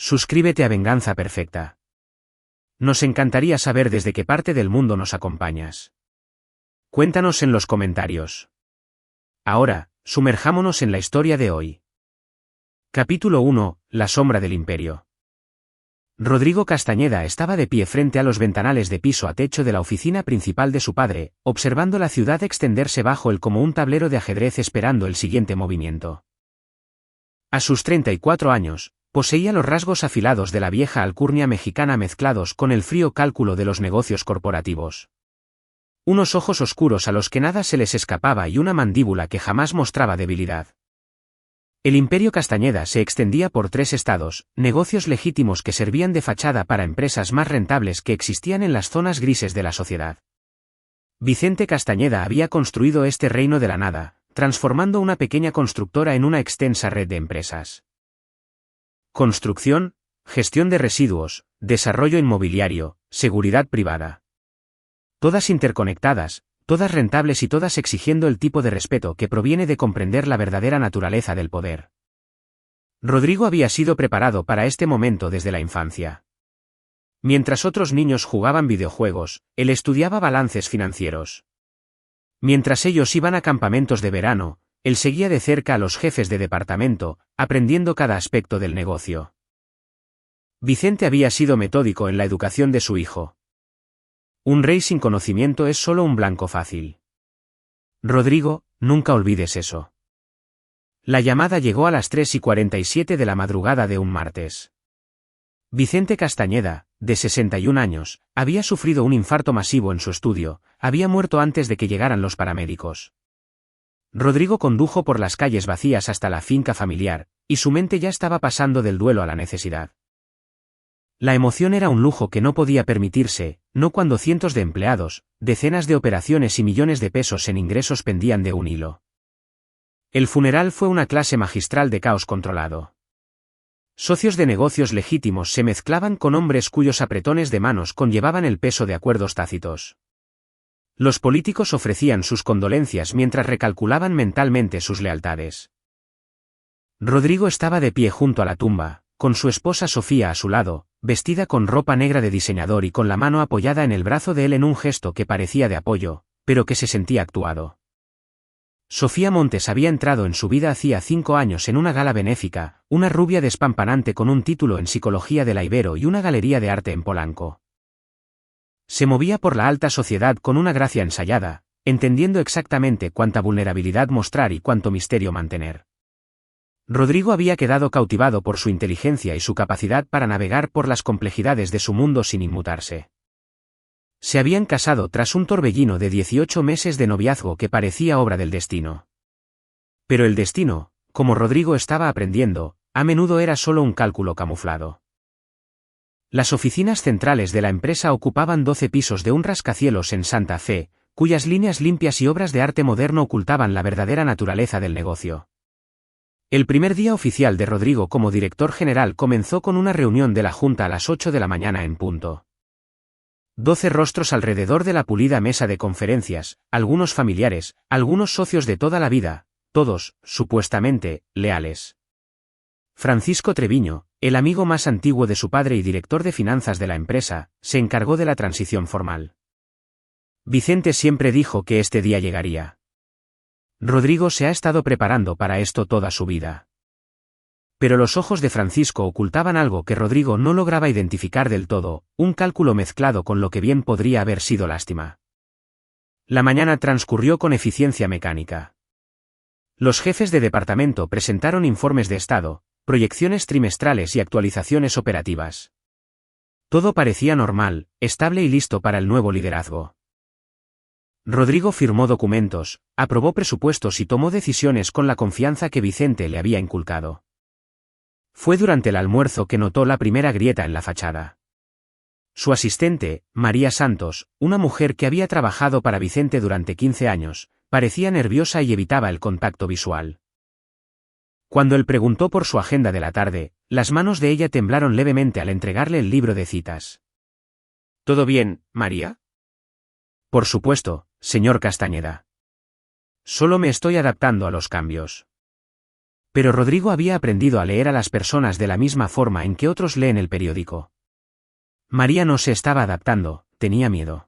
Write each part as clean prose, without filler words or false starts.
Suscríbete a Venganza Perfecta. Nos encantaría saber desde qué parte del mundo nos acompañas. Cuéntanos en los comentarios. Ahora, sumerjámonos en la historia de hoy. Capítulo 1. La sombra del imperio. Rodrigo Castañeda estaba de pie frente a los ventanales de piso a techo de la oficina principal de su padre, observando la ciudad extenderse bajo él como un tablero de ajedrez esperando el siguiente movimiento. A sus 34 años, poseía los rasgos afilados de la vieja alcurnia mexicana mezclados con el frío cálculo de los negocios corporativos. Unos ojos oscuros a los que nada se les escapaba y una mandíbula que jamás mostraba debilidad. El imperio Castañeda se extendía por 3 estados, negocios legítimos que servían de fachada para empresas más rentables que existían en las zonas grises de la sociedad. Vicente Castañeda había construido este reino de la nada, transformando una pequeña constructora en una extensa red de empresas. Construcción, gestión de residuos, desarrollo inmobiliario, seguridad privada. Todas interconectadas, todas rentables y todas exigiendo el tipo de respeto que proviene de comprender la verdadera naturaleza del poder. Rodrigo había sido preparado para este momento desde la infancia. Mientras otros niños jugaban videojuegos, él estudiaba balances financieros. Mientras ellos iban a campamentos de verano, él seguía de cerca a los jefes de departamento, aprendiendo cada aspecto del negocio. Vicente había sido metódico en la educación de su hijo. Un rey sin conocimiento es solo un blanco fácil. Rodrigo, nunca olvides eso. La llamada llegó a las 3:47 de la madrugada de un martes. Vicente Castañeda, de 61 años, había sufrido un infarto masivo en su estudio, había muerto antes de que llegaran los paramédicos. Rodrigo condujo por las calles vacías hasta la finca familiar, y su mente ya estaba pasando del duelo a la necesidad. La emoción era un lujo que no podía permitirse, no cuando cientos de empleados, decenas de operaciones y millones de pesos en ingresos pendían de un hilo. El funeral fue una clase magistral de caos controlado. Socios de negocios legítimos se mezclaban con hombres cuyos apretones de manos conllevaban el peso de acuerdos tácitos. Los políticos ofrecían sus condolencias mientras recalculaban mentalmente sus lealtades. Rodrigo estaba de pie junto a la tumba, con su esposa Sofía a su lado, vestida con ropa negra de diseñador y con la mano apoyada en el brazo de él en un gesto que parecía de apoyo, pero que se sentía actuado. Sofía Montes había entrado en su vida hacía 5 años en una gala benéfica, una rubia despampanante con un título en psicología de la Ibero y una galería de arte en Polanco. Se movía por la alta sociedad con una gracia ensayada, entendiendo exactamente cuánta vulnerabilidad mostrar y cuánto misterio mantener. Rodrigo había quedado cautivado por su inteligencia y su capacidad para navegar por las complejidades de su mundo sin inmutarse. Se habían casado tras un torbellino de 18 meses de noviazgo que parecía obra del destino. Pero el destino, como Rodrigo estaba aprendiendo, a menudo era solo un cálculo camuflado. Las oficinas centrales de la empresa ocupaban 12 pisos de un rascacielos en Santa Fe, cuyas líneas limpias y obras de arte moderno ocultaban la verdadera naturaleza del negocio. El primer día oficial de Rodrigo como director general comenzó con una reunión de la Junta a las 8 de la mañana en punto. 12 rostros alrededor de la pulida mesa de conferencias, algunos familiares, algunos socios de toda la vida, todos, supuestamente, leales. Francisco Treviño, el amigo más antiguo de su padre y director de finanzas de la empresa, se encargó de la transición formal. Vicente siempre dijo que este día llegaría. Rodrigo se ha estado preparando para esto toda su vida. Pero los ojos de Francisco ocultaban algo que Rodrigo no lograba identificar del todo, un cálculo mezclado con lo que bien podría haber sido lástima. La mañana transcurrió con eficiencia mecánica. Los jefes de departamento presentaron informes de estado, proyecciones trimestrales y actualizaciones operativas. Todo parecía normal, estable y listo para el nuevo liderazgo. Rodrigo firmó documentos, aprobó presupuestos y tomó decisiones con la confianza que Vicente le había inculcado. Fue durante el almuerzo que notó la primera grieta en la fachada. Su asistente, María Santos, una mujer que había trabajado para Vicente durante 15 años, parecía nerviosa y evitaba el contacto visual. Cuando él preguntó por su agenda de la tarde, las manos de ella temblaron levemente al entregarle el libro de citas. ¿Todo bien, María? Por supuesto, señor Castañeda. Solo me estoy adaptando a los cambios. Pero Rodrigo había aprendido a leer a las personas de la misma forma en que otros leen el periódico. María no se estaba adaptando, tenía miedo.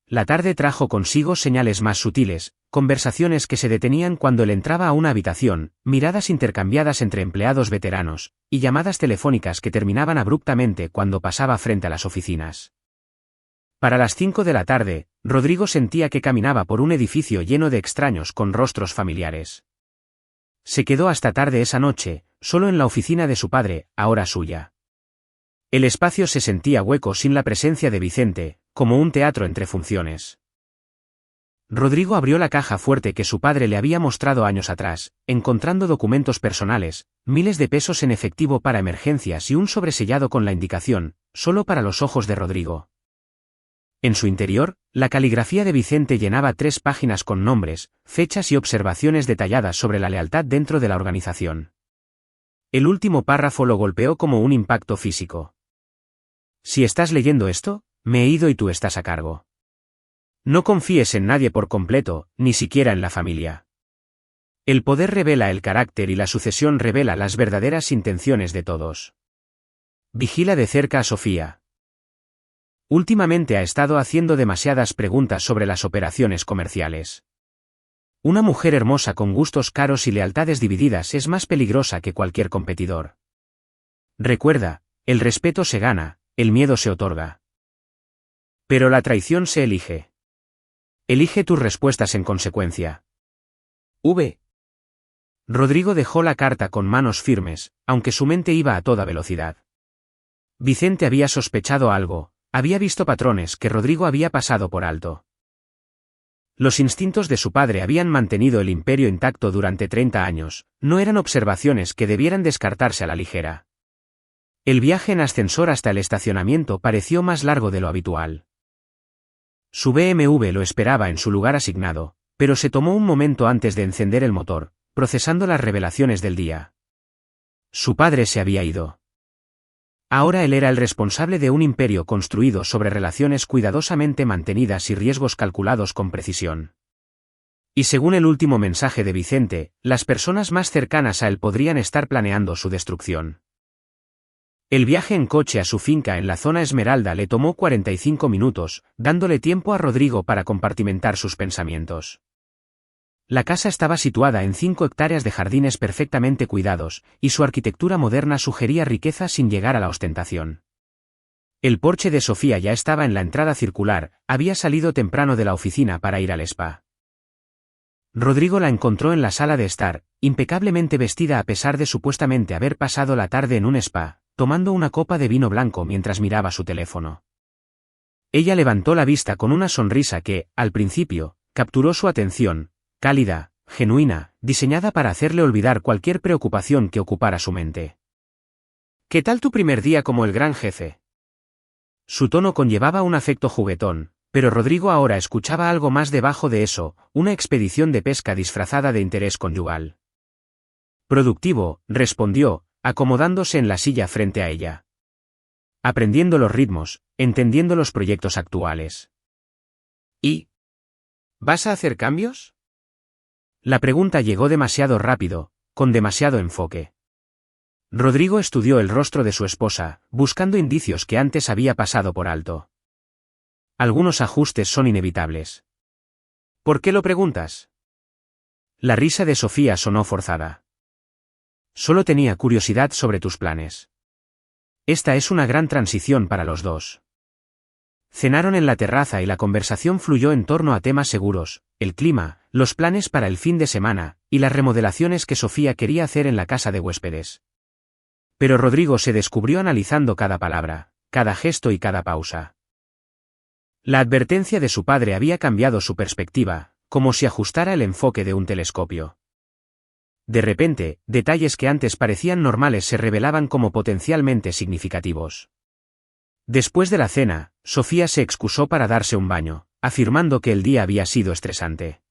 La tarde trajo consigo señales más sutiles, conversaciones que se detenían cuando él entraba a una habitación, miradas intercambiadas entre empleados veteranos, y llamadas telefónicas que terminaban abruptamente cuando pasaba frente a las oficinas. Para las 5 de la tarde, Rodrigo sentía que caminaba por un edificio lleno de extraños con rostros familiares. Se quedó hasta tarde esa noche, solo en la oficina de su padre, ahora suya. El espacio se sentía hueco sin la presencia de Vicente, como un teatro entre funciones. Rodrigo abrió la caja fuerte que su padre le había mostrado años atrás, encontrando documentos personales, miles de pesos en efectivo para emergencias y un sobresellado con la indicación, solo para los ojos de Rodrigo. En su interior, la caligrafía de Vicente llenaba 3 páginas con nombres, fechas y observaciones detalladas sobre la lealtad dentro de la organización. El último párrafo lo golpeó como un impacto físico. Si estás leyendo esto, me he ido y tú estás a cargo. No confíes en nadie por completo, ni siquiera en la familia. El poder revela el carácter y la sucesión revela las verdaderas intenciones de todos. Vigila de cerca a Sofía. Últimamente ha estado haciendo demasiadas preguntas sobre las operaciones comerciales. Una mujer hermosa con gustos caros y lealtades divididas es más peligrosa que cualquier competidor. Recuerda, el respeto se gana, el miedo se otorga. Pero la traición se elige. Elige tus respuestas en consecuencia. V. Rodrigo dejó la carta con manos firmes, aunque su mente iba a toda velocidad. Vicente había sospechado algo, había visto patrones que Rodrigo había pasado por alto. Los instintos de su padre habían mantenido el imperio intacto durante 30 años, no eran observaciones que debieran descartarse a la ligera. El viaje en ascensor hasta el estacionamiento pareció más largo de lo habitual. Su BMW lo esperaba en su lugar asignado, pero se tomó un momento antes de encender el motor, procesando las revelaciones del día. Su padre se había ido. Ahora él era el responsable de un imperio construido sobre relaciones cuidadosamente mantenidas y riesgos calculados con precisión. Y según el último mensaje de Vicente, las personas más cercanas a él podrían estar planeando su destrucción. El viaje en coche a su finca en la zona Esmeralda le tomó 45 minutos, dándole tiempo a Rodrigo para compartimentar sus pensamientos. La casa estaba situada en 5 hectáreas de jardines perfectamente cuidados, y su arquitectura moderna sugería riqueza sin llegar a la ostentación. El porche de Sofía ya estaba en la entrada circular, había salido temprano de la oficina para ir al spa. Rodrigo la encontró en la sala de estar, impecablemente vestida a pesar de supuestamente haber pasado la tarde en un spa, tomando una copa de vino blanco mientras miraba su teléfono. Ella levantó la vista con una sonrisa que, al principio, capturó su atención, cálida, genuina, diseñada para hacerle olvidar cualquier preocupación que ocupara su mente. ¿Qué tal tu primer día como el gran jefe? Su tono conllevaba un afecto juguetón, pero Rodrigo ahora escuchaba algo más debajo de eso, una expedición de pesca disfrazada de interés conyugal. Productivo, respondió, acomodándose en la silla frente a ella. Aprendiendo los ritmos, entendiendo los proyectos actuales. ¿Y? ¿Vas a hacer cambios? La pregunta llegó demasiado rápido, con demasiado enfoque. Rodrigo estudió el rostro de su esposa, buscando indicios que antes había pasado por alto. Algunos ajustes son inevitables. ¿Por qué lo preguntas? La risa de Sofía sonó forzada. Solo tenía curiosidad sobre tus planes. Esta es una gran transición para los dos. Cenaron en la terraza y la conversación fluyó en torno a temas seguros, el clima, los planes para el fin de semana, y las remodelaciones que Sofía quería hacer en la casa de huéspedes. Pero Rodrigo se descubrió analizando cada palabra, cada gesto y cada pausa. La advertencia de su padre había cambiado su perspectiva, como si ajustara el enfoque de un telescopio. De repente, detalles que antes parecían normales se revelaban como potencialmente significativos. Después de la cena, Sofía se excusó para darse un baño, afirmando que el día había sido estresante.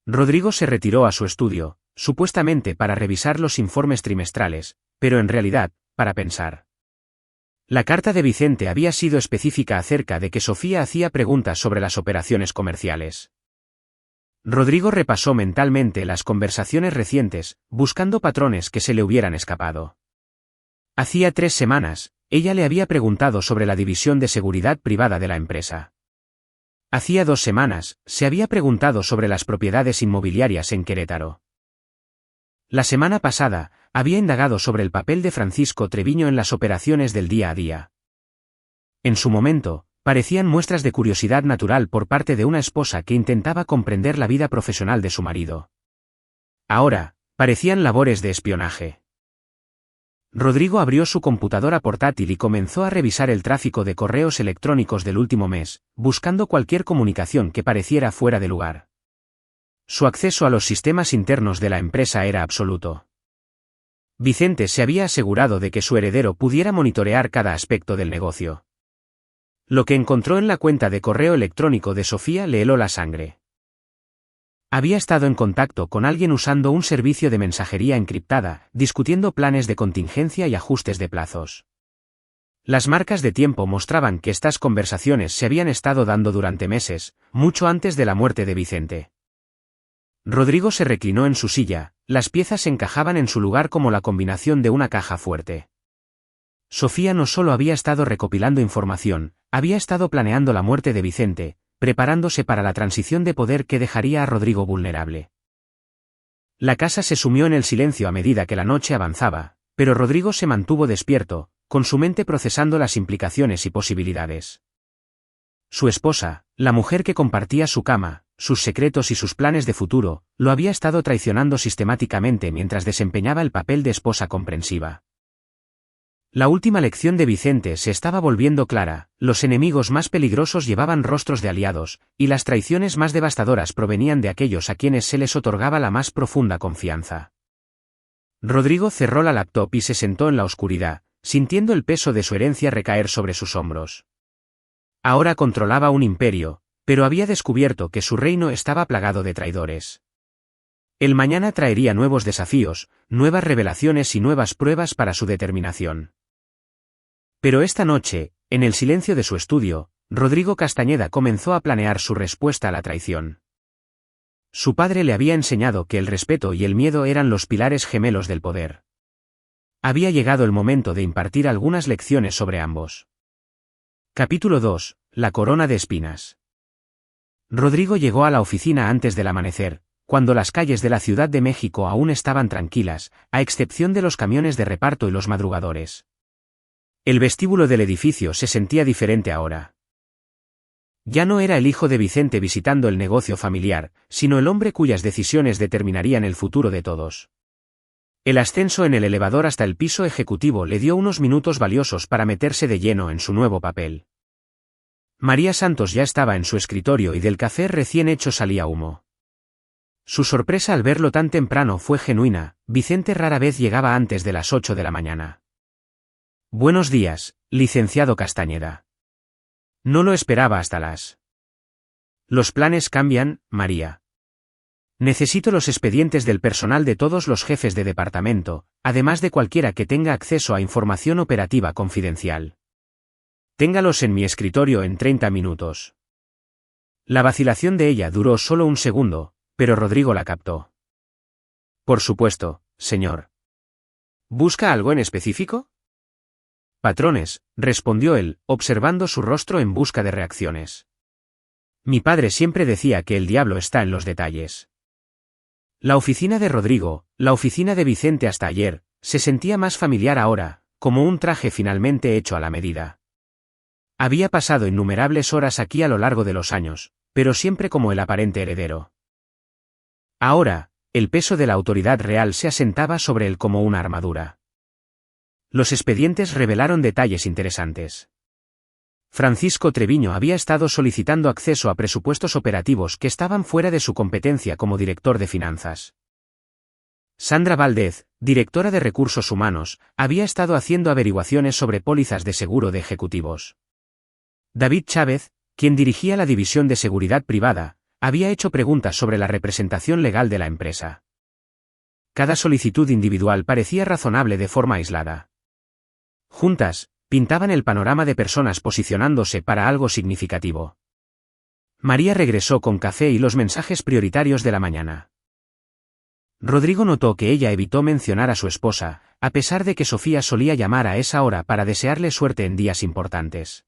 Rodrigo se retiró a su estudio, supuestamente para revisar los informes trimestrales, pero en realidad, para pensar. La carta de Vicente había sido específica acerca de que Sofía hacía preguntas sobre las operaciones comerciales. Rodrigo repasó mentalmente las conversaciones recientes, buscando patrones que se le hubieran escapado. Hacía 3 semanas, ella le había preguntado sobre la división de seguridad privada de la empresa. Hacía 2 semanas, se había preguntado sobre las propiedades inmobiliarias en Querétaro. La semana pasada, había indagado sobre el papel de Francisco Treviño en las operaciones del día a día. En su momento, parecían muestras de curiosidad natural por parte de una esposa que intentaba comprender la vida profesional de su marido. Ahora, parecían labores de espionaje. Rodrigo abrió su computadora portátil y comenzó a revisar el tráfico de correos electrónicos del último mes, buscando cualquier comunicación que pareciera fuera de lugar. Su acceso a los sistemas internos de la empresa era absoluto. Vicente se había asegurado de que su heredero pudiera monitorear cada aspecto del negocio. Lo que encontró en la cuenta de correo electrónico de Sofía le heló la sangre. Había estado en contacto con alguien usando un servicio de mensajería encriptada, discutiendo planes de contingencia y ajustes de plazos. Las marcas de tiempo mostraban que estas conversaciones se habían estado dando durante meses, mucho antes de la muerte de Vicente. Rodrigo se reclinó en su silla, las piezas encajaban en su lugar como la combinación de una caja fuerte. Sofía no solo había estado recopilando información, había estado planeando la muerte de Vicente, preparándose para la transición de poder que dejaría a Rodrigo vulnerable. La casa se sumió en el silencio a medida que la noche avanzaba, pero Rodrigo se mantuvo despierto, con su mente procesando las implicaciones y posibilidades. Su esposa, la mujer que compartía su cama, sus secretos y sus planes de futuro, lo había estado traicionando sistemáticamente mientras desempeñaba el papel de esposa comprensiva. La última lección de Vicente se estaba volviendo clara: los enemigos más peligrosos llevaban rostros de aliados, y las traiciones más devastadoras provenían de aquellos a quienes se les otorgaba la más profunda confianza. Rodrigo cerró la laptop y se sentó en la oscuridad, sintiendo el peso de su herencia recaer sobre sus hombros. Ahora controlaba un imperio, pero había descubierto que su reino estaba plagado de traidores. El mañana traería nuevos desafíos, nuevas revelaciones y nuevas pruebas para su determinación. Pero esta noche, en el silencio de su estudio, Rodrigo Castañeda comenzó a planear su respuesta a la traición. Su padre le había enseñado que el respeto y el miedo eran los pilares gemelos del poder. Había llegado el momento de impartir algunas lecciones sobre ambos. Capítulo 2. La corona de espinas. Rodrigo llegó a la oficina antes del amanecer, cuando las calles de la Ciudad de México aún estaban tranquilas, a excepción de los camiones de reparto y los madrugadores. El vestíbulo del edificio se sentía diferente ahora. Ya no era el hijo de Vicente visitando el negocio familiar, sino el hombre cuyas decisiones determinarían el futuro de todos. El ascenso en el elevador hasta el piso ejecutivo le dio unos minutos valiosos para meterse de lleno en su nuevo papel. María Santos ya estaba en su escritorio y del café recién hecho salía humo. Su sorpresa al verlo tan temprano fue genuina. Vicente rara vez llegaba antes de las 8 de la mañana. Buenos días, licenciado Castañeda. No lo esperaba hasta las. Los planes cambian, María. Necesito los expedientes del personal de todos los jefes de departamento, además de cualquiera que tenga acceso a información operativa confidencial. Téngalos en mi escritorio en 30 minutos. La vacilación de ella duró solo un segundo, pero Rodrigo la captó. Por supuesto, señor. ¿Busca algo en específico? Patrones, respondió él, observando su rostro en busca de reacciones. Mi padre siempre decía que el diablo está en los detalles. La oficina de Rodrigo, la oficina de Vicente hasta ayer, se sentía más familiar ahora, como un traje finalmente hecho a la medida. Había pasado innumerables horas aquí a lo largo de los años, pero siempre como el aparente heredero. Ahora, el peso de la autoridad real se asentaba sobre él como una armadura. Los expedientes revelaron detalles interesantes. Francisco Treviño había estado solicitando acceso a presupuestos operativos que estaban fuera de su competencia como director de finanzas. Sandra Valdez, directora de Recursos Humanos, había estado haciendo averiguaciones sobre pólizas de seguro de ejecutivos. David Chávez, quien dirigía la división de seguridad privada, había hecho preguntas sobre la representación legal de la empresa. Cada solicitud individual parecía razonable de forma aislada. Juntas, pintaban el panorama de personas posicionándose para algo significativo. María regresó con café y los mensajes prioritarios de la mañana. Rodrigo notó que ella evitó mencionar a su esposa, a pesar de que Sofía solía llamar a esa hora para desearle suerte en días importantes.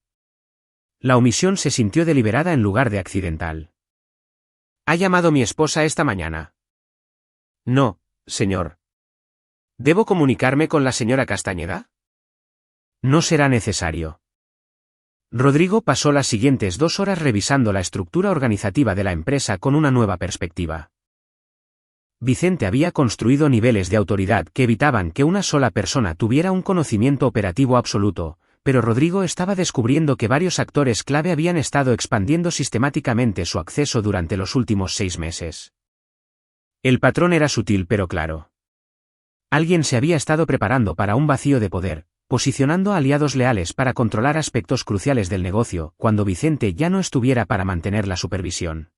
La omisión se sintió deliberada en lugar de accidental. ¿Ha llamado mi esposa esta mañana? No, señor. ¿Debo comunicarme con la señora Castañeda? No será necesario. Rodrigo pasó las siguientes 2 horas revisando la estructura organizativa de la empresa con una nueva perspectiva. Vicente había construido niveles de autoridad que evitaban que una sola persona tuviera un conocimiento operativo absoluto, pero Rodrigo estaba descubriendo que varios actores clave habían estado expandiendo sistemáticamente su acceso durante los últimos 6 meses. El patrón era sutil pero claro. Alguien se había estado preparando para un vacío de poder, posicionando a aliados leales para controlar aspectos cruciales del negocio, cuando Vicente ya no estuviera para mantener la supervisión.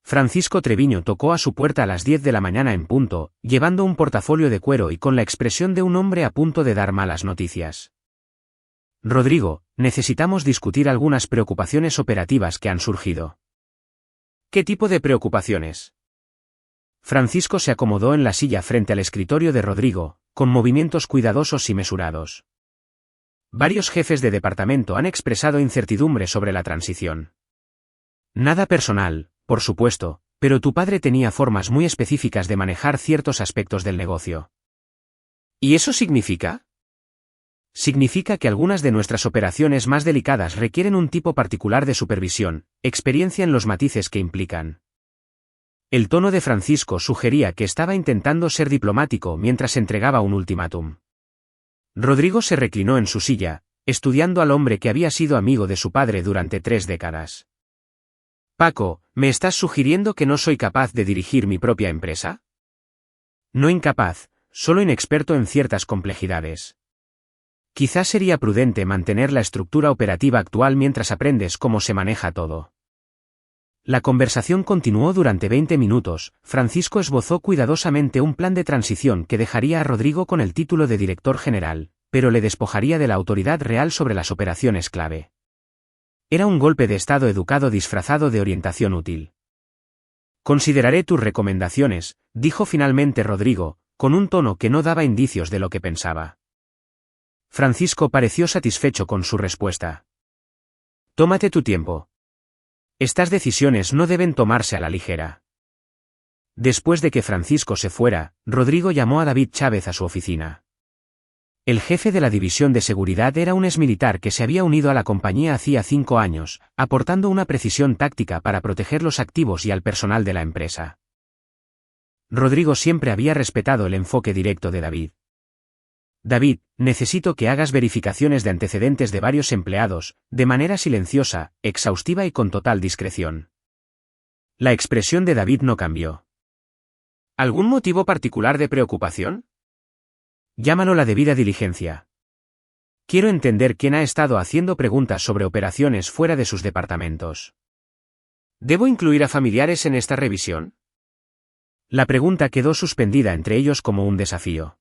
Francisco Treviño tocó a su puerta a las 10 de la mañana en punto, llevando un portafolio de cuero y con la expresión de un hombre a punto de dar malas noticias. Rodrigo, necesitamos discutir algunas preocupaciones operativas que han surgido. ¿Qué tipo de preocupaciones? Francisco se acomodó en la silla frente al escritorio de Rodrigo, con movimientos cuidadosos y mesurados. Varios jefes de departamento han expresado incertidumbre sobre la transición. Nada personal, por supuesto, pero tu padre tenía formas muy específicas de manejar ciertos aspectos del negocio. ¿Y eso significa? Significa que algunas de nuestras operaciones más delicadas requieren un tipo particular de supervisión, experiencia en los matices que implican. El tono de Francisco sugería que estaba intentando ser diplomático mientras entregaba un ultimátum. Rodrigo se reclinó en su silla, estudiando al hombre que había sido amigo de su padre durante 3 décadas. Paco, ¿me estás sugiriendo que no soy capaz de dirigir mi propia empresa? No incapaz, solo inexperto en ciertas complejidades. Quizás sería prudente mantener la estructura operativa actual mientras aprendes cómo se maneja todo. La conversación continuó durante 20 minutos. Francisco esbozó cuidadosamente un plan de transición que dejaría a Rodrigo con el título de director general, pero le despojaría de la autoridad real sobre las operaciones clave. Era un golpe de estado educado disfrazado de orientación útil. Consideraré tus recomendaciones, dijo finalmente Rodrigo, con un tono que no daba indicios de lo que pensaba. Francisco pareció satisfecho con su respuesta. Tómate tu tiempo. Estas decisiones no deben tomarse a la ligera. Después de que Francisco se fuera, Rodrigo llamó a David Chávez a su oficina. El jefe de la división de seguridad era un exmilitar que se había unido a la compañía hacía 5 años, aportando una precisión táctica para proteger los activos y al personal de la empresa. Rodrigo siempre había respetado el enfoque directo de David. David, necesito que hagas verificaciones de antecedentes de varios empleados, de manera silenciosa, exhaustiva y con total discreción. La expresión de David no cambió. ¿Algún motivo particular de preocupación? Llámalo la debida diligencia. Quiero entender quién ha estado haciendo preguntas sobre operaciones fuera de sus departamentos. ¿Debo incluir a familiares en esta revisión? La pregunta quedó suspendida entre ellos como un desafío.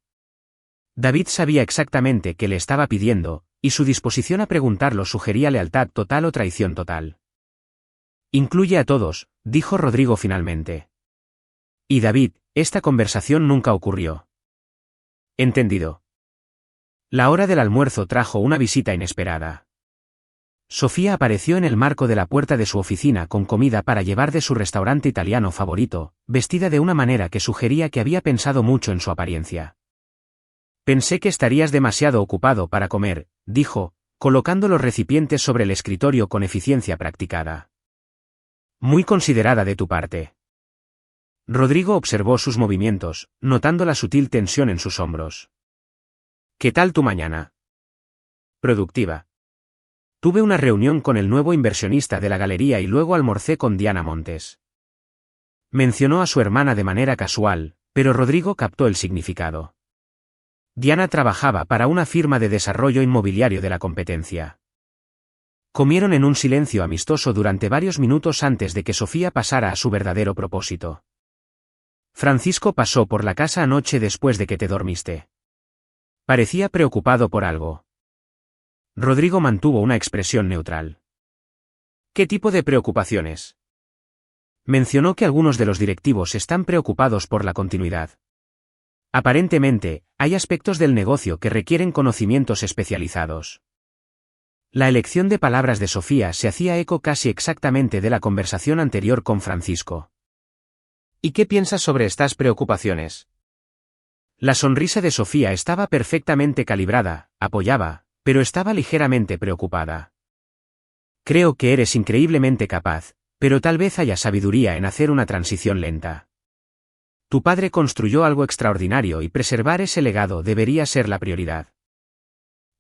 David sabía exactamente qué le estaba pidiendo, y su disposición a preguntarlo sugería lealtad total o traición total. Incluye a todos, dijo Rodrigo finalmente. Y David, esta conversación nunca ocurrió. Entendido. La hora del almuerzo trajo una visita inesperada. Sofía apareció en el marco de la puerta de su oficina con comida para llevar de su restaurante italiano favorito, vestida de una manera que sugería que había pensado mucho en su apariencia. Pensé que estarías demasiado ocupado para comer, dijo, colocando los recipientes sobre el escritorio con eficiencia practicada. Muy considerada de tu parte. Rodrigo observó sus movimientos, notando la sutil tensión en sus hombros. ¿Qué tal tu mañana? Productiva. Tuve una reunión con el nuevo inversionista de la galería y luego almorcé con Diana Montes. Mencionó a su hermana de manera casual, pero Rodrigo captó el significado. Diana trabajaba para una firma de desarrollo inmobiliario de la competencia. Comieron en un silencio amistoso durante varios minutos antes de que Sofía pasara a su verdadero propósito. Francisco pasó por la casa anoche después de que te dormiste. Parecía preocupado por algo. Rodrigo mantuvo una expresión neutral. ¿Qué tipo de preocupaciones? Mencionó que algunos de los directivos están preocupados por la continuidad. Aparentemente, hay aspectos del negocio que requieren conocimientos especializados. La elección de palabras de Sofía se hacía eco casi exactamente de la conversación anterior con Francisco. ¿Y qué piensas sobre estas preocupaciones? La sonrisa de Sofía estaba perfectamente calibrada, apoyaba, pero estaba ligeramente preocupada. Creo que eres increíblemente capaz, pero tal vez haya sabiduría en hacer una transición lenta. Tu padre construyó algo extraordinario y preservar ese legado debería ser la prioridad.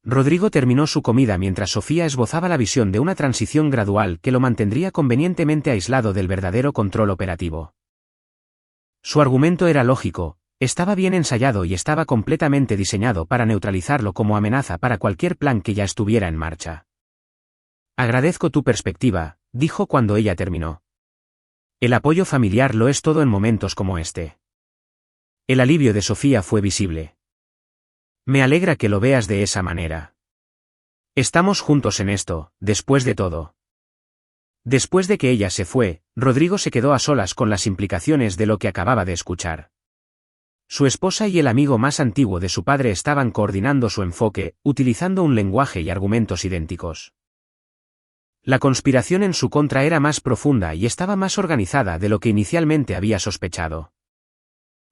Rodrigo terminó su comida mientras Sofía esbozaba la visión de una transición gradual que lo mantendría convenientemente aislado del verdadero control operativo. Su argumento era lógico, estaba bien ensayado y estaba completamente diseñado para neutralizarlo como amenaza para cualquier plan que ya estuviera en marcha. Agradezco tu perspectiva, dijo cuando ella terminó. El apoyo familiar lo es todo en momentos como este. El alivio de Sofía fue visible. Me alegra que lo veas de esa manera. Estamos juntos en esto, después de todo. Después de que ella se fue, Rodrigo se quedó a solas con las implicaciones de lo que acababa de escuchar. Su esposa y el amigo más antiguo de su padre estaban coordinando su enfoque, utilizando un lenguaje y argumentos idénticos. La conspiración en su contra era más profunda y estaba más organizada de lo que inicialmente había sospechado.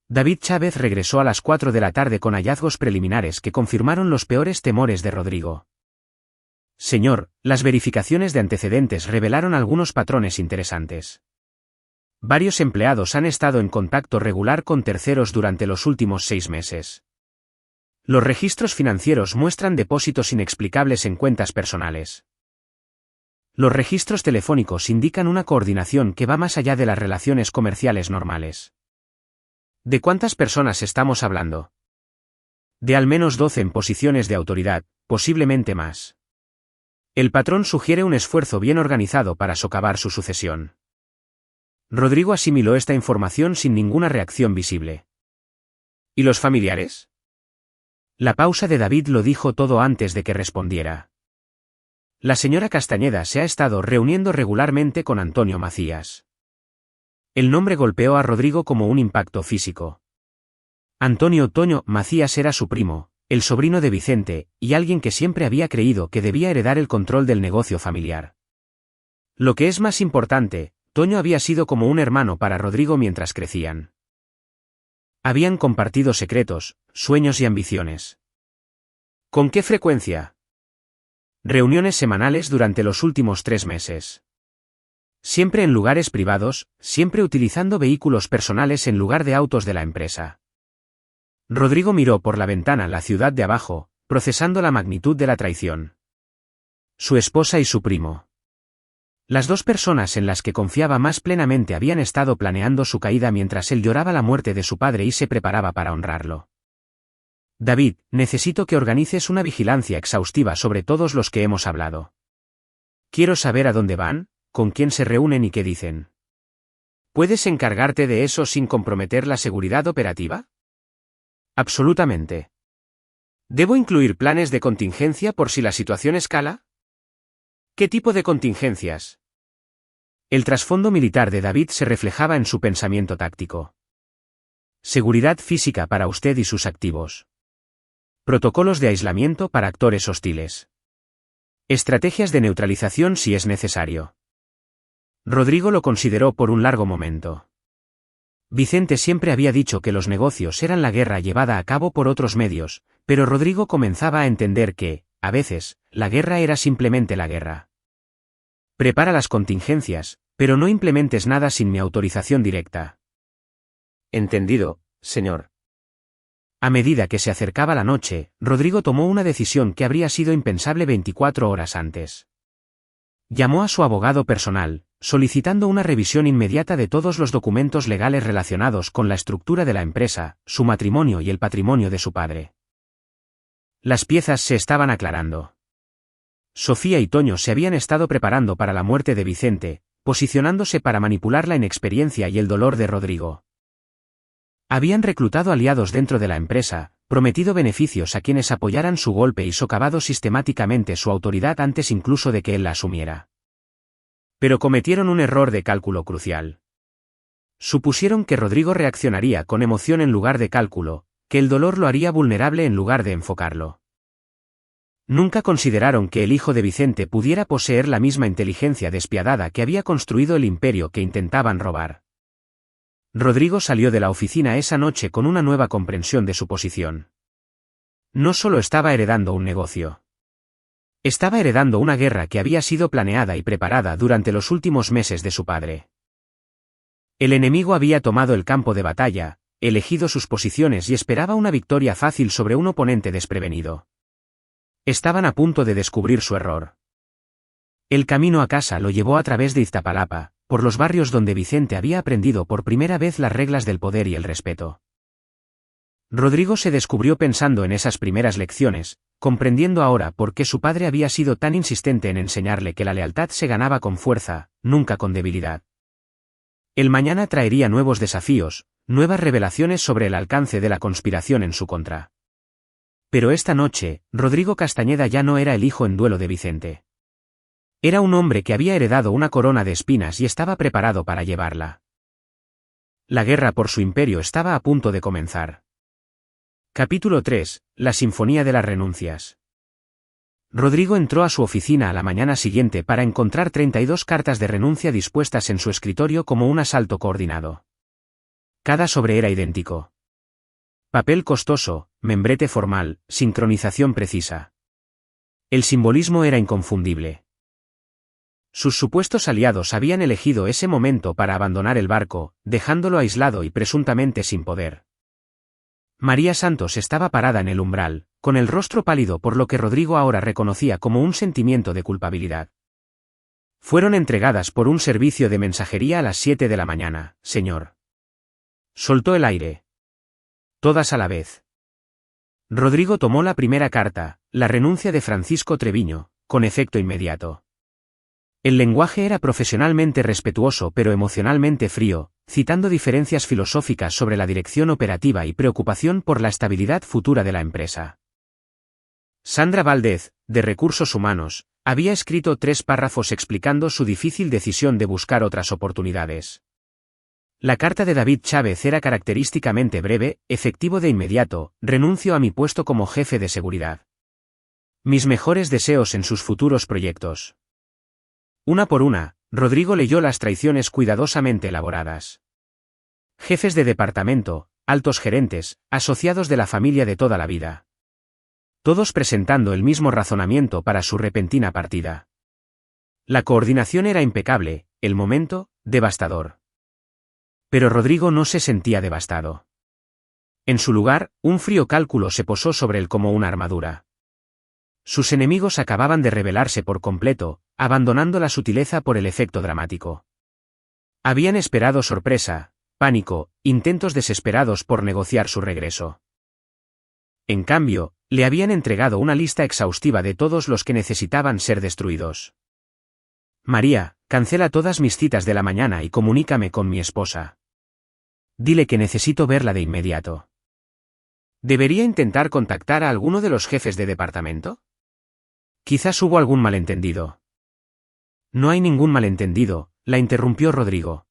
David Chávez regresó a las 4 de la tarde con hallazgos preliminares que confirmaron los peores temores de Rodrigo. Señor, las verificaciones de antecedentes revelaron algunos patrones interesantes. Varios empleados han estado en contacto regular con terceros durante los últimos 6 meses. Los registros financieros muestran depósitos inexplicables en cuentas personales. Los registros telefónicos indican una coordinación que va más allá de las relaciones comerciales normales. ¿De cuántas personas estamos hablando? De al menos 12 en posiciones de autoridad, posiblemente más. El patrón sugiere un esfuerzo bien organizado para socavar su sucesión. Rodrigo asimiló esta información sin ninguna reacción visible. ¿Y los familiares? La pausa de David lo dijo todo antes de que respondiera. La señora Castañeda se ha estado reuniendo regularmente con Antonio Macías. El nombre golpeó a Rodrigo como un impacto físico. Antonio Toño Macías era su primo, el sobrino de Vicente, y alguien que siempre había creído que debía heredar el control del negocio familiar. Lo que es más importante, Toño había sido como un hermano para Rodrigo mientras crecían. Habían compartido secretos, sueños y ambiciones. ¿Con qué frecuencia? Reuniones semanales durante los últimos 3 meses. Siempre en lugares privados, siempre utilizando vehículos personales en lugar de autos de la empresa. Rodrigo miró por la ventana la ciudad de abajo, procesando la magnitud de la traición. Su esposa y su primo. Las 2 personas en las que confiaba más plenamente habían estado planeando su caída mientras él lloraba la muerte de su padre y se preparaba para honrarlo. David, necesito que organices una vigilancia exhaustiva sobre todos los que hemos hablado. Quiero saber a dónde van, con quién se reúnen y qué dicen. ¿Puedes encargarte de eso sin comprometer la seguridad operativa? Absolutamente. ¿Debo incluir planes de contingencia por si la situación escala? ¿Qué tipo de contingencias? El trasfondo militar de David se reflejaba en su pensamiento táctico. Seguridad física para usted y sus activos. Protocolos de aislamiento para actores hostiles. Estrategias de neutralización si es necesario. Rodrigo lo consideró por un largo momento. Vicente siempre había dicho que los negocios eran la guerra llevada a cabo por otros medios, pero Rodrigo comenzaba a entender que, a veces, la guerra era simplemente la guerra. Prepara las contingencias, pero no implementes nada sin mi autorización directa. Entendido, señor. A medida que se acercaba la noche, Rodrigo tomó una decisión que habría sido impensable 24 horas antes. Llamó a su abogado personal, solicitando una revisión inmediata de todos los documentos legales relacionados con la estructura de la empresa, su matrimonio y el patrimonio de su padre. Las piezas se estaban aclarando. Sofía y Toño se habían estado preparando para la muerte de Vicente, posicionándose para manipular la inexperiencia y el dolor de Rodrigo. Habían reclutado aliados dentro de la empresa, prometido beneficios a quienes apoyaran su golpe y socavado sistemáticamente su autoridad antes incluso de que él la asumiera. Pero cometieron un error de cálculo crucial. Supusieron que Rodrigo reaccionaría con emoción en lugar de cálculo, que el dolor lo haría vulnerable en lugar de enfocarlo. Nunca consideraron que el hijo de Vicente pudiera poseer la misma inteligencia despiadada que había construido el imperio que intentaban robar. Rodrigo salió de la oficina esa noche con una nueva comprensión de su posición. No solo estaba heredando un negocio. Estaba heredando una guerra que había sido planeada y preparada durante los últimos meses de su padre. El enemigo había tomado el campo de batalla, elegido sus posiciones y esperaba una victoria fácil sobre un oponente desprevenido. Estaban a punto de descubrir su error. El camino a casa lo llevó a través de Iztapalapa, por los barrios donde Vicente había aprendido por primera vez las reglas del poder y el respeto. Rodrigo se descubrió pensando en esas primeras lecciones, comprendiendo ahora por qué su padre había sido tan insistente en enseñarle que la lealtad se ganaba con fuerza, nunca con debilidad. El mañana traería nuevos desafíos, nuevas revelaciones sobre el alcance de la conspiración en su contra. Pero esta noche, Rodrigo Castañeda ya no era el hijo en duelo de Vicente. Era un hombre que había heredado una corona de espinas y estaba preparado para llevarla. La guerra por su imperio estaba a punto de comenzar. Capítulo 3. La Sinfonía de las Renuncias. Rodrigo entró a su oficina a la mañana siguiente para encontrar 32 cartas de renuncia dispuestas en su escritorio como un asalto coordinado. Cada sobre era idéntico. Papel costoso, membrete formal, sincronización precisa. El simbolismo era inconfundible. Sus supuestos aliados habían elegido ese momento para abandonar el barco, dejándolo aislado y presuntamente sin poder. María Santos estaba parada en el umbral, con el rostro pálido por lo que Rodrigo ahora reconocía como un sentimiento de culpabilidad. Fueron entregadas por un servicio de mensajería a las 7 de la mañana, señor. Soltó el aire. Todas a la vez. Rodrigo tomó la primera carta, la renuncia de Francisco Treviño, con efecto inmediato. El lenguaje era profesionalmente respetuoso pero emocionalmente frío, citando diferencias filosóficas sobre la dirección operativa y preocupación por la estabilidad futura de la empresa. Sandra Valdez, de Recursos Humanos, había escrito 3 párrafos explicando su difícil decisión de buscar otras oportunidades. La carta de David Chávez era característicamente breve, efectivo de inmediato: renuncio a mi puesto como jefe de seguridad. Mis mejores deseos en sus futuros proyectos. Una por una, Rodrigo leyó las traiciones cuidadosamente elaboradas. Jefes de departamento, altos gerentes, asociados de la familia de toda la vida. Todos presentando el mismo razonamiento para su repentina partida. La coordinación era impecable, el momento, devastador. Pero Rodrigo no se sentía devastado. En su lugar, un frío cálculo se posó sobre él como una armadura. Sus enemigos acababan de rebelarse por completo, abandonando la sutileza por el efecto dramático. Habían esperado sorpresa, pánico, intentos desesperados por negociar su regreso. En cambio, le habían entregado una lista exhaustiva de todos los que necesitaban ser destruidos. María, cancela todas mis citas de la mañana y comunícame con mi esposa. Dile que necesito verla de inmediato. ¿Debería intentar contactar a alguno de los jefes de departamento? Quizás hubo algún malentendido. No hay ningún malentendido, la interrumpió Rodrigo.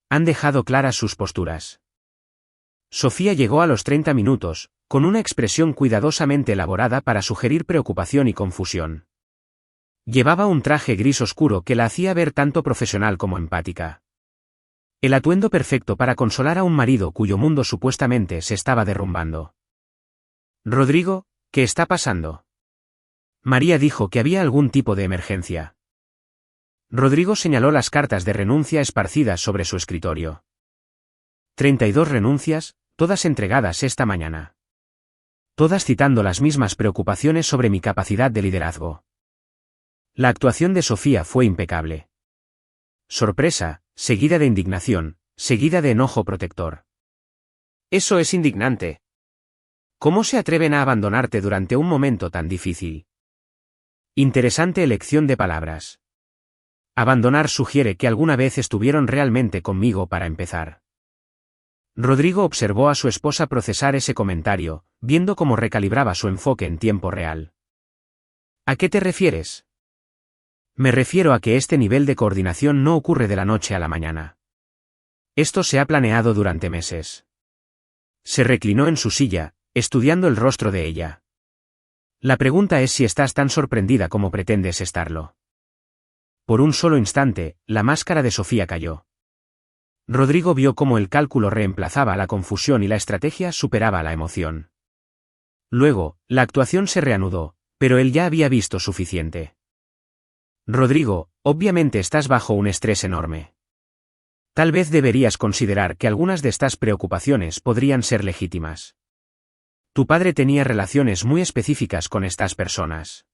Han dejado claras sus posturas. Sofía llegó a los 30 minutos, con una expresión cuidadosamente elaborada para sugerir preocupación y confusión. Llevaba un traje gris oscuro que la hacía ver tanto profesional como empática. El atuendo perfecto para consolar a un marido cuyo mundo supuestamente se estaba derrumbando. Rodrigo, ¿qué está pasando? María dijo que había algún tipo de emergencia. Rodrigo señaló las cartas de renuncia esparcidas sobre su escritorio. 32 renuncias, todas entregadas esta mañana. Todas citando las mismas preocupaciones sobre mi capacidad de liderazgo. La actuación de Sofía fue impecable. Sorpresa, seguida de indignación, seguida de enojo protector. Eso es indignante. ¿Cómo se atreven a abandonarte durante un momento tan difícil? Interesante elección de palabras. Abandonar sugiere que alguna vez estuvieron realmente conmigo para empezar. Rodrigo observó a su esposa procesar ese comentario, viendo cómo recalibraba su enfoque en tiempo real. ¿A qué te refieres? Me refiero a que este nivel de coordinación no ocurre de la noche a la mañana. Esto se ha planeado durante meses. Se reclinó en su silla, estudiando el rostro de ella. La pregunta es si estás tan sorprendida como pretendes estarlo. Por un solo instante, la máscara de Sofía cayó. Rodrigo vio cómo el cálculo reemplazaba la confusión y la estrategia superaba la emoción. Luego, la actuación se reanudó, pero él ya había visto suficiente. Rodrigo, obviamente estás bajo un estrés enorme. Tal vez deberías considerar que algunas de estas preocupaciones podrían ser legítimas. Tu padre tenía relaciones muy específicas con estas personas.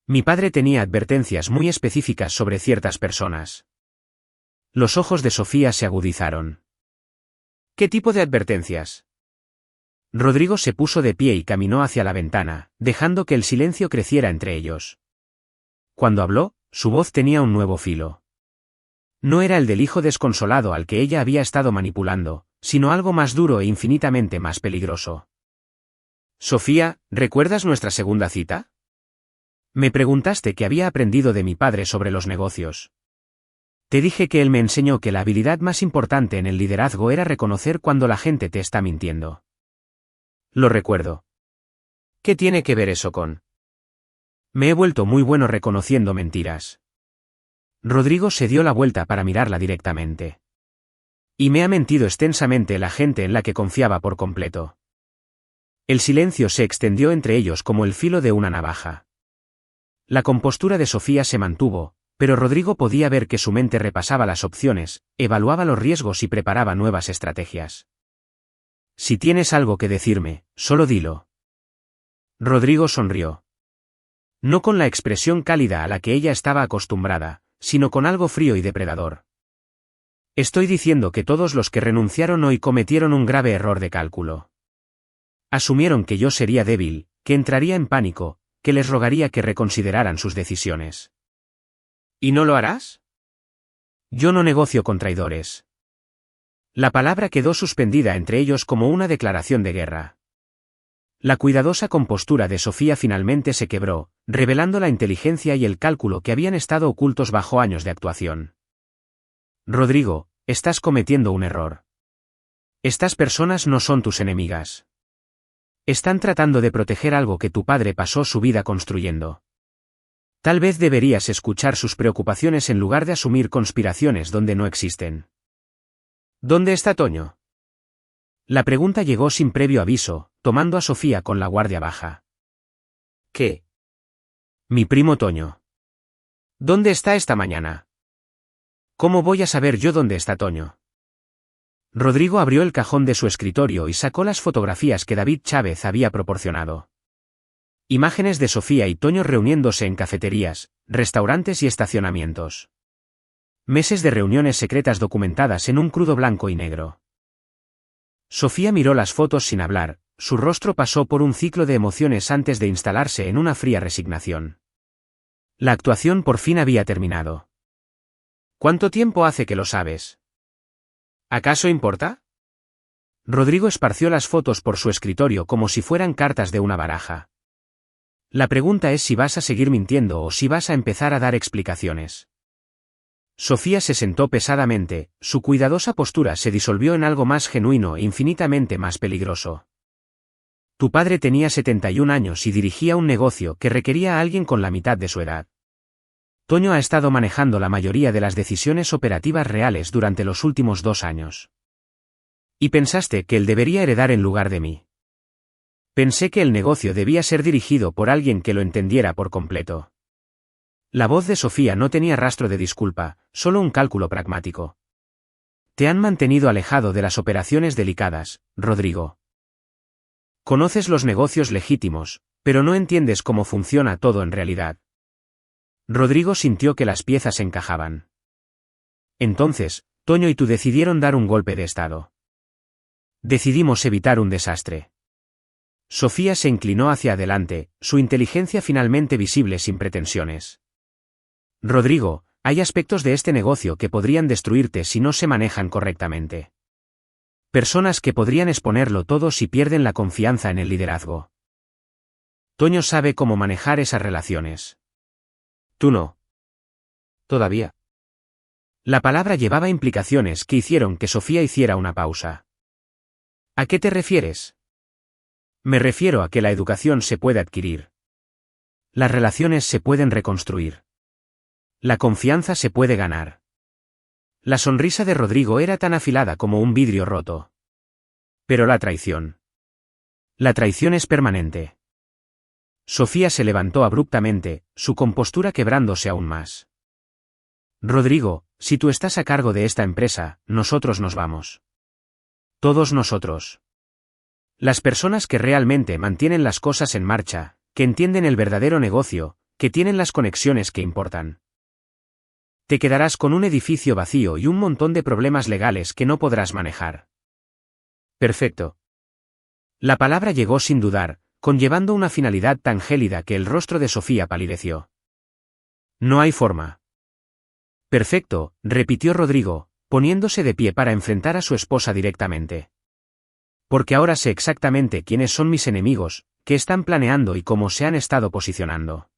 Mi padre tenía advertencias muy específicas sobre ciertas personas. Los ojos de Sofía se agudizaron. ¿Qué tipo de advertencias? Rodrigo se puso de pie y caminó hacia la ventana, dejando que el silencio creciera entre ellos. Cuando habló, su voz tenía un nuevo filo. No era el del hijo desconsolado al que ella había estado manipulando, sino algo más duro e infinitamente más peligroso. Sofía, ¿recuerdas nuestra segunda cita? Me preguntaste qué había aprendido de mi padre sobre los negocios. Te dije que él me enseñó que la habilidad más importante en el liderazgo era reconocer cuando la gente te está mintiendo. Lo recuerdo. ¿Qué tiene que ver eso con? Me he vuelto muy bueno reconociendo mentiras. Rodrigo se dio la vuelta para mirarla directamente. Y me ha mentido extensamente la gente en la que confiaba por completo. El silencio se extendió entre ellos como el filo de una navaja. La compostura de Sofía se mantuvo, pero Rodrigo podía ver que su mente repasaba las opciones, evaluaba los riesgos y preparaba nuevas estrategias. Si tienes algo que decirme, solo dilo. Rodrigo sonrió. No con la expresión cálida a la que ella estaba acostumbrada, sino con algo frío y depredador. Estoy diciendo que todos los que renunciaron hoy cometieron un grave error de cálculo. Asumieron que yo sería débil, que entraría en pánico, que les rogaría que reconsideraran sus decisiones. ¿Y no lo harás? Yo no negocio con traidores. La palabra quedó suspendida entre ellos como una declaración de guerra. La cuidadosa compostura de Sofía finalmente se quebró, revelando la inteligencia y el cálculo que habían estado ocultos bajo años de actuación. Rodrigo, estás cometiendo un error. Estas personas no son tus enemigas. Están tratando de proteger algo que tu padre pasó su vida construyendo. Tal vez deberías escuchar sus preocupaciones en lugar de asumir conspiraciones donde no existen. ¿Dónde está Toño? La pregunta llegó sin previo aviso, tomando a Sofía con la guardia baja. ¿Qué? Mi primo Toño. ¿Dónde está esta mañana? ¿Cómo voy a saber yo dónde está Toño? Rodrigo abrió el cajón de su escritorio y sacó las fotografías que David Chávez había proporcionado. Imágenes de Sofía y Toño reuniéndose en cafeterías, restaurantes y estacionamientos. Meses de reuniones secretas documentadas en un crudo blanco y negro. Sofía miró las fotos sin hablar, su rostro pasó por un ciclo de emociones antes de instalarse en una fría resignación. La actuación por fin había terminado. ¿Cuánto tiempo hace que lo sabes? ¿Acaso importa? Rodrigo esparció las fotos por su escritorio como si fueran cartas de una baraja. La pregunta es si vas a seguir mintiendo o si vas a empezar a dar explicaciones. Sofía se sentó pesadamente, su cuidadosa postura se disolvió en algo más genuino e infinitamente más peligroso. Tu padre tenía 71 años y dirigía un negocio que requería a alguien con la mitad de su edad. Toño ha estado manejando la mayoría de las decisiones operativas reales durante los últimos 2 años. Y pensaste que él debería heredar en lugar de mí. Pensé que el negocio debía ser dirigido por alguien que lo entendiera por completo. La voz de Sofía no tenía rastro de disculpa, solo un cálculo pragmático. Te han mantenido alejado de las operaciones delicadas, Rodrigo. Conoces los negocios legítimos, pero no entiendes cómo funciona todo en realidad. Rodrigo sintió que las piezas encajaban. Entonces, Toño y tú decidieron dar un golpe de estado. Decidimos evitar un desastre. Sofía se inclinó hacia adelante, su inteligencia finalmente visible sin pretensiones. Rodrigo, hay aspectos de este negocio que podrían destruirte si no se manejan correctamente. Personas que podrían exponerlo todo si pierden la confianza en el liderazgo. Toño sabe cómo manejar esas relaciones. Tú no. Todavía. La palabra llevaba implicaciones que hicieron que Sofía hiciera una pausa. ¿A qué te refieres? Me refiero a que la educación se puede adquirir. Las relaciones se pueden reconstruir. La confianza se puede ganar. La sonrisa de Rodrigo era tan afilada como un vidrio roto. Pero la traición. La traición es permanente. Sofía se levantó abruptamente, su compostura quebrándose aún más. Rodrigo, si tú estás a cargo de esta empresa, nosotros nos vamos. Todos nosotros. Las personas que realmente mantienen las cosas en marcha, que entienden el verdadero negocio, que tienen las conexiones que importan. Te quedarás con un edificio vacío y un montón de problemas legales que no podrás manejar. Perfecto. La palabra llegó sin dudar, conllevando una finalidad tan gélida que el rostro de Sofía palideció. No hay forma. Perfecto, repitió Rodrigo, poniéndose de pie para enfrentar a su esposa directamente. Porque ahora sé exactamente quiénes son mis enemigos, qué están planeando y cómo se han estado posicionando.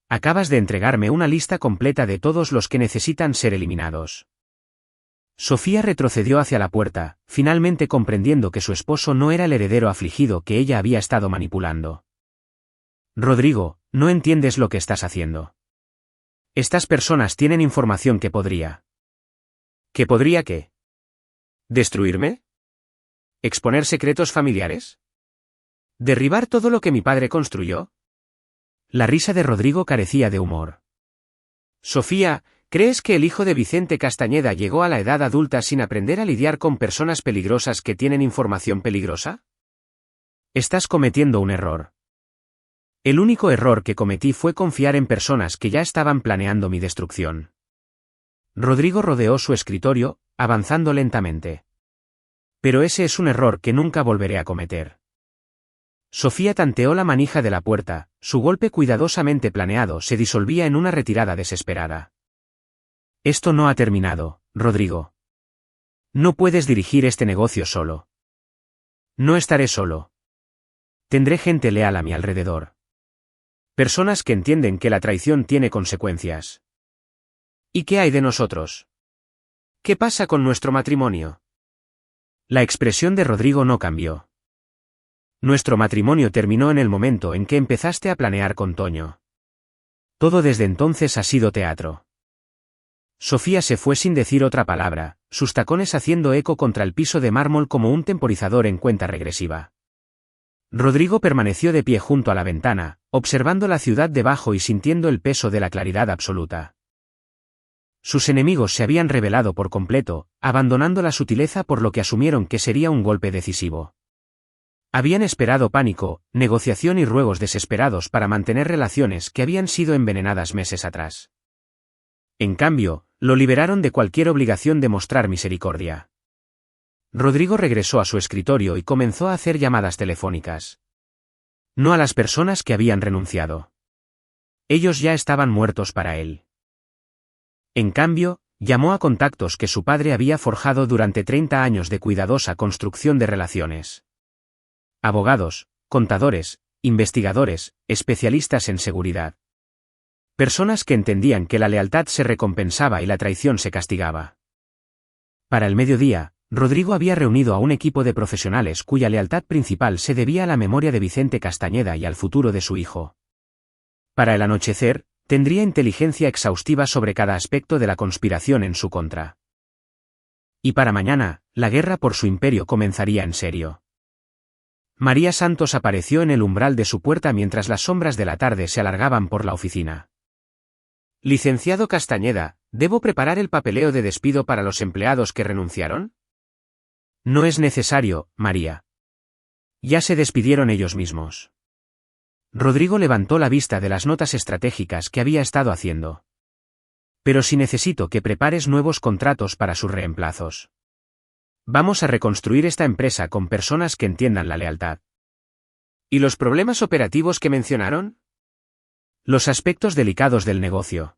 Acabas de entregarme una lista completa de todos los que necesitan ser eliminados. Sofía retrocedió hacia la puerta, finalmente comprendiendo que su esposo no era el heredero afligido que ella había estado manipulando. Rodrigo, no entiendes lo que estás haciendo. Estas personas tienen información que podría. ¿Que podría qué? ¿Destruirme? ¿Exponer secretos familiares? ¿Derribar todo lo que mi padre construyó? La risa de Rodrigo carecía de humor. Sofía, ¿crees que el hijo de Vicente Castañeda llegó a la edad adulta sin aprender a lidiar con personas peligrosas que tienen información peligrosa? Estás cometiendo un error. El único error que cometí fue confiar en personas que ya estaban planeando mi destrucción. Rodrigo rodeó su escritorio, avanzando lentamente. Pero ese es un error que nunca volveré a cometer. Sofía tanteó la manija de la puerta, su golpe cuidadosamente planeado se disolvía en una retirada desesperada. Esto no ha terminado, Rodrigo. No puedes dirigir este negocio solo. No estaré solo. Tendré gente leal a mi alrededor. Personas que entienden que la traición tiene consecuencias. ¿Y qué hay de nosotros? ¿Qué pasa con nuestro matrimonio? La expresión de Rodrigo no cambió. Nuestro matrimonio terminó en el momento en que empezaste a planear con Toño. Todo desde entonces ha sido teatro. Sofía se fue sin decir otra palabra, sus tacones haciendo eco contra el piso de mármol como un temporizador en cuenta regresiva. Rodrigo permaneció de pie junto a la ventana, observando la ciudad debajo y sintiendo el peso de la claridad absoluta. Sus enemigos se habían revelado por completo, abandonando la sutileza por lo que asumieron que sería un golpe decisivo. Habían esperado pánico, negociación y ruegos desesperados para mantener relaciones que habían sido envenenadas meses atrás. En cambio, lo liberaron de cualquier obligación de mostrar misericordia. Rodrigo regresó a su escritorio y comenzó a hacer llamadas telefónicas. No a las personas que habían renunciado. Ellos ya estaban muertos para él. En cambio, llamó a contactos que su padre había forjado durante 30 años de cuidadosa construcción de relaciones. Abogados, contadores, investigadores, especialistas en seguridad. Personas que entendían que la lealtad se recompensaba y la traición se castigaba. Para el mediodía, Rodrigo había reunido a un equipo de profesionales cuya lealtad principal se debía a la memoria de Vicente Castañeda y al futuro de su hijo. Para el anochecer, tendría inteligencia exhaustiva sobre cada aspecto de la conspiración en su contra. Y para mañana, la guerra por su imperio comenzaría en serio. María Santos apareció en el umbral de su puerta mientras las sombras de la tarde se alargaban por la oficina. Licenciado Castañeda, ¿debo preparar el papeleo de despido para los empleados que renunciaron? No es necesario, María. Ya se despidieron ellos mismos. Rodrigo levantó la vista de las notas estratégicas que había estado haciendo. Pero si necesito que prepares nuevos contratos para sus reemplazos. Vamos a reconstruir esta empresa con personas que entiendan la lealtad. ¿Y los problemas operativos que mencionaron? Los aspectos delicados del negocio.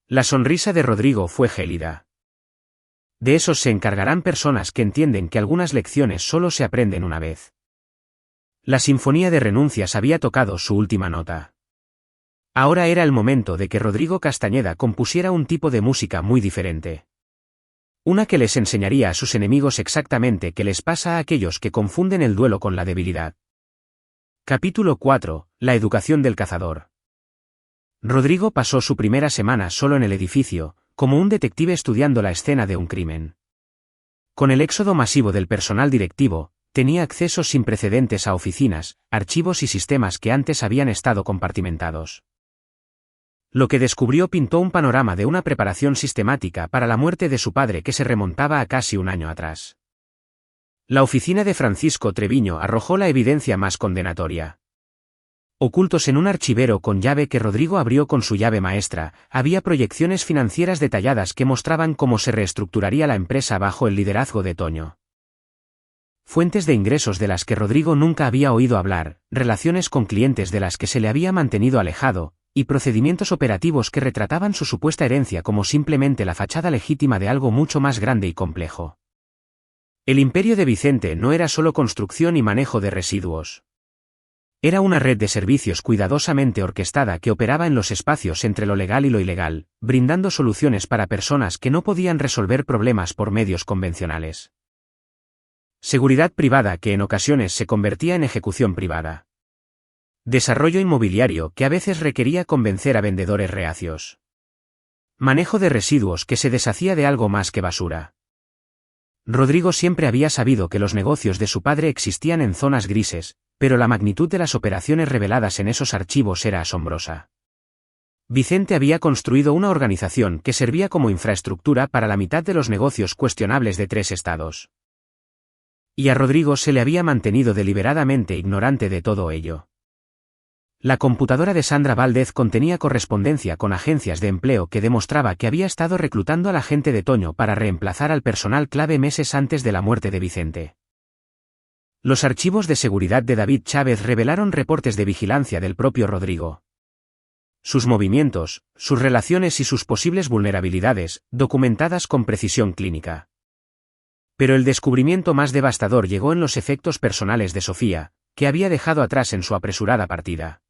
La sonrisa de Rodrigo fue gélida. De esos se encargarán personas que entienden que algunas lecciones solo se aprenden una vez. La sinfonía de renuncias había tocado su última nota. Ahora era el momento de que Rodrigo Castañeda compusiera un tipo de música muy diferente. Una que les enseñaría a sus enemigos exactamente qué les pasa a aquellos que confunden el duelo con la debilidad. Capítulo 4. La educación del cazador. Rodrigo pasó su primera semana solo en el edificio, como un detective estudiando la escena de un crimen. Con el éxodo masivo del personal directivo, tenía acceso sin precedentes a oficinas, archivos y sistemas que antes habían estado compartimentados. Lo que descubrió pintó un panorama de una preparación sistemática para la muerte de su padre que se remontaba a casi un año atrás. La oficina de Francisco Treviño arrojó la evidencia más condenatoria. Ocultos en un archivero con llave que Rodrigo abrió con su llave maestra, había proyecciones financieras detalladas que mostraban cómo se reestructuraría la empresa bajo el liderazgo de Toño. Fuentes de ingresos de las que Rodrigo nunca había oído hablar, relaciones con clientes de las que se le había mantenido alejado, y procedimientos operativos que retrataban su supuesta herencia como simplemente la fachada legítima de algo mucho más grande y complejo. El imperio de Vicente no era solo construcción y manejo de residuos. Era una red de servicios cuidadosamente orquestada que operaba en los espacios entre lo legal y lo ilegal, brindando soluciones para personas que no podían resolver problemas por medios convencionales. Seguridad privada que en ocasiones se convertía en ejecución privada. Desarrollo inmobiliario que a veces requería convencer a vendedores reacios. Manejo de residuos que se deshacía de algo más que basura. Rodrigo siempre había sabido que los negocios de su padre existían en zonas grises, pero la magnitud de las operaciones reveladas en esos archivos era asombrosa. Vicente había construido una organización que servía como infraestructura para la mitad de los negocios cuestionables de 3 estados. Y a Rodrigo se le había mantenido deliberadamente ignorante de todo ello. La computadora de Sandra Valdez contenía correspondencia con agencias de empleo que demostraba que había estado reclutando a la gente de Toño para reemplazar al personal clave meses antes de la muerte de Vicente. Los archivos de seguridad de David Chávez revelaron reportes de vigilancia del propio Rodrigo. Sus movimientos, sus relaciones y sus posibles vulnerabilidades, documentadas con precisión clínica. Pero el descubrimiento más devastador llegó en los efectos personales de Sofía, que había dejado atrás en su apresurada partida.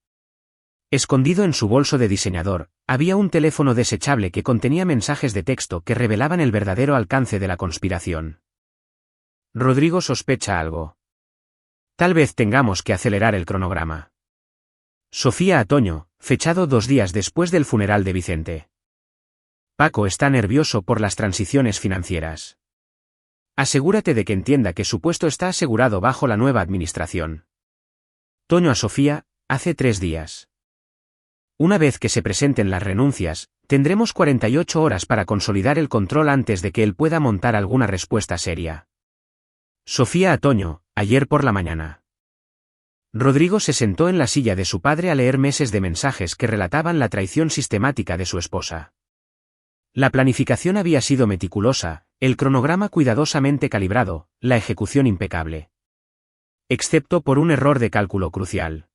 Escondido en su bolso de diseñador, había un teléfono desechable que contenía mensajes de texto que revelaban el verdadero alcance de la conspiración. Rodrigo sospecha algo. Tal vez tengamos que acelerar el cronograma. Sofía a Toño, fechado 2 días después del funeral de Vicente. Paco está nervioso por las transiciones financieras. Asegúrate de que entienda que su puesto está asegurado bajo la nueva administración. Toño a Sofía, hace 3 días. Una vez que se presenten las renuncias, tendremos 48 horas para consolidar el control antes de que él pueda montar alguna respuesta seria. Sofía a Toño, ayer por la mañana. Rodrigo se sentó en la silla de su padre a leer meses de mensajes que relataban la traición sistemática de su esposa. La planificación había sido meticulosa, el cronograma cuidadosamente calibrado, la ejecución impecable. Excepto por un error de cálculo crucial.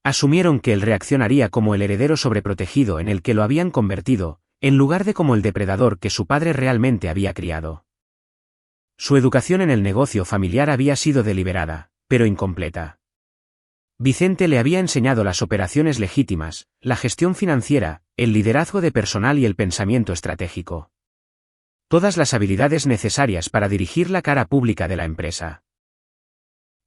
Asumieron que él reaccionaría como el heredero sobreprotegido en el que lo habían convertido, en lugar de como el depredador que su padre realmente había criado. Su educación en el negocio familiar había sido deliberada, pero incompleta. Vicente le había enseñado las operaciones legítimas, la gestión financiera, el liderazgo de personal y el pensamiento estratégico. Todas las habilidades necesarias para dirigir la cara pública de la empresa.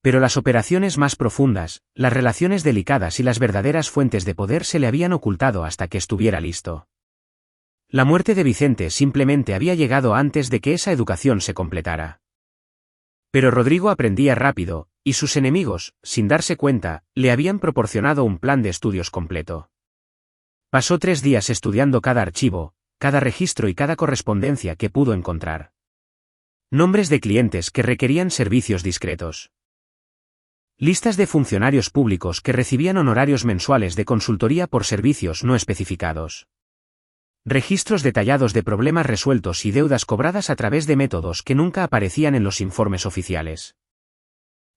Pero las operaciones más profundas, las relaciones delicadas y las verdaderas fuentes de poder se le habían ocultado hasta que estuviera listo. La muerte de Vicente simplemente había llegado antes de que esa educación se completara. Pero Rodrigo aprendía rápido, y sus enemigos, sin darse cuenta, le habían proporcionado un plan de estudios completo. Pasó 3 días estudiando cada archivo, cada registro y cada correspondencia que pudo encontrar. Nombres de clientes que requerían servicios discretos. Listas de funcionarios públicos que recibían honorarios mensuales de consultoría por servicios no especificados. Registros detallados de problemas resueltos y deudas cobradas a través de métodos que nunca aparecían en los informes oficiales.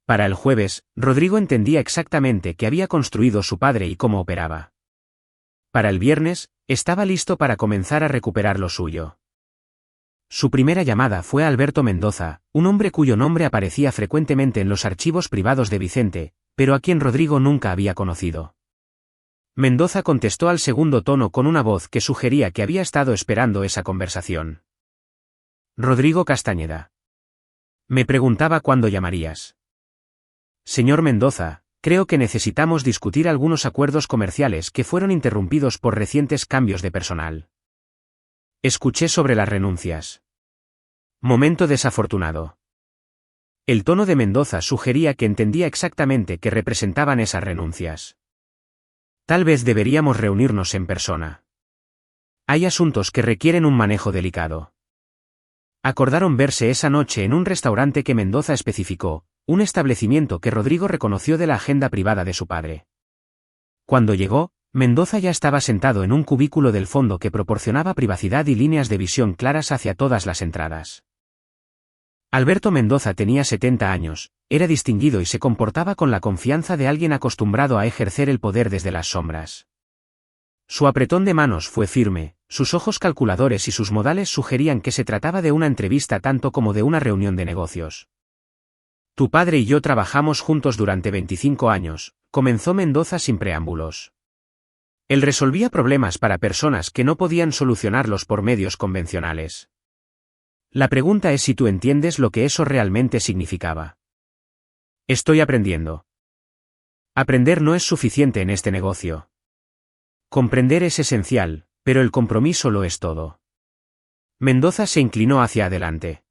Para el jueves, Rodrigo entendía exactamente qué había construido su padre y cómo operaba. Para el viernes, estaba listo para comenzar a recuperar lo suyo. Su primera llamada fue a Alberto Mendoza, un hombre cuyo nombre aparecía frecuentemente en los archivos privados de Vicente, pero a quien Rodrigo nunca había conocido. Mendoza contestó al segundo tono con una voz que sugería que había estado esperando esa conversación. Rodrigo Castañeda. Me preguntaba cuándo llamarías. Señor Mendoza, creo que necesitamos discutir algunos acuerdos comerciales que fueron interrumpidos por recientes cambios de personal. Escuché sobre las renuncias. Momento desafortunado. El tono de Mendoza sugería que entendía exactamente qué representaban esas renuncias. Tal vez deberíamos reunirnos en persona. Hay asuntos que requieren un manejo delicado. Acordaron verse esa noche en un restaurante que Mendoza especificó, un establecimiento que Rodrigo reconoció de la agenda privada de su padre. Cuando llegó, Mendoza ya estaba sentado en un cubículo del fondo que proporcionaba privacidad y líneas de visión claras hacia todas las entradas. Alberto Mendoza tenía 70 años, era distinguido y se comportaba con la confianza de alguien acostumbrado a ejercer el poder desde las sombras. Su apretón de manos fue firme, sus ojos calculadores y sus modales sugerían que se trataba de una entrevista tanto como de una reunión de negocios. Tu padre y yo trabajamos juntos durante 25 años, comenzó Mendoza sin preámbulos. Él resolvía problemas para personas que no podían solucionarlos por medios convencionales. La pregunta es si tú entiendes lo que eso realmente significaba. Estoy aprendiendo. Aprender no es suficiente en este negocio. Comprender es esencial, pero el compromiso lo es todo. Mendoza se inclinó hacia adelante.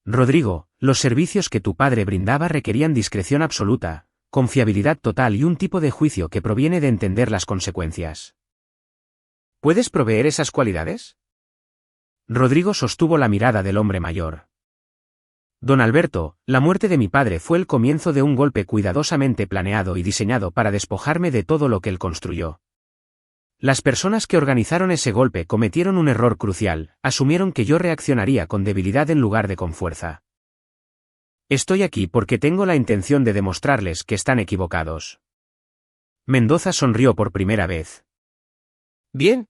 Rodrigo, los servicios que tu padre brindaba requerían discreción absoluta, confiabilidad total y un tipo de juicio que proviene de entender las consecuencias. ¿Puedes proveer esas cualidades? Rodrigo sostuvo la mirada del hombre mayor. Don Alberto, la muerte de mi padre fue el comienzo de un golpe cuidadosamente planeado y diseñado para despojarme de todo lo que él construyó. Las personas que organizaron ese golpe cometieron un error crucial, asumieron que yo reaccionaría con debilidad en lugar de con fuerza. Estoy aquí porque tengo la intención de demostrarles que están equivocados. Mendoza sonrió por primera vez. Bien.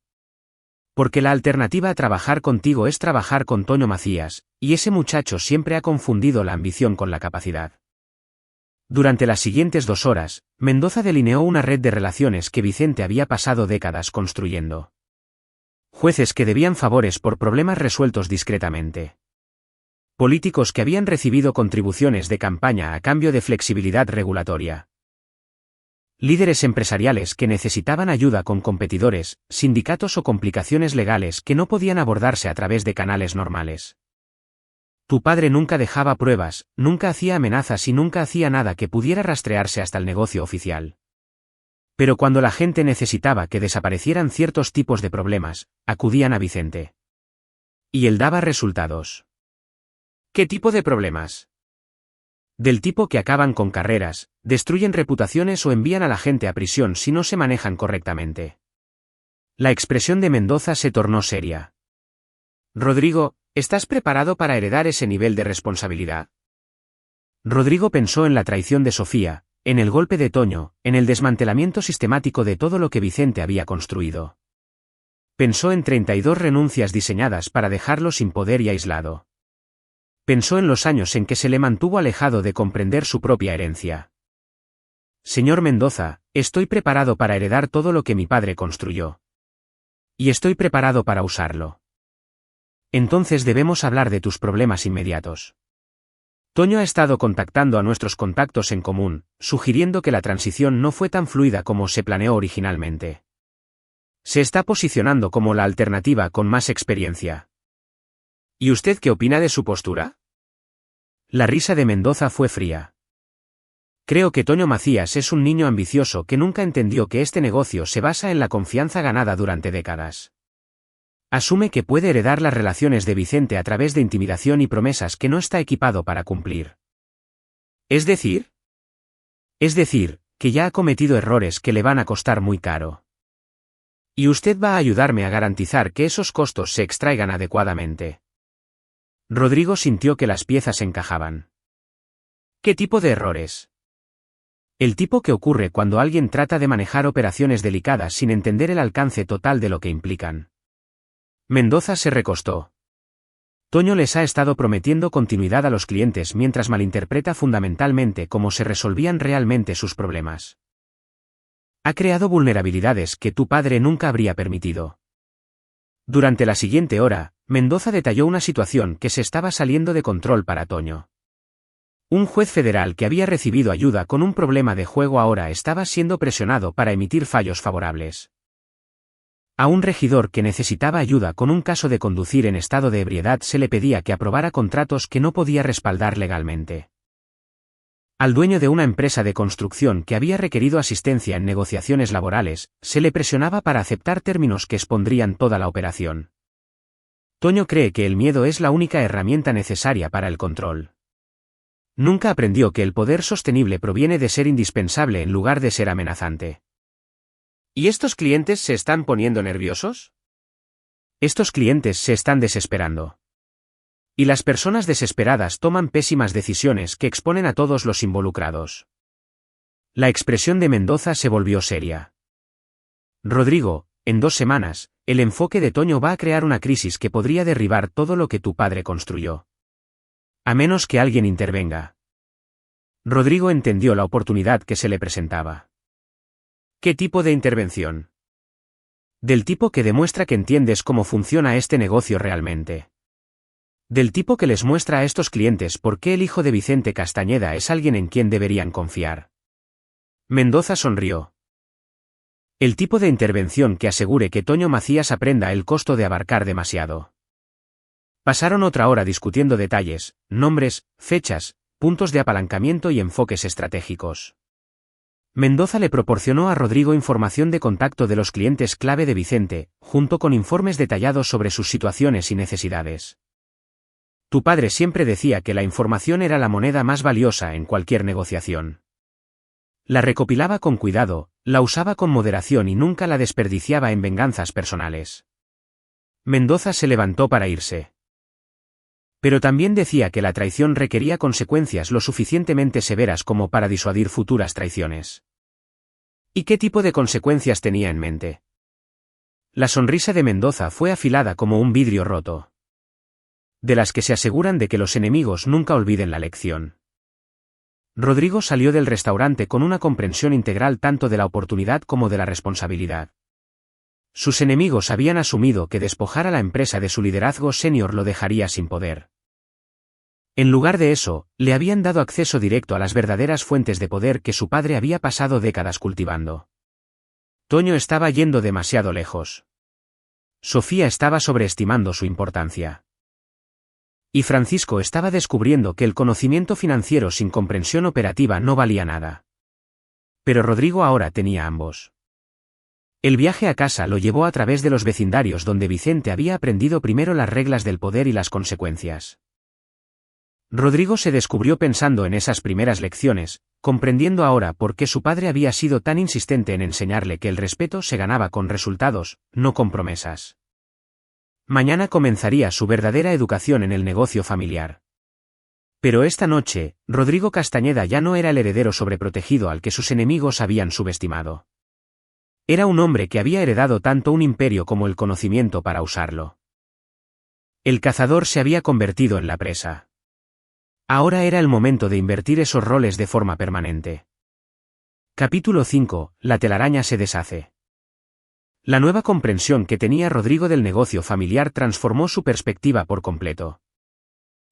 Porque la alternativa a trabajar contigo es trabajar con Toño Macías, y ese muchacho siempre ha confundido la ambición con la capacidad. Durante las siguientes 2 horas, Mendoza delineó una red de relaciones que Vicente había pasado décadas construyendo. Jueces que debían favores por problemas resueltos discretamente. Políticos que habían recibido contribuciones de campaña a cambio de flexibilidad regulatoria. Líderes empresariales que necesitaban ayuda con competidores, sindicatos o complicaciones legales que no podían abordarse a través de canales normales. Tu padre nunca dejaba pruebas, nunca hacía amenazas y nunca hacía nada que pudiera rastrearse hasta el negocio oficial. Pero cuando la gente necesitaba que desaparecieran ciertos tipos de problemas, acudían a Vicente. Y él daba resultados. ¿Qué tipo de problemas? Del tipo que acaban con carreras, destruyen reputaciones o envían a la gente a prisión si no se manejan correctamente. La expresión de Mendoza se tornó seria. Rodrigo, ¿estás preparado para heredar ese nivel de responsabilidad? Rodrigo pensó en la traición de Sofía, en el golpe de Toño, en el desmantelamiento sistemático de todo lo que Vicente había construido. Pensó en 32 renuncias diseñadas para dejarlo sin poder y aislado. Pensó en los años en que se le mantuvo alejado de comprender su propia herencia. Señor Mendoza, estoy preparado para heredar todo lo que mi padre construyó. Y estoy preparado para usarlo. Entonces debemos hablar de tus problemas inmediatos. Toño ha estado contactando a nuestros contactos en común, sugiriendo que la transición no fue tan fluida como se planeó originalmente. Se está posicionando como la alternativa con más experiencia. ¿Y usted qué opina de su postura? La risa de Mendoza fue fría. Creo que Toño Macías es un niño ambicioso que nunca entendió que este negocio se basa en la confianza ganada durante décadas. Asume que puede heredar las relaciones de Vicente a través de intimidación y promesas que no está equipado para cumplir. ¿Es decir? Es decir, que ya ha cometido errores que le van a costar muy caro. Y usted va a ayudarme a garantizar que esos costos se extraigan adecuadamente. Rodrigo sintió que las piezas encajaban. ¿Qué tipo de errores? El tipo que ocurre cuando alguien trata de manejar operaciones delicadas sin entender el alcance total de lo que implican. Mendoza se recostó. Toño les ha estado prometiendo continuidad a los clientes mientras malinterpreta fundamentalmente cómo se resolvían realmente sus problemas. Ha creado vulnerabilidades que tu padre nunca habría permitido. Durante la siguiente hora, Mendoza detalló una situación que se estaba saliendo de control para Toño. Un juez federal que había recibido ayuda con un problema de juego ahora estaba siendo presionado para emitir fallos favorables. A un regidor que necesitaba ayuda con un caso de conducir en estado de ebriedad se le pedía que aprobara contratos que no podía respaldar legalmente. Al dueño de una empresa de construcción que había requerido asistencia en negociaciones laborales, se le presionaba para aceptar términos que expondrían toda la operación. Toño cree que el miedo es la única herramienta necesaria para el control. Nunca aprendió que el poder sostenible proviene de ser indispensable en lugar de ser amenazante. ¿Y estos clientes se están poniendo nerviosos? Estos clientes se están desesperando. Y las personas desesperadas toman pésimas decisiones que exponen a todos los involucrados. La expresión de Mendoza se volvió seria. Rodrigo, en 2 semanas, el enfoque de Toño va a crear una crisis que podría derribar todo lo que tu padre construyó. A menos que alguien intervenga. Rodrigo entendió la oportunidad que se le presentaba. ¿Qué tipo de intervención? Del tipo que demuestra que entiendes cómo funciona este negocio realmente. Del tipo que les muestra a estos clientes por qué el hijo de Vicente Castañeda es alguien en quien deberían confiar. Mendoza sonrió. El tipo de intervención que asegure que Toño Macías aprenda el costo de abarcar demasiado. Pasaron otra hora discutiendo detalles, nombres, fechas, puntos de apalancamiento y enfoques estratégicos. Mendoza le proporcionó a Rodrigo información de contacto de los clientes clave de Vicente, junto con informes detallados sobre sus situaciones y necesidades. Tu padre siempre decía que la información era la moneda más valiosa en cualquier negociación. La recopilaba con cuidado, la usaba con moderación y nunca la desperdiciaba en venganzas personales. Mendoza se levantó para irse. Pero también decía que la traición requería consecuencias lo suficientemente severas como para disuadir futuras traiciones. ¿Y qué tipo de consecuencias tenía en mente? La sonrisa de Mendoza fue afilada como un vidrio roto. De las que se aseguran de que los enemigos nunca olviden la lección. Rodrigo salió del restaurante con una comprensión integral tanto de la oportunidad como de la responsabilidad. Sus enemigos habían asumido que despojar a la empresa de su liderazgo senior lo dejaría sin poder. En lugar de eso, le habían dado acceso directo a las verdaderas fuentes de poder que su padre había pasado décadas cultivando. Toño estaba yendo demasiado lejos. Sofía estaba sobreestimando su importancia. Y Francisco estaba descubriendo que el conocimiento financiero sin comprensión operativa no valía nada. Pero Rodrigo ahora tenía ambos. El viaje a casa lo llevó a través de los vecindarios donde Vicente había aprendido primero las reglas del poder y las consecuencias. Rodrigo se descubrió pensando en esas primeras lecciones, comprendiendo ahora por qué su padre había sido tan insistente en enseñarle que el respeto se ganaba con resultados, no con promesas. Mañana comenzaría su verdadera educación en el negocio familiar. Pero esta noche, Rodrigo Castañeda ya no era el heredero sobreprotegido al que sus enemigos habían subestimado. Era un hombre que había heredado tanto un imperio como el conocimiento para usarlo. El cazador se había convertido en la presa. Ahora era el momento de invertir esos roles de forma permanente. Capítulo 5. La telaraña se deshace. La nueva comprensión que tenía Rodrigo del negocio familiar transformó su perspectiva por completo.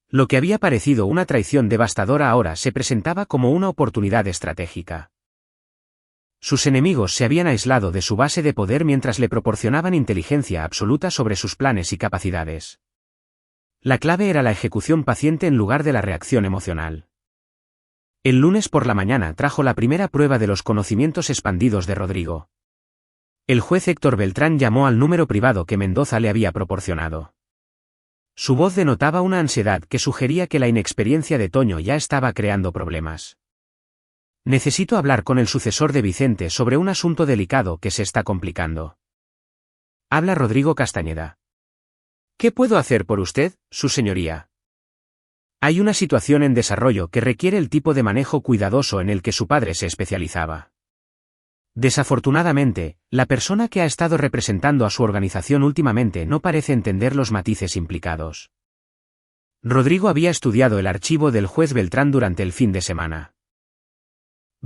Lo que había parecido una traición devastadora ahora se presentaba como una oportunidad estratégica. Sus enemigos se habían aislado de su base de poder mientras le proporcionaban inteligencia absoluta sobre sus planes y capacidades. La clave era la ejecución paciente en lugar de la reacción emocional. El lunes por la mañana trajo la primera prueba de los conocimientos expandidos de Rodrigo. El juez Héctor Beltrán llamó al número privado que Mendoza le había proporcionado. Su voz denotaba una ansiedad que sugería que la inexperiencia de Toño ya estaba creando problemas. Necesito hablar con el sucesor de Vicente sobre un asunto delicado que se está complicando. Habla Rodrigo Castañeda. ¿Qué puedo hacer por usted, su señoría? Hay una situación en desarrollo que requiere el tipo de manejo cuidadoso en el que su padre se especializaba. Desafortunadamente, la persona que ha estado representando a su organización últimamente no parece entender los matices implicados. Rodrigo había estudiado el archivo del juez Beltrán durante el fin de semana.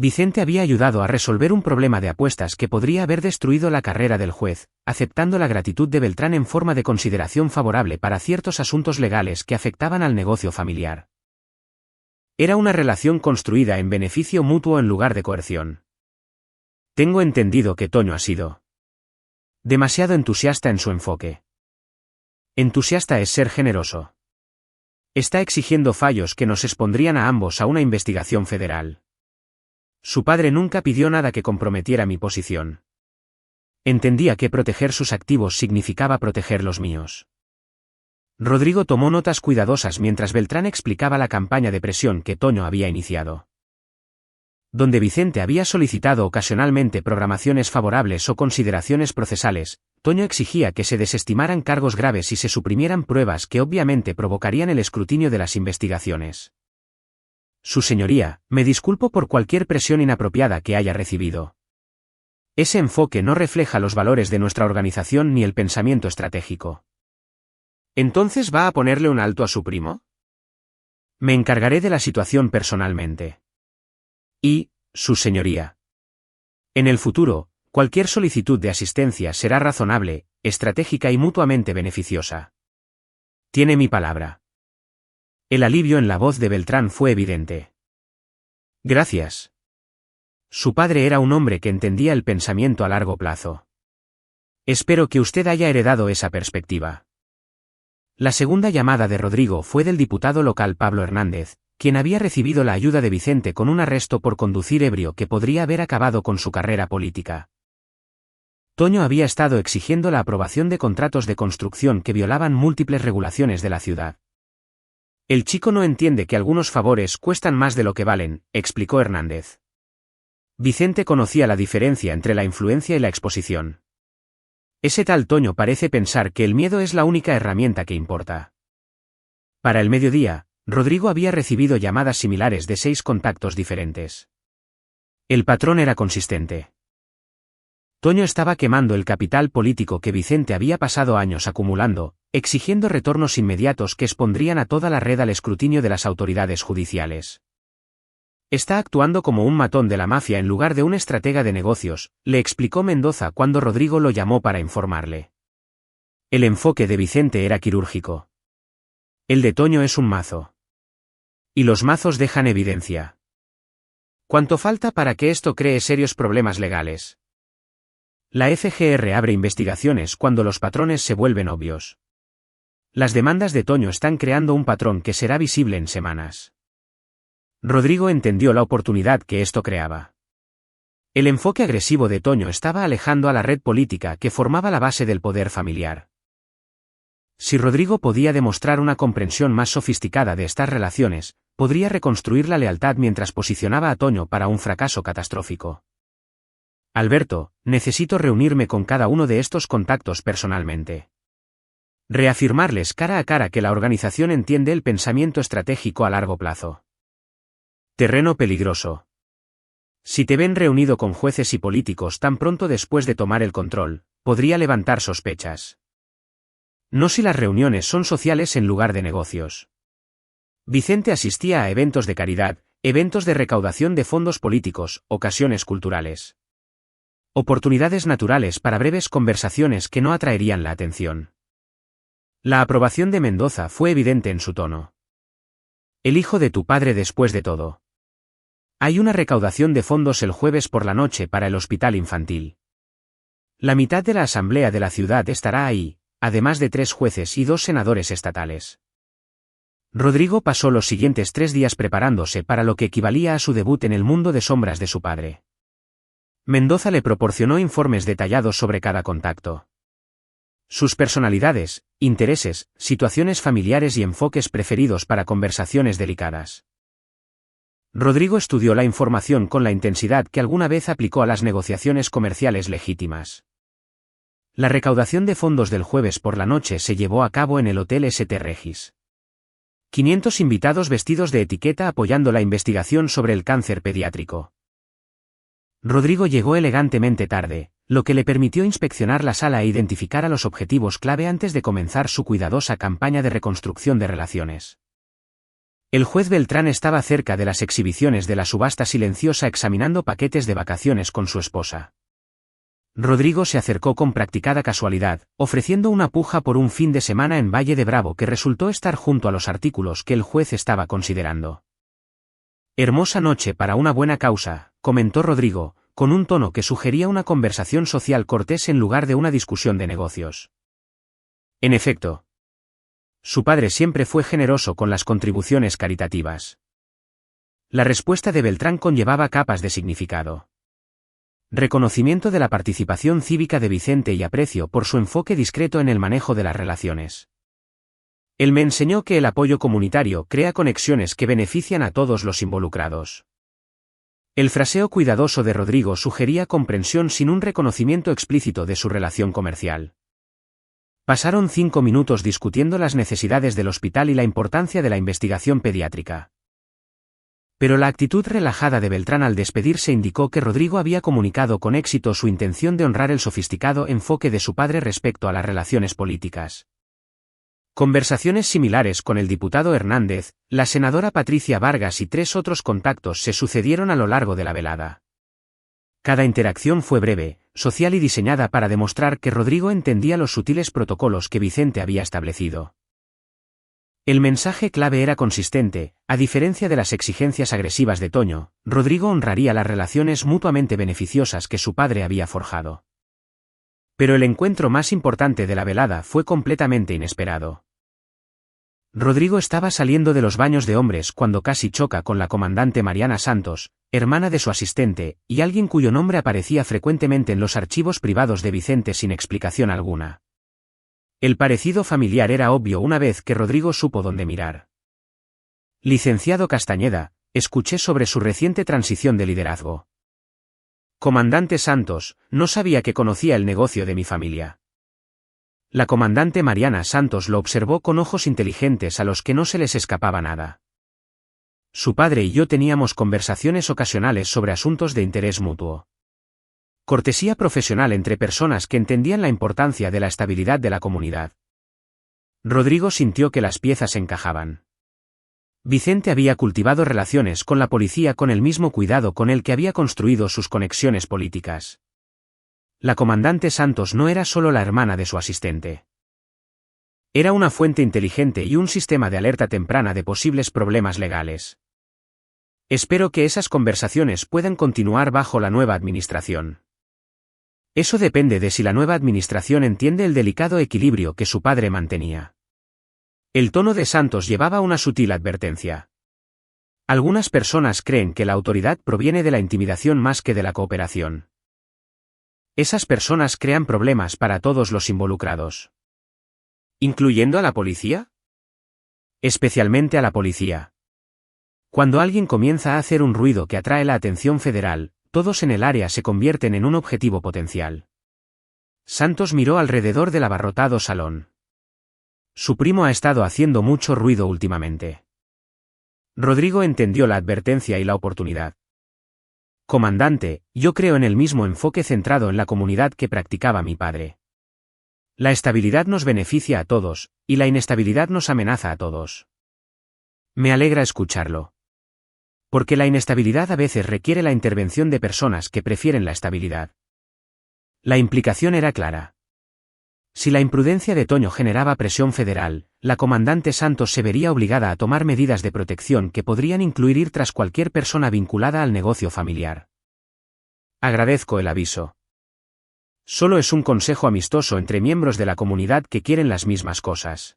Vicente había ayudado a resolver un problema de apuestas que podría haber destruido la carrera del juez, aceptando la gratitud de Beltrán en forma de consideración favorable para ciertos asuntos legales que afectaban al negocio familiar. Era una relación construida en beneficio mutuo en lugar de coerción. Tengo entendido que Toño ha sido demasiado entusiasta en su enfoque. Entusiasta es ser generoso. Está exigiendo fallos que nos expondrían a ambos a una investigación federal. Su padre nunca pidió nada que comprometiera mi posición. Entendía que proteger sus activos significaba proteger los míos. Rodrigo tomó notas cuidadosas mientras Beltrán explicaba la campaña de presión que Toño había iniciado. Donde Vicente había solicitado ocasionalmente programaciones favorables o consideraciones procesales, Toño exigía que se desestimaran cargos graves y se suprimieran pruebas que obviamente provocarían el escrutinio de las investigaciones. Su señoría, me disculpo por cualquier presión inapropiada que haya recibido. Ese enfoque no refleja los valores de nuestra organización ni el pensamiento estratégico. ¿Entonces va a ponerle un alto a su primo? Me encargaré de la situación personalmente. Y, su señoría. En el futuro, cualquier solicitud de asistencia será razonable, estratégica y mutuamente beneficiosa. Tiene mi palabra. El alivio en la voz de Beltrán fue evidente. Gracias. Su padre era un hombre que entendía el pensamiento a largo plazo. Espero que usted haya heredado esa perspectiva. La segunda llamada de Rodrigo fue del diputado local Pablo Hernández, quien había recibido la ayuda de Vicente con un arresto por conducir ebrio que podría haber acabado con su carrera política. Toño había estado exigiendo la aprobación de contratos de construcción que violaban múltiples regulaciones de la ciudad. El chico no entiende que algunos favores cuestan más de lo que valen, explicó Hernández. Vicente conocía la diferencia entre la influencia y la exposición. Ese tal Toño parece pensar que el miedo es la única herramienta que importa. Para el mediodía, Rodrigo había recibido llamadas similares de 6 contactos diferentes. El patrón era consistente. Toño estaba quemando el capital político que Vicente había pasado años acumulando, exigiendo retornos inmediatos que expondrían a toda la red al escrutinio de las autoridades judiciales. Está actuando como un matón de la mafia en lugar de un estratega de negocios, le explicó Mendoza cuando Rodrigo lo llamó para informarle. El enfoque de Vicente era quirúrgico. El de Toño es un mazo. Y los mazos dejan evidencia. ¿Cuánto falta para que esto cree serios problemas legales? La FGR abre investigaciones cuando los patrones se vuelven obvios. Las demandas de Toño están creando un patrón que será visible en semanas. Rodrigo entendió la oportunidad que esto creaba. El enfoque agresivo de Toño estaba alejando a la red política que formaba la base del poder familiar. Si Rodrigo podía demostrar una comprensión más sofisticada de estas relaciones, podría reconstruir la lealtad mientras posicionaba a Toño para un fracaso catastrófico. Alberto, necesito reunirme con cada uno de estos contactos personalmente. Reafirmarles cara a cara que la organización entiende el pensamiento estratégico a largo plazo. Terreno peligroso. Si te ven reunido con jueces y políticos tan pronto después de tomar el control, podría levantar sospechas. No si las reuniones son sociales en lugar de negocios. Vicente asistía a eventos de caridad, eventos de recaudación de fondos políticos, ocasiones culturales. Oportunidades naturales para breves conversaciones que no atraerían la atención. La aprobación de Mendoza fue evidente en su tono. El hijo de tu padre después de todo. Hay una recaudación de fondos el jueves por la noche para el hospital infantil. La mitad de la asamblea de la ciudad estará ahí, además de 3 jueces y 2 senadores estatales. Rodrigo pasó los siguientes 3 días preparándose para lo que equivalía a su debut en el mundo de sombras de su padre. Mendoza le proporcionó informes detallados sobre cada contacto. Sus personalidades, intereses, situaciones familiares y enfoques preferidos para conversaciones delicadas. Rodrigo estudió la información con la intensidad que alguna vez aplicó a las negociaciones comerciales legítimas. La recaudación de fondos del jueves por la noche se llevó a cabo en el Hotel St. Regis. 500 invitados vestidos de etiqueta apoyando la investigación sobre el cáncer pediátrico. Rodrigo llegó elegantemente tarde, lo que le permitió inspeccionar la sala e identificar a los objetivos clave antes de comenzar su cuidadosa campaña de reconstrucción de relaciones. El juez Beltrán estaba cerca de las exhibiciones de la subasta silenciosa examinando paquetes de vacaciones con su esposa. Rodrigo se acercó con practicada casualidad, ofreciendo una puja por un fin de semana en Valle de Bravo que resultó estar junto a los artículos que el juez estaba considerando. Hermosa noche para una buena causa, comentó Rodrigo, con un tono que sugería una conversación social cortés en lugar de una discusión de negocios. En efecto, su padre siempre fue generoso con las contribuciones caritativas. La respuesta de Beltrán conllevaba capas de significado. Reconocimiento de la participación cívica de Vicente y aprecio por su enfoque discreto en el manejo de las relaciones. Él me enseñó que el apoyo comunitario crea conexiones que benefician a todos los involucrados. El fraseo cuidadoso de Rodrigo sugería comprensión sin un reconocimiento explícito de su relación comercial. Pasaron 5 minutos discutiendo las necesidades del hospital y la importancia de la investigación pediátrica. Pero la actitud relajada de Beltrán al despedirse indicó que Rodrigo había comunicado con éxito su intención de honrar el sofisticado enfoque de su padre respecto a las relaciones políticas. Conversaciones similares con el diputado Hernández, la senadora Patricia Vargas y 3 otros contactos se sucedieron a lo largo de la velada. Cada interacción fue breve, social y diseñada para demostrar que Rodrigo entendía los sutiles protocolos que Vicente había establecido. El mensaje clave era consistente: a diferencia de las exigencias agresivas de Toño, Rodrigo honraría las relaciones mutuamente beneficiosas que su padre había forjado. Pero el encuentro más importante de la velada fue completamente inesperado. Rodrigo estaba saliendo de los baños de hombres cuando casi choca con la comandante Mariana Santos, hermana de su asistente, y alguien cuyo nombre aparecía frecuentemente en los archivos privados de Vicente sin explicación alguna. El parecido familiar era obvio una vez que Rodrigo supo dónde mirar. Licenciado Castañeda, escuché sobre su reciente transición de liderazgo. Comandante Santos, no sabía que conocía el negocio de mi familia. La comandante Mariana Santos lo observó con ojos inteligentes a los que no se les escapaba nada. Su padre y yo teníamos conversaciones ocasionales sobre asuntos de interés mutuo. Cortesía profesional entre personas que entendían la importancia de la estabilidad de la comunidad. Rodrigo sintió que las piezas encajaban. Vicente había cultivado relaciones con la policía con el mismo cuidado con el que había construido sus conexiones políticas. La comandante Santos no era solo la hermana de su asistente. Era una fuente inteligente y un sistema de alerta temprana de posibles problemas legales. Espero que esas conversaciones puedan continuar bajo la nueva administración. Eso depende de si la nueva administración entiende el delicado equilibrio que su padre mantenía. El tono de Santos llevaba una sutil advertencia. Algunas personas creen que la autoridad proviene de la intimidación más que de la cooperación. Esas personas crean problemas para todos los involucrados. ¿Incluyendo a la policía? Especialmente a la policía. Cuando alguien comienza a hacer un ruido que atrae la atención federal, todos en el área se convierten en un objetivo potencial. Santos miró alrededor del abarrotado salón. Su primo ha estado haciendo mucho ruido últimamente. Rodrigo entendió la advertencia y la oportunidad. Comandante, yo creo en el mismo enfoque centrado en la comunidad que practicaba mi padre. La estabilidad nos beneficia a todos, y la inestabilidad nos amenaza a todos. Me alegra escucharlo. Porque la inestabilidad a veces requiere la intervención de personas que prefieren la estabilidad. La implicación era clara. Si la imprudencia de Toño generaba presión federal, la comandante Santos se vería obligada a tomar medidas de protección que podrían incluir ir tras cualquier persona vinculada al negocio familiar. Agradezco el aviso. Solo es un consejo amistoso entre miembros de la comunidad que quieren las mismas cosas.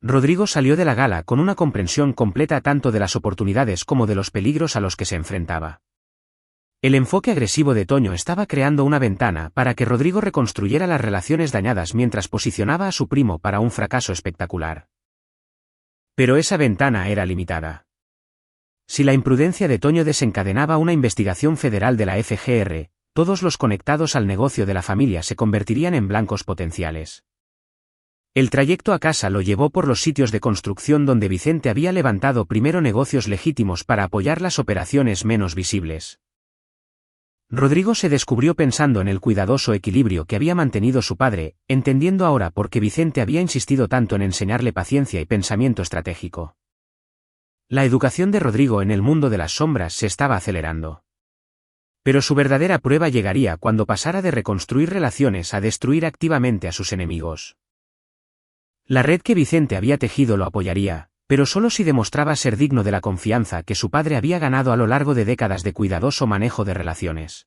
Rodrigo salió de la gala con una comprensión completa tanto de las oportunidades como de los peligros a los que se enfrentaba. El enfoque agresivo de Toño estaba creando una ventana para que Rodrigo reconstruyera las relaciones dañadas mientras posicionaba a su primo para un fracaso espectacular. Pero esa ventana era limitada. Si la imprudencia de Toño desencadenaba una investigación federal de la FGR, todos los conectados al negocio de la familia se convertirían en blancos potenciales. El trayecto a casa lo llevó por los sitios de construcción donde Vicente había levantado primero negocios legítimos para apoyar las operaciones menos visibles. Rodrigo se descubrió pensando en el cuidadoso equilibrio que había mantenido su padre, entendiendo ahora por qué Vicente había insistido tanto en enseñarle paciencia y pensamiento estratégico. La educación de Rodrigo en el mundo de las sombras se estaba acelerando. Pero su verdadera prueba llegaría cuando pasara de reconstruir relaciones a destruir activamente a sus enemigos. La red que Vicente había tejido lo apoyaría, pero solo si demostraba ser digno de la confianza que su padre había ganado a lo largo de décadas de cuidadoso manejo de relaciones.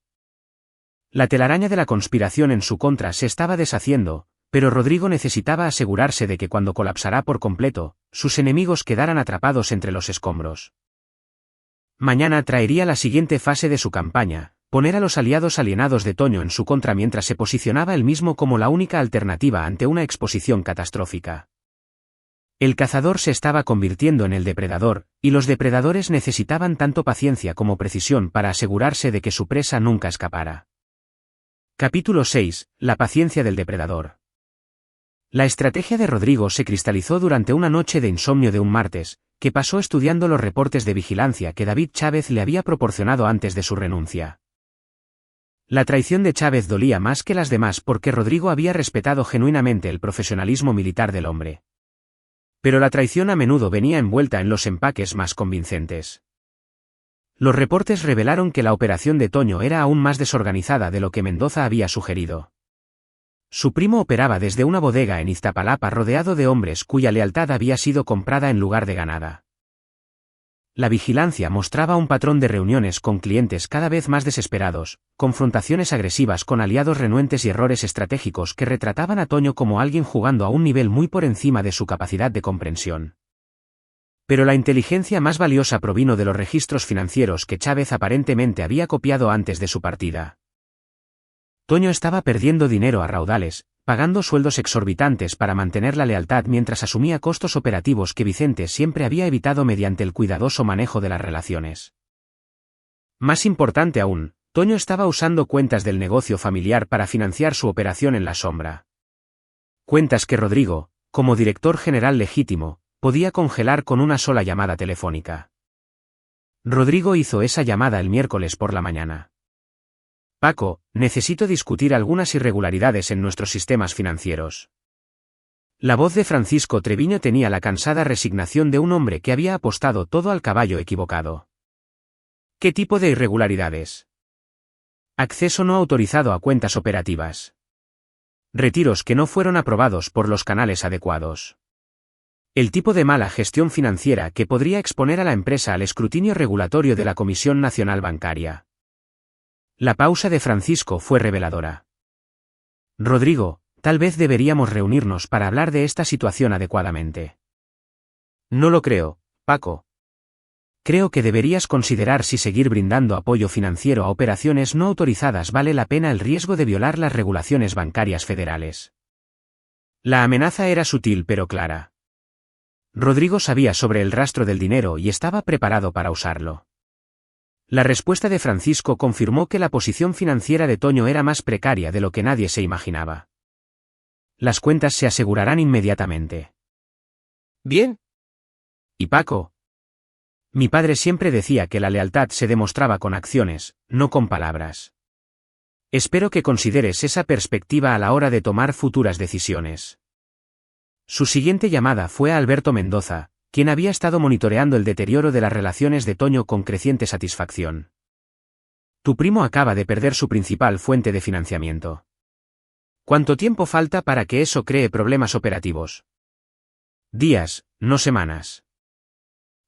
La telaraña de la conspiración en su contra se estaba deshaciendo, pero Rodrigo necesitaba asegurarse de que cuando colapsara por completo, sus enemigos quedaran atrapados entre los escombros. Mañana traería la siguiente fase de su campaña, poner a los aliados alienados de Toño en su contra mientras se posicionaba él mismo como la única alternativa ante una exposición catastrófica. El cazador se estaba convirtiendo en el depredador, y los depredadores necesitaban tanto paciencia como precisión para asegurarse de que su presa nunca escapara. Capítulo 6. La paciencia del depredador. La estrategia de Rodrigo se cristalizó durante una noche de insomnio de un martes, que pasó estudiando los reportes de vigilancia que David Chávez le había proporcionado antes de su renuncia. La traición de Chávez dolía más que las demás porque Rodrigo había respetado genuinamente el profesionalismo militar del hombre. Pero la traición a menudo venía envuelta en los empaques más convincentes. Los reportes revelaron que la operación de Toño era aún más desorganizada de lo que Mendoza había sugerido. Su primo operaba desde una bodega en Iztapalapa rodeado de hombres cuya lealtad había sido comprada en lugar de ganada. La vigilancia mostraba un patrón de reuniones con clientes cada vez más desesperados, confrontaciones agresivas con aliados renuentes y errores estratégicos que retrataban a Toño como alguien jugando a un nivel muy por encima de su capacidad de comprensión. Pero la inteligencia más valiosa provino de los registros financieros que Chávez aparentemente había copiado antes de su partida. Toño estaba perdiendo dinero a raudales, pagando sueldos exorbitantes para mantener la lealtad mientras asumía costos operativos que Vicente siempre había evitado mediante el cuidadoso manejo de las relaciones. Más importante aún, Toño estaba usando cuentas del negocio familiar para financiar su operación en la sombra. Cuentas que Rodrigo, como director general legítimo, podía congelar con una sola llamada telefónica. Rodrigo hizo esa llamada el miércoles por la mañana. Paco, necesito discutir algunas irregularidades en nuestros sistemas financieros. La voz de Francisco Treviño tenía la cansada resignación de un hombre que había apostado todo al caballo equivocado. ¿Qué tipo de irregularidades? Acceso no autorizado a cuentas operativas. Retiros que no fueron aprobados por los canales adecuados. El tipo de mala gestión financiera que podría exponer a la empresa al escrutinio regulatorio de la Comisión Nacional Bancaria. La pausa de Francisco fue reveladora. Rodrigo, tal vez deberíamos reunirnos para hablar de esta situación adecuadamente. No lo creo, Paco. Creo que deberías considerar si seguir brindando apoyo financiero a operaciones no autorizadas vale la pena el riesgo de violar las regulaciones bancarias federales. La amenaza era sutil pero clara. Rodrigo sabía sobre el rastro del dinero y estaba preparado para usarlo. La respuesta de Francisco confirmó que la posición financiera de Toño era más precaria de lo que nadie se imaginaba. Las cuentas se asegurarán inmediatamente. Bien. ¿Y Paco? Mi padre siempre decía que la lealtad se demostraba con acciones, no con palabras. Espero que consideres esa perspectiva a la hora de tomar futuras decisiones. Su siguiente llamada fue a Alberto Mendoza, quien había estado monitoreando el deterioro de las relaciones de Toño con creciente satisfacción. Tu primo acaba de perder su principal fuente de financiamiento. ¿Cuánto tiempo falta para que eso cree problemas operativos? Días, no semanas.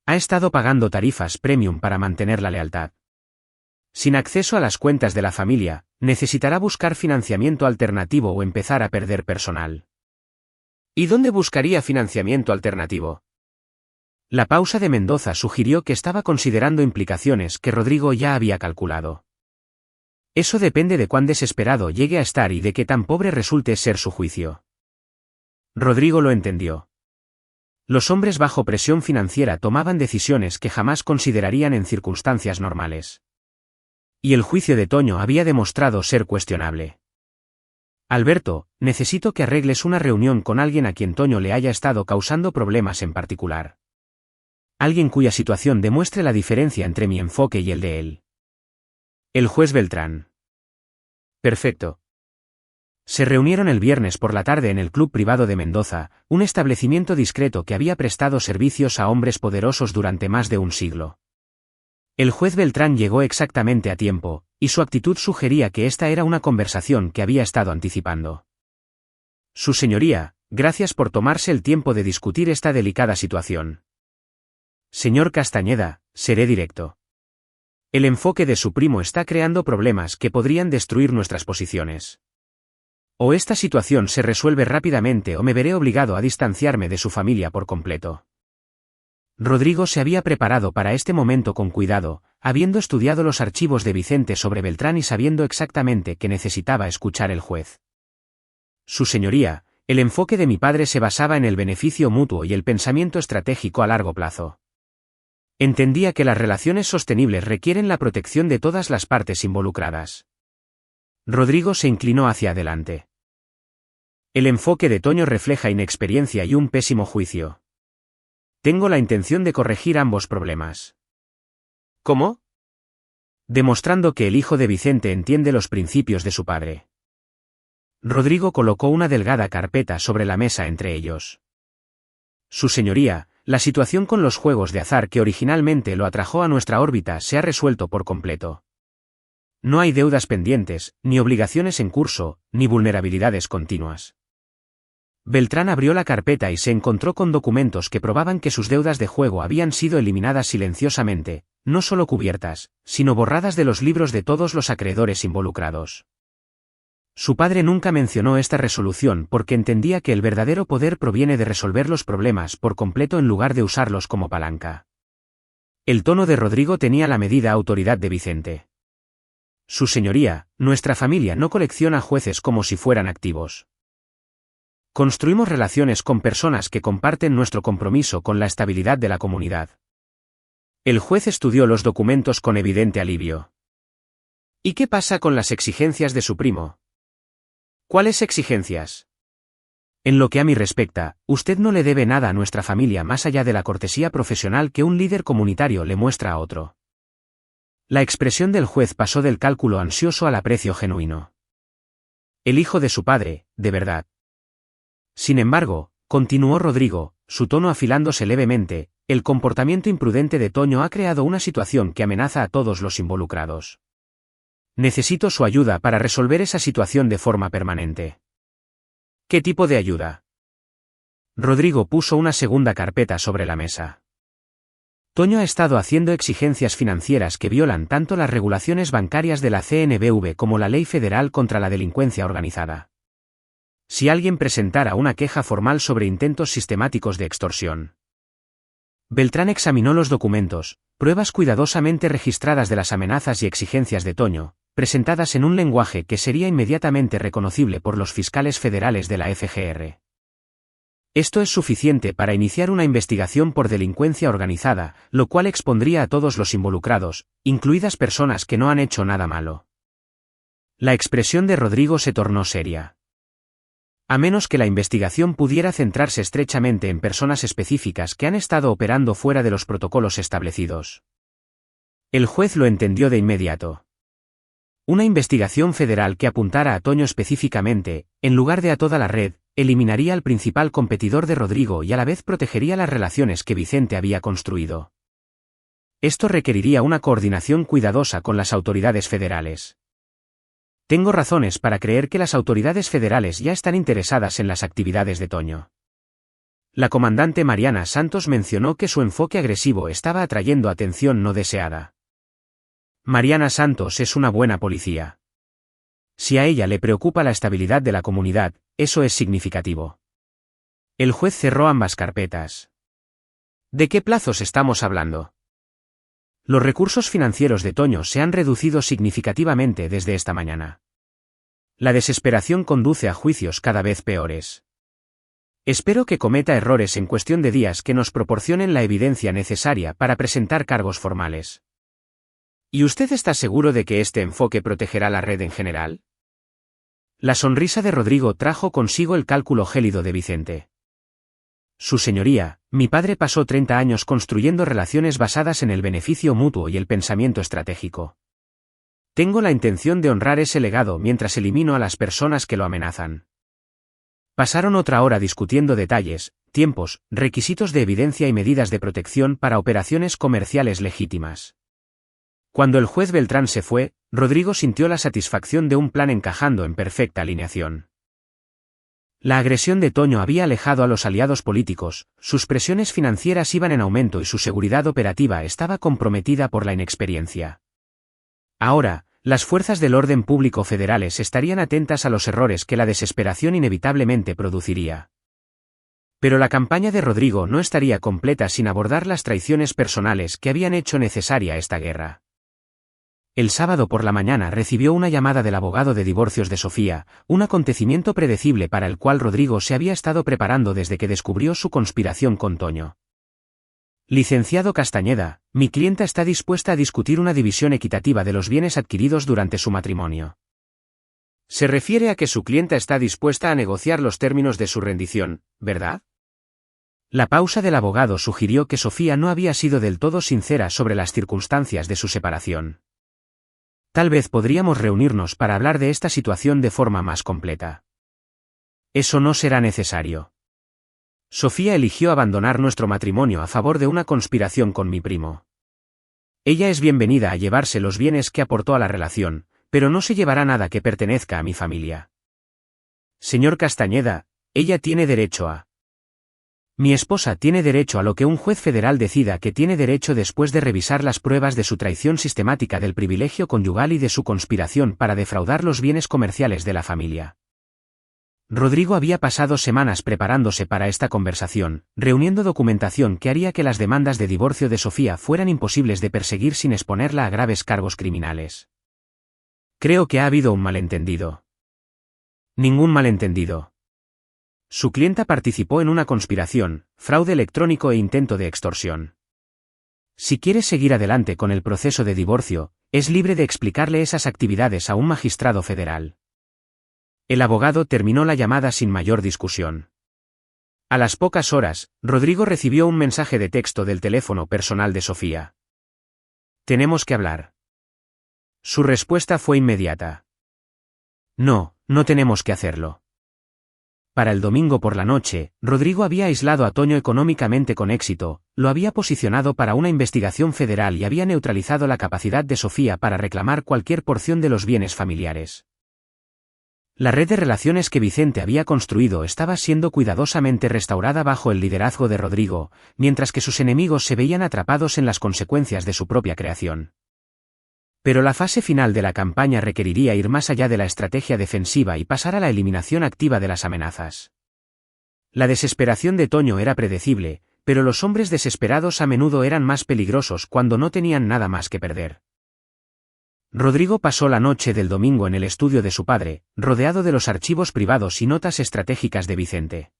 Ha estado pagando tarifas premium para mantener la lealtad. Sin acceso a las cuentas de la familia, necesitará buscar financiamiento alternativo o empezar a perder personal. ¿Y dónde buscaría financiamiento alternativo? La pausa de Mendoza sugirió que estaba considerando implicaciones que Rodrigo ya había calculado. Eso depende de cuán desesperado llegue a estar y de qué tan pobre resulte ser su juicio. Rodrigo lo entendió. Los hombres bajo presión financiera tomaban decisiones que jamás considerarían en circunstancias normales. Y el juicio de Toño había demostrado ser cuestionable. Alberto, necesito que arregles una reunión con alguien a quien Toño le haya estado causando problemas en particular. Alguien cuya situación demuestre la diferencia entre mi enfoque y el de él. El juez Beltrán. Perfecto. Se reunieron el viernes por la tarde en el Club Privado de Mendoza, un establecimiento discreto que había prestado servicios a hombres poderosos durante más de un siglo. El juez Beltrán llegó exactamente a tiempo, y su actitud sugería que esta era una conversación que había estado anticipando. Su señoría, gracias por tomarse el tiempo de discutir esta delicada situación. Señor Castañeda, seré directo. El enfoque de su primo está creando problemas que podrían destruir nuestras posiciones. O esta situación se resuelve rápidamente o me veré obligado a distanciarme de su familia por completo. Rodrigo se había preparado para este momento con cuidado, habiendo estudiado los archivos de Vicente sobre Beltrán y sabiendo exactamente que necesitaba escuchar el juez. Su señoría, el enfoque de mi padre se basaba en el beneficio mutuo y el pensamiento estratégico a largo plazo. Entendía que las relaciones sostenibles requieren la protección de todas las partes involucradas. Rodrigo se inclinó hacia adelante. El enfoque de Toño refleja inexperiencia y un pésimo juicio. Tengo la intención de corregir ambos problemas. ¿Cómo? Demostrando que el hijo de Vicente entiende los principios de su padre. Rodrigo colocó una delgada carpeta sobre la mesa entre ellos. Su señoría, la situación con los juegos de azar que originalmente lo atrajo a nuestra órbita se ha resuelto por completo. No hay deudas pendientes, ni obligaciones en curso, ni vulnerabilidades continuas. Beltrán abrió la carpeta y se encontró con documentos que probaban que sus deudas de juego habían sido eliminadas silenciosamente, no solo cubiertas, sino borradas de los libros de todos los acreedores involucrados. Su padre nunca mencionó esta resolución porque entendía que el verdadero poder proviene de resolver los problemas por completo en lugar de usarlos como palanca. El tono de Rodrigo tenía la medida autoridad de Vicente. Su señoría, nuestra familia no colecciona jueces como si fueran activos. Construimos relaciones con personas que comparten nuestro compromiso con la estabilidad de la comunidad. El juez estudió los documentos con evidente alivio. ¿Y qué pasa con las exigencias de su primo? ¿Cuáles exigencias? En lo que a mí respecta, usted no le debe nada a nuestra familia más allá de la cortesía profesional que un líder comunitario le muestra a otro. La expresión del juez pasó del cálculo ansioso al aprecio genuino. El hijo de su padre, de verdad. Sin embargo, continuó Rodrigo, su tono afilándose levemente, el comportamiento imprudente de Toño ha creado una situación que amenaza a todos los involucrados. Necesito su ayuda para resolver esa situación de forma permanente. ¿Qué tipo de ayuda? Rodrigo puso una segunda carpeta sobre la mesa. Toño ha estado haciendo exigencias financieras que violan tanto las regulaciones bancarias de la CNBV como la Ley Federal contra la Delincuencia Organizada. Si alguien presentara una queja formal sobre intentos sistemáticos de extorsión. Beltrán examinó los documentos, pruebas cuidadosamente registradas de las amenazas y exigencias de Toño, presentadas en un lenguaje que sería inmediatamente reconocible por los fiscales federales de la FGR. Esto es suficiente para iniciar una investigación por delincuencia organizada, lo cual expondría a todos los involucrados, incluidas personas que no han hecho nada malo. La expresión de Rodrigo se tornó seria. A menos que la investigación pudiera centrarse estrechamente en personas específicas que han estado operando fuera de los protocolos establecidos. El juez lo entendió de inmediato. Una investigación federal que apuntara a Toño específicamente, en lugar de a toda la red, eliminaría al principal competidor de Rodrigo y a la vez protegería las relaciones que Vicente había construido. Esto requeriría una coordinación cuidadosa con las autoridades federales. Tengo razones para creer que las autoridades federales ya están interesadas en las actividades de Toño. La comandante Mariana Santos mencionó que su enfoque agresivo estaba atrayendo atención no deseada. Mariana Santos es una buena policía. Si a ella le preocupa la estabilidad de la comunidad, eso es significativo. El juez cerró ambas carpetas. ¿De qué plazos estamos hablando? Los recursos financieros de Toño se han reducido significativamente desde esta mañana. La desesperación conduce a juicios cada vez peores. Espero que cometa errores en cuestión de días que nos proporcionen la evidencia necesaria para presentar cargos formales. ¿Y usted está seguro de que este enfoque protegerá la red en general? La sonrisa de Rodrigo trajo consigo el cálculo gélido de Vicente. Su señoría, mi padre pasó 30 años construyendo relaciones basadas en el beneficio mutuo y el pensamiento estratégico. Tengo la intención de honrar ese legado mientras elimino a las personas que lo amenazan. Pasaron otra hora discutiendo detalles, tiempos, requisitos de evidencia y medidas de protección para operaciones comerciales legítimas. Cuando el juez Beltrán se fue, Rodrigo sintió la satisfacción de un plan encajando en perfecta alineación. La agresión de Toño había alejado a los aliados políticos, sus presiones financieras iban en aumento y su seguridad operativa estaba comprometida por la inexperiencia. Ahora, las fuerzas del orden público federales estarían atentas a los errores que la desesperación inevitablemente produciría. Pero la campaña de Rodrigo no estaría completa sin abordar las traiciones personales que habían hecho necesaria esta guerra. El sábado por la mañana recibió una llamada del abogado de divorcios de Sofía, un acontecimiento predecible para el cual Rodrigo se había estado preparando desde que descubrió su conspiración con Toño. Licenciado Castañeda, mi clienta está dispuesta a discutir una división equitativa de los bienes adquiridos durante su matrimonio. Se refiere a que su clienta está dispuesta a negociar los términos de su rendición, ¿verdad? La pausa del abogado sugirió que Sofía no había sido del todo sincera sobre las circunstancias de su separación. Tal vez podríamos reunirnos para hablar de esta situación de forma más completa. Eso no será necesario. Sofía eligió abandonar nuestro matrimonio a favor de una conspiración con mi primo. Ella es bienvenida a llevarse los bienes que aportó a la relación, pero no se llevará nada que pertenezca a mi familia. Señor Castañeda, ella tiene derecho a... Mi esposa tiene derecho a lo que un juez federal decida que tiene derecho después de revisar las pruebas de su traición sistemática del privilegio conyugal y de su conspiración para defraudar los bienes comerciales de la familia. Rodrigo había pasado semanas preparándose para esta conversación, reuniendo documentación que haría que las demandas de divorcio de Sofía fueran imposibles de perseguir sin exponerla a graves cargos criminales. Creo que ha habido un malentendido. Ningún malentendido. Su clienta participó en una conspiración, fraude electrónico e intento de extorsión. Si quiere seguir adelante con el proceso de divorcio, es libre de explicarle esas actividades a un magistrado federal. El abogado terminó la llamada sin mayor discusión. A las pocas horas, Rodrigo recibió un mensaje de texto del teléfono personal de Sofía. Tenemos que hablar. Su respuesta fue inmediata. No, no tenemos que hacerlo. Para el domingo por la noche, Rodrigo había aislado a Toño económicamente con éxito, lo había posicionado para una investigación federal y había neutralizado la capacidad de Sofía para reclamar cualquier porción de los bienes familiares. La red de relaciones que Vicente había construido estaba siendo cuidadosamente restaurada bajo el liderazgo de Rodrigo, mientras que sus enemigos se veían atrapados en las consecuencias de su propia creación. Pero la fase final de la campaña requeriría ir más allá de la estrategia defensiva y pasar a la eliminación activa de las amenazas. La desesperación de Toño era predecible, pero los hombres desesperados a menudo eran más peligrosos cuando no tenían nada más que perder. Rodrigo pasó la noche del domingo en el estudio de su padre, rodeado de los archivos privados y notas estratégicas de Vicente.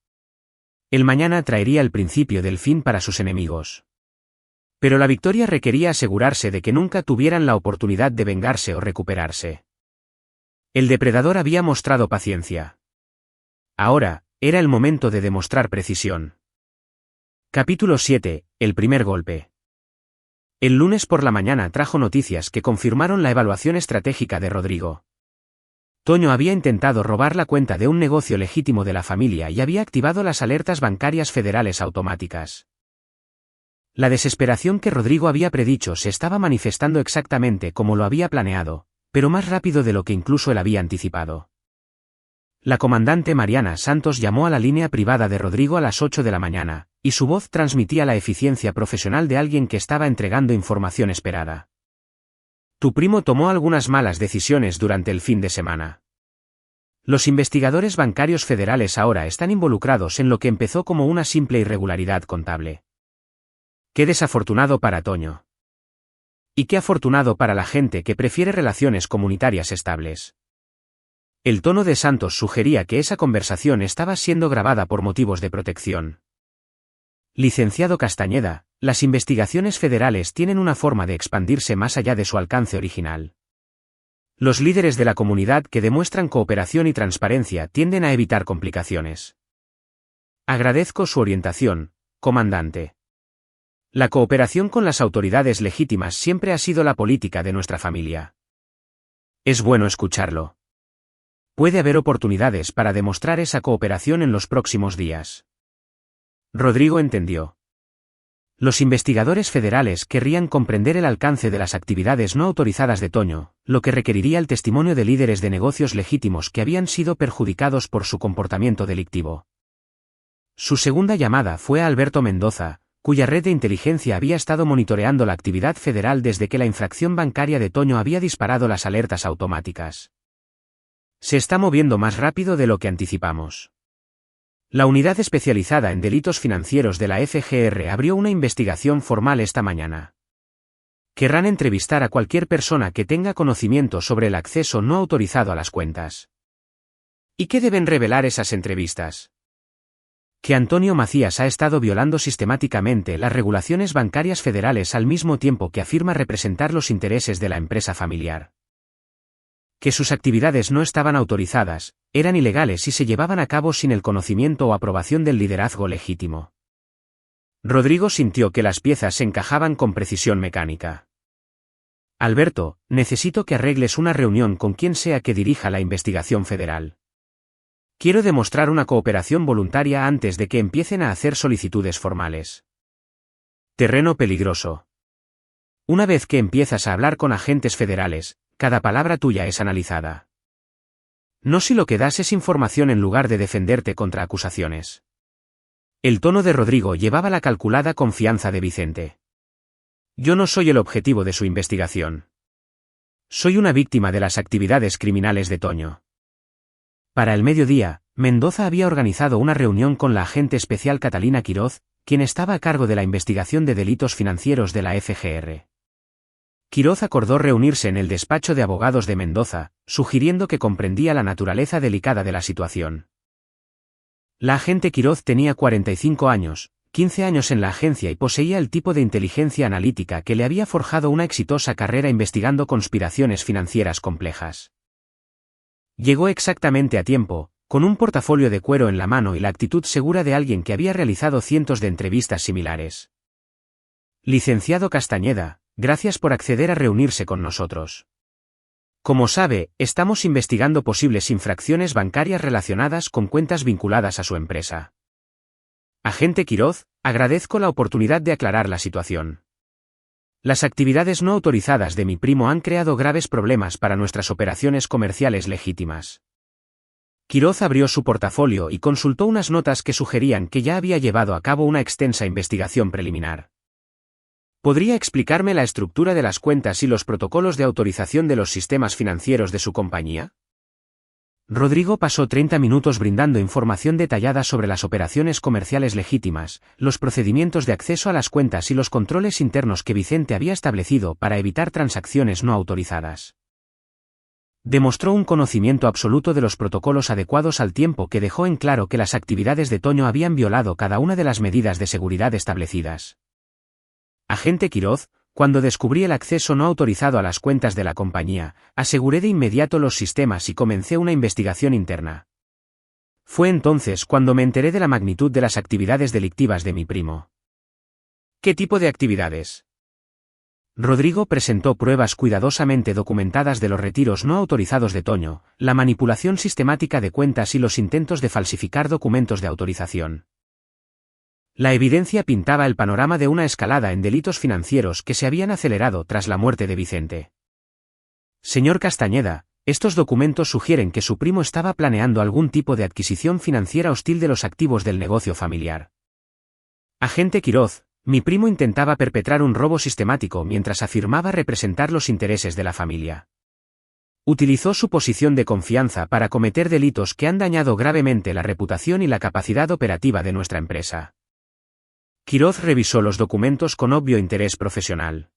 El mañana traería el principio del fin para sus enemigos. Pero la victoria requería asegurarse de que nunca tuvieran la oportunidad de vengarse o recuperarse. El depredador había mostrado paciencia. Ahora, era el momento de demostrar precisión. Capítulo 7. El primer golpe. El lunes por la mañana trajo noticias que confirmaron la evaluación estratégica de Rodrigo. Toño había intentado robar la cuenta de un negocio legítimo de la familia y había activado las alertas bancarias federales automáticas. La desesperación que Rodrigo había predicho se estaba manifestando exactamente como lo había planeado, pero más rápido de lo que incluso él había anticipado. La comandante Mariana Santos llamó a la línea privada de Rodrigo a las 8 de la mañana, y su voz transmitía la eficiencia profesional de alguien que estaba entregando información esperada. Tu primo tomó algunas malas decisiones durante el fin de semana. Los investigadores bancarios federales ahora están involucrados en lo que empezó como una simple irregularidad contable. Qué desafortunado para Toño. Y qué afortunado para la gente que prefiere relaciones comunitarias estables. El tono de Santos sugería que esa conversación estaba siendo grabada por motivos de protección. Licenciado Castañeda, las investigaciones federales tienen una forma de expandirse más allá de su alcance original. Los líderes de la comunidad que demuestran cooperación y transparencia tienden a evitar complicaciones. Agradezco su orientación, comandante. La cooperación con las autoridades legítimas siempre ha sido la política de nuestra familia. Es bueno escucharlo. Puede haber oportunidades para demostrar esa cooperación en los próximos días. Rodrigo entendió. Los investigadores federales querrían comprender el alcance de las actividades no autorizadas de Toño, lo que requeriría el testimonio de líderes de negocios legítimos que habían sido perjudicados por su comportamiento delictivo. Su segunda llamada fue a Alberto Mendoza, cuya red de inteligencia había estado monitoreando la actividad federal desde que la infracción bancaria de Toño había disparado las alertas automáticas. Se está moviendo más rápido de lo que anticipamos. La unidad especializada en delitos financieros de la FGR abrió una investigación formal esta mañana. Querrán entrevistar a cualquier persona que tenga conocimiento sobre el acceso no autorizado a las cuentas. ¿Y qué deben revelar esas entrevistas? Que Antonio Macías ha estado violando sistemáticamente las regulaciones bancarias federales al mismo tiempo que afirma representar los intereses de la empresa familiar. Que sus actividades no estaban autorizadas, eran ilegales y se llevaban a cabo sin el conocimiento o aprobación del liderazgo legítimo. Rodrigo sintió que las piezas se encajaban con precisión mecánica. Alberto, necesito que arregles una reunión con quien sea que dirija la investigación federal. Quiero demostrar una cooperación voluntaria antes de que empiecen a hacer solicitudes formales. Terreno peligroso. Una vez que empiezas a hablar con agentes federales, cada palabra tuya es analizada. No si lo que das es información en lugar de defenderte contra acusaciones. El tono de Rodrigo llevaba la calculada confianza de Vicente. Yo no soy el objetivo de su investigación. Soy una víctima de las actividades criminales de Toño. Para el mediodía, Mendoza había organizado una reunión con la agente especial Catalina Quiroz, quien estaba a cargo de la investigación de delitos financieros de la FGR. Quiroz acordó reunirse en el despacho de abogados de Mendoza, sugiriendo que comprendía la naturaleza delicada de la situación. La agente Quiroz tenía 45 años, 15 años en la agencia y poseía el tipo de inteligencia analítica que le había forjado una exitosa carrera investigando conspiraciones financieras complejas. Llegó exactamente a tiempo, con un portafolio de cuero en la mano y la actitud segura de alguien que había realizado cientos de entrevistas similares. Licenciado Castañeda, gracias por acceder a reunirse con nosotros. Como sabe, estamos investigando posibles infracciones bancarias relacionadas con cuentas vinculadas a su empresa. Agente Quiroz, agradezco la oportunidad de aclarar la situación. Las actividades no autorizadas de mi primo han creado graves problemas para nuestras operaciones comerciales legítimas. Quiroz abrió su portafolio y consultó unas notas que sugerían que ya había llevado a cabo una extensa investigación preliminar. ¿Podría explicarme la estructura de las cuentas y los protocolos de autorización de los sistemas financieros de su compañía? Rodrigo pasó 30 minutos brindando información detallada sobre las operaciones comerciales legítimas, los procedimientos de acceso a las cuentas y los controles internos que Vicente había establecido para evitar transacciones no autorizadas. Demostró un conocimiento absoluto de los protocolos adecuados al tiempo que dejó en claro que las actividades de Toño habían violado cada una de las medidas de seguridad establecidas. Agente Quiroz, cuando descubrí el acceso no autorizado a las cuentas de la compañía, aseguré de inmediato los sistemas y comencé una investigación interna. Fue entonces cuando me enteré de la magnitud de las actividades delictivas de mi primo. ¿Qué tipo de actividades? Rodrigo presentó pruebas cuidadosamente documentadas de los retiros no autorizados de Toño, la manipulación sistemática de cuentas y los intentos de falsificar documentos de autorización. La evidencia pintaba el panorama de una escalada en delitos financieros que se habían acelerado tras la muerte de Vicente. Señor Castañeda, estos documentos sugieren que su primo estaba planeando algún tipo de adquisición financiera hostil de los activos del negocio familiar. Agente Quiroz, mi primo intentaba perpetrar un robo sistemático mientras afirmaba representar los intereses de la familia. Utilizó su posición de confianza para cometer delitos que han dañado gravemente la reputación y la capacidad operativa de nuestra empresa. Quiroz revisó los documentos con obvio interés profesional.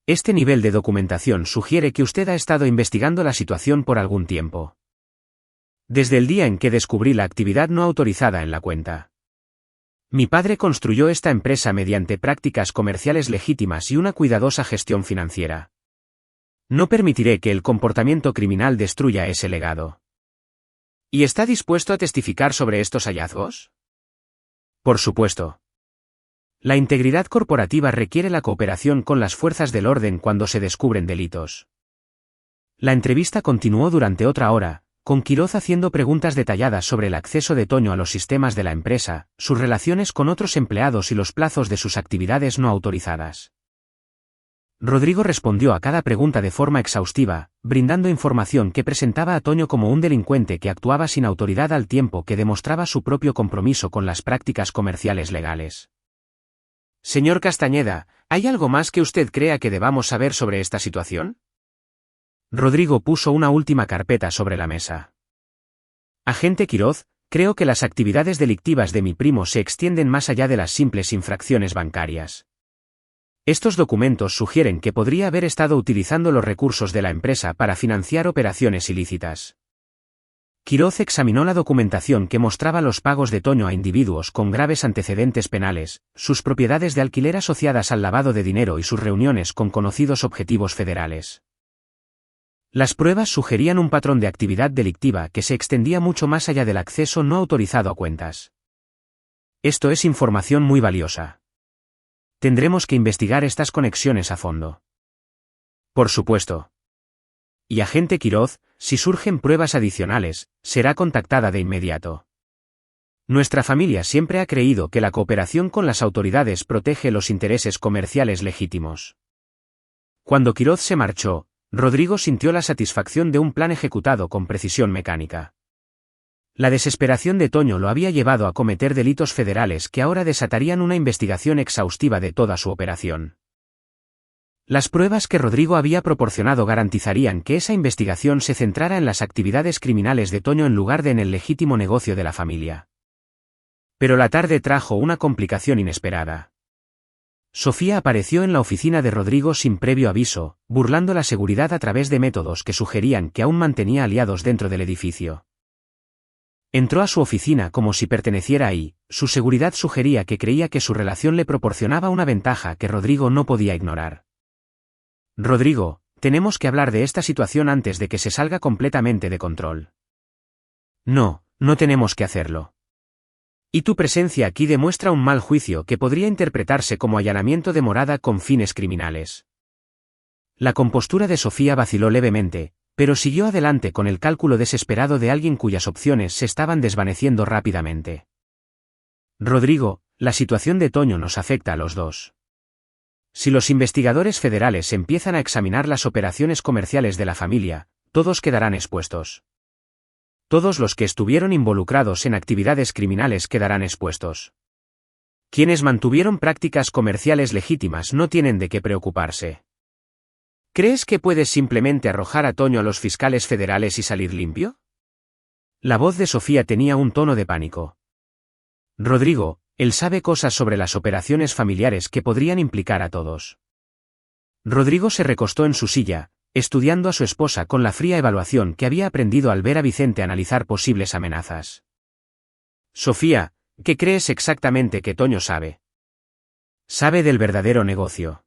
Este nivel de documentación sugiere que usted ha estado investigando la situación por algún tiempo. Desde el día en que descubrí la actividad no autorizada en la cuenta. Mi padre construyó esta empresa mediante prácticas comerciales legítimas y una cuidadosa gestión financiera. No permitiré que el comportamiento criminal destruya ese legado. ¿Y está dispuesto a testificar sobre estos hallazgos? Por supuesto. La integridad corporativa requiere la cooperación con las fuerzas del orden cuando se descubren delitos. La entrevista continuó durante otra hora, con Quiroz haciendo preguntas detalladas sobre el acceso de Toño a los sistemas de la empresa, sus relaciones con otros empleados y los plazos de sus actividades no autorizadas. Rodrigo respondió a cada pregunta de forma exhaustiva, brindando información que presentaba a Toño como un delincuente que actuaba sin autoridad al tiempo que demostraba su propio compromiso con las prácticas comerciales legales. Señor Castañeda, ¿hay algo más que usted crea que debamos saber sobre esta situación? Rodrigo puso una última carpeta sobre la mesa. Agente Quiroz, creo que las actividades delictivas de mi primo se extienden más allá de las simples infracciones bancarias. Estos documentos sugieren que podría haber estado utilizando los recursos de la empresa para financiar operaciones ilícitas. Quiroz examinó la documentación que mostraba los pagos de Toño a individuos con graves antecedentes penales, sus propiedades de alquiler asociadas al lavado de dinero y sus reuniones con conocidos objetivos federales. Las pruebas sugerían un patrón de actividad delictiva que se extendía mucho más allá del acceso no autorizado a cuentas. Esto es información muy valiosa. Tendremos que investigar estas conexiones a fondo. Por supuesto. Y agente Quiroz, si surgen pruebas adicionales, será contactada de inmediato. Nuestra familia siempre ha creído que la cooperación con las autoridades protege los intereses comerciales legítimos. Cuando Quiroz se marchó, Rodrigo sintió la satisfacción de un plan ejecutado con precisión mecánica. La desesperación de Toño lo había llevado a cometer delitos federales que ahora desatarían una investigación exhaustiva de toda su operación. Las pruebas que Rodrigo había proporcionado garantizarían que esa investigación se centrara en las actividades criminales de Toño en lugar de en el legítimo negocio de la familia. Pero la tarde trajo una complicación inesperada. Sofía apareció en la oficina de Rodrigo sin previo aviso, burlando la seguridad a través de métodos que sugerían que aún mantenía aliados dentro del edificio. Entró a su oficina como si perteneciera ahí, su seguridad sugería que creía que su relación le proporcionaba una ventaja que Rodrigo no podía ignorar. Rodrigo, tenemos que hablar de esta situación antes de que se salga completamente de control. No, no tenemos que hacerlo. Y tu presencia aquí demuestra un mal juicio que podría interpretarse como allanamiento de morada con fines criminales. La compostura de Sofía vaciló levemente, pero siguió adelante con el cálculo desesperado de alguien cuyas opciones se estaban desvaneciendo rápidamente. Rodrigo, la situación de Toño nos afecta a los dos. Si los investigadores federales empiezan a examinar las operaciones comerciales de la familia, todos quedarán expuestos. Todos los que estuvieron involucrados en actividades criminales quedarán expuestos. Quienes mantuvieron prácticas comerciales legítimas no tienen de qué preocuparse. ¿Crees que puedes simplemente arrojar a Toño a los fiscales federales y salir limpio? La voz de Sofía tenía un tono de pánico. Rodrigo, él sabe cosas sobre las operaciones familiares que podrían implicar a todos. Rodrigo se recostó en su silla, estudiando a su esposa con la fría evaluación que había aprendido al ver a Vicente analizar posibles amenazas. Sofía, ¿qué crees exactamente que Toño sabe? Sabe del verdadero negocio.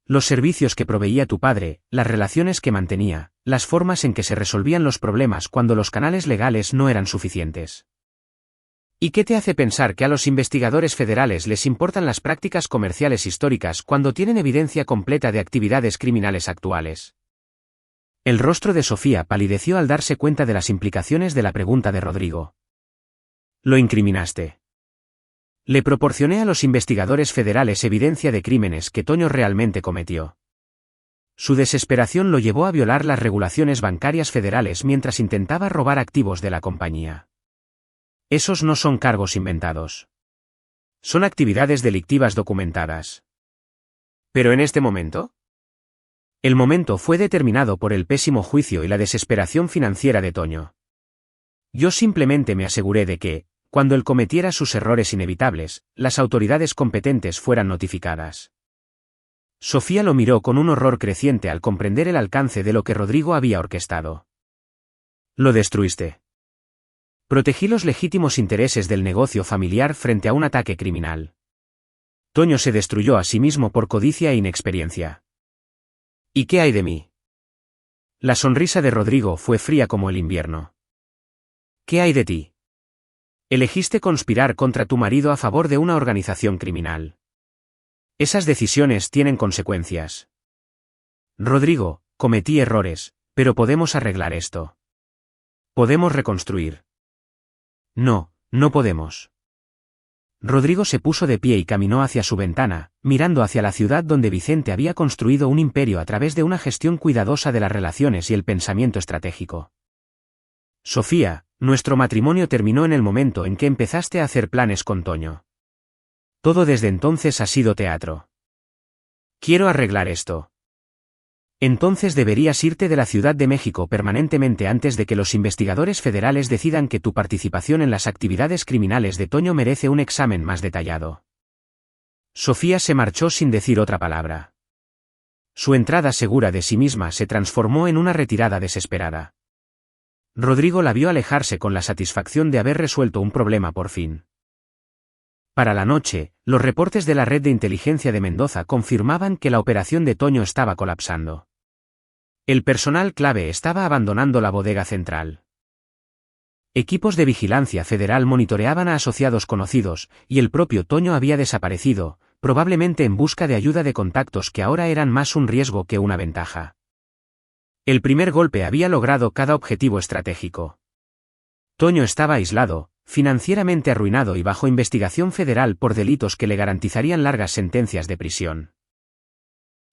Los servicios que proveía tu padre, las relaciones que mantenía, las formas en que se resolvían los problemas cuando los canales legales no eran suficientes. ¿Y qué te hace pensar que a los investigadores federales les importan las prácticas comerciales históricas cuando tienen evidencia completa de actividades criminales actuales? El rostro de Sofía palideció al darse cuenta de las implicaciones de la pregunta de Rodrigo. Lo incriminaste. Le proporcioné a los investigadores federales evidencia de crímenes que Toño realmente cometió. Su desesperación lo llevó a violar las regulaciones bancarias federales mientras intentaba robar activos de la compañía. Esos no son cargos inventados. Son actividades delictivas documentadas. ¿Pero en este momento? El momento fue determinado por el pésimo juicio y la desesperación financiera de Toño. Yo simplemente me aseguré de que, cuando él cometiera sus errores inevitables, las autoridades competentes fueran notificadas. Sofía lo miró con un horror creciente al comprender el alcance de lo que Rodrigo había orquestado. Lo destruiste. Protegí los legítimos intereses del negocio familiar frente a un ataque criminal. Toño se destruyó a sí mismo por codicia e inexperiencia. ¿Y qué hay de mí? La sonrisa de Rodrigo fue fría como el invierno. ¿Qué hay de ti? Elegiste conspirar contra tu marido a favor de una organización criminal. Esas decisiones tienen consecuencias. Rodrigo, cometí errores, Pero podemos arreglar esto. Podemos reconstruir. No, no podemos. Rodrigo se puso de pie y caminó hacia su ventana, mirando hacia la ciudad donde Vicente había construido un imperio a través de una gestión cuidadosa de las relaciones y el pensamiento estratégico. Sofía, nuestro matrimonio terminó en el momento en que empezaste a hacer planes con Toño. Todo desde entonces ha sido teatro. Quiero arreglar esto. Entonces deberías irte de la Ciudad de México permanentemente antes de que los investigadores federales decidan que tu participación en las actividades criminales de Toño merece un examen más detallado. Sofía se marchó sin decir otra palabra. Su entrada segura de sí misma se transformó en una retirada desesperada. Rodrigo la vio alejarse con la satisfacción de haber resuelto un problema por fin. Para la noche, los reportes de la red de inteligencia de Mendoza confirmaban que la operación de Toño estaba colapsando. El personal clave estaba abandonando la bodega central. Equipos de vigilancia federal monitoreaban a asociados conocidos, y el propio Toño había desaparecido, probablemente en busca de ayuda de contactos que ahora eran más un riesgo que una ventaja. El primer golpe había logrado cada objetivo estratégico. Toño estaba aislado, financieramente arruinado y bajo investigación federal por delitos que le garantizarían largas sentencias de prisión.